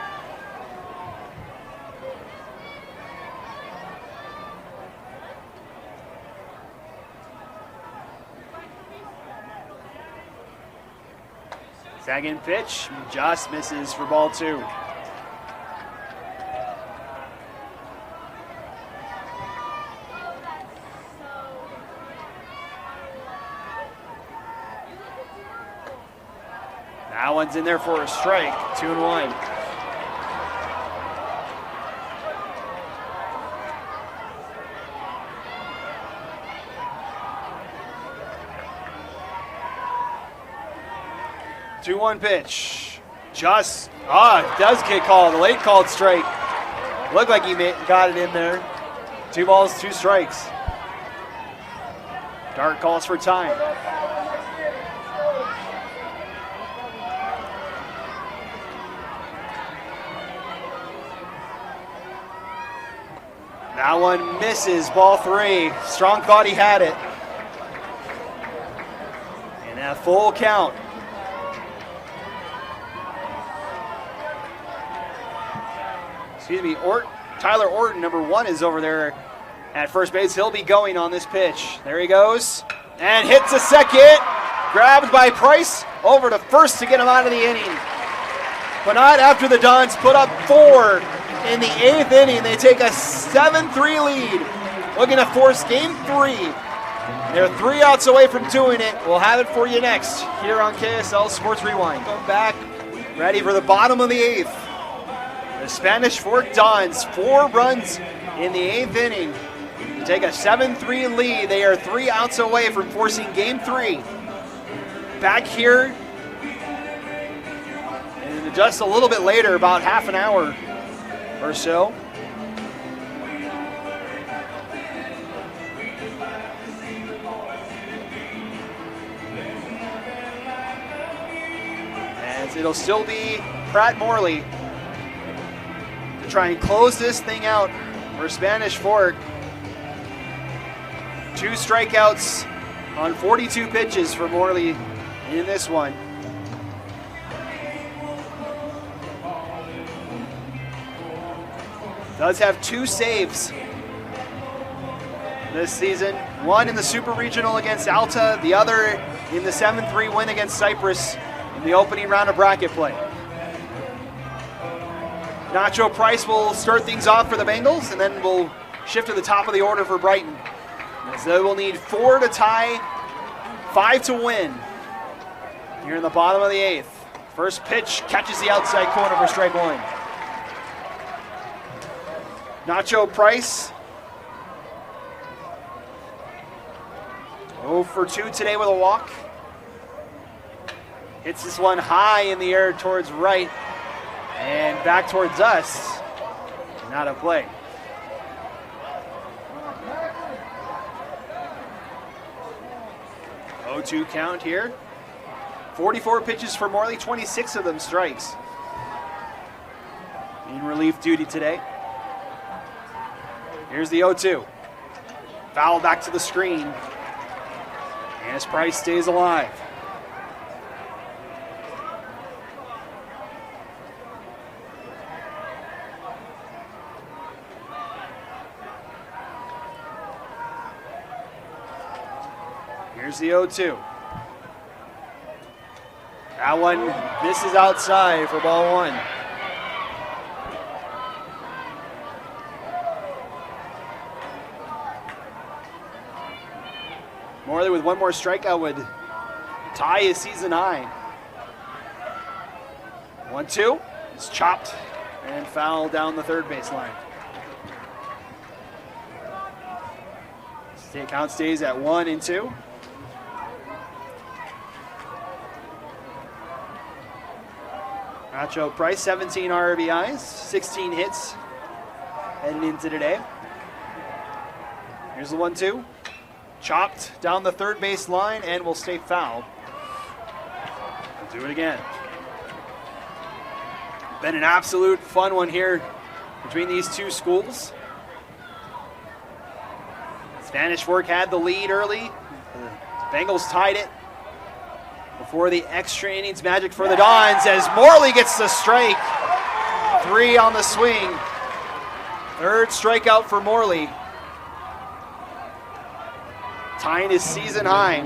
Second pitch just misses for ball 2. That one's in there for a strike, 2-1. Two-one pitch. Just, it does get called. The late called strike. Looked like he got it in there. 2 balls, 2 strikes. Dart calls for time. That one misses, ball 3. Strong thought he had it. And that full count. Excuse me, Tyler Orton, number 1, is over there at first base. He'll be going on this pitch. There he goes. And hits a second. Grabbed by Price. Over to first to get him out of the inning. But not after the Dons put up 4. In the 8th inning, they take a 7-3 lead. Looking to force game 3. They're 3 outs away from doing it. We'll have it for you next here on KSL Sports Rewind. Come back, ready for the bottom of the 8th. The Spanish Fork Dons, 4 runs in the 8th inning. To take a 7-3 lead. They are 3 outs away from forcing game 3. Back here, and just a little bit later, about half an hour or so. As it'll still be Pratt Morley to try and close this thing out for Spanish Fork. 2 strikeouts on 42 pitches for Morley in this one. Does have 2 saves this season. One in the Super Regional against Alta, the other in the 7-3 win against Cyprus in the opening round of bracket play. Nacho Price will start things off for the Bengals, and then we'll shift to the top of the order for Brighton, as they will need 4 to tie, 5 to win here in the bottom of the 8th. First pitch catches the outside corner for strike 1. Nacho Price, 0 for 2 today with a walk. Hits this one high in the air towards right and back towards us. Not a play. Oh, 0-2 count here. 44 pitches for Morley, 26 of them strikes. In relief duty today. Here's the 0-2. Foul back to the screen. And his Price stays alive. Here's the 0-2. That one misses outside for ball one. Morley with one more strikeout would tie his season high. 1-2. It's chopped and fouled down the third baseline. Count stays at 1-2. Nacho Price, 17 RBIs, 16 hits heading into today. Here's the 1-2. Chopped down the third base line and will stay foul. We'll do it again. Been an absolute fun one here between these two schools. Spanish Fork had the lead early. The Bengals tied it before the extra innings magic for the Dons as Morley gets the strike. 3 on the swing. Third strikeout for Morley. Tying his season high.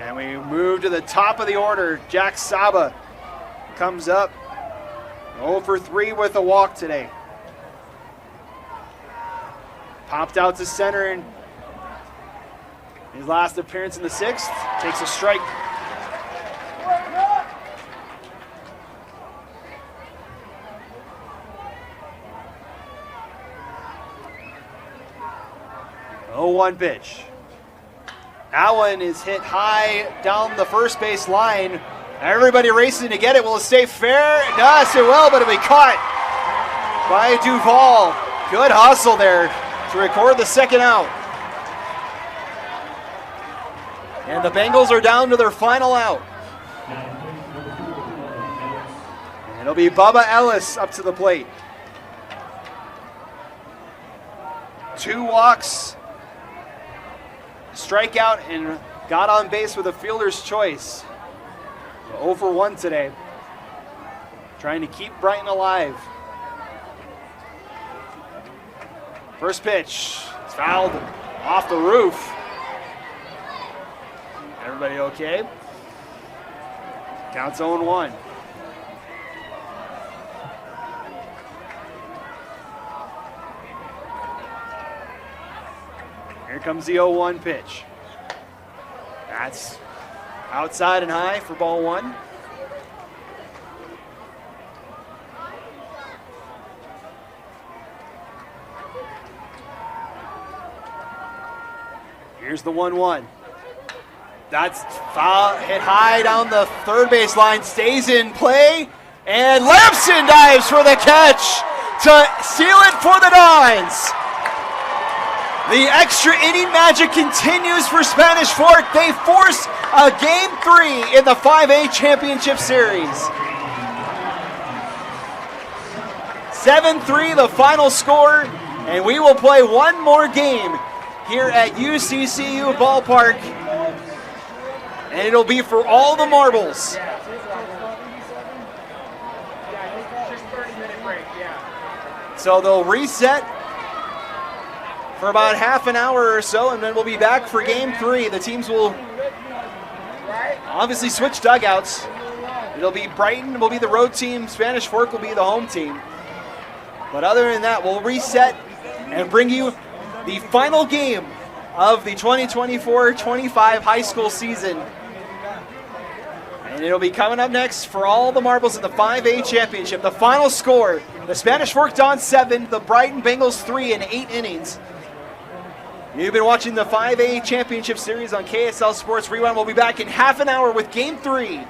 And we move to the top of the order. Jack Saba comes up 0 for 3 with a walk today. Popped out to center in his last appearance in the 6th. Takes a strike. Oh, 1 pitch. That one is hit high down the first base line. Everybody racing to get it. Will it stay fair? Yes, it will, but it'll be caught by Duvall. Good hustle there to record the second out. And the Bengals are down to their final out. And it'll be Bubba Ellis up to the plate. 2 walks, strikeout, and got on base with a fielder's choice. 0 for 1 today. Trying to keep Brighton alive. First pitch, it's fouled off the roof. Everybody okay? Counts 0-1. Here comes the 0-1 pitch. That's outside and high for ball 1. Here's the 1-1. That's foul, hit high down the third base line, stays in play, and Lampson dives for the catch to seal it for the Dons. The extra inning magic continues for Spanish Fork. They force a Game 3 in the 5A Championship Series. 7-3 the final score, and we will play one more game here at UCCU Ballpark, and it'll be for all the marbles. So they'll reset for about half an hour or so, and then we'll be back for Game 3. The teams will obviously switch dugouts. It'll be Brighton will be the road team, Spanish Fork will be the home team. But other than that, we'll reset and bring you the final game of the 2024-25 high school season. And it'll be coming up next for all the marbles in the 5A Championship. The final score, the Spanish Fork Dons 7, the Brighton Bengals 3 in 8 innings. You've been watching the 5A Championship Series on KSL Sports Rewind. We'll be back in half an hour with Game 3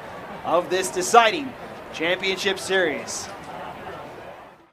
of this deciding Championship Series.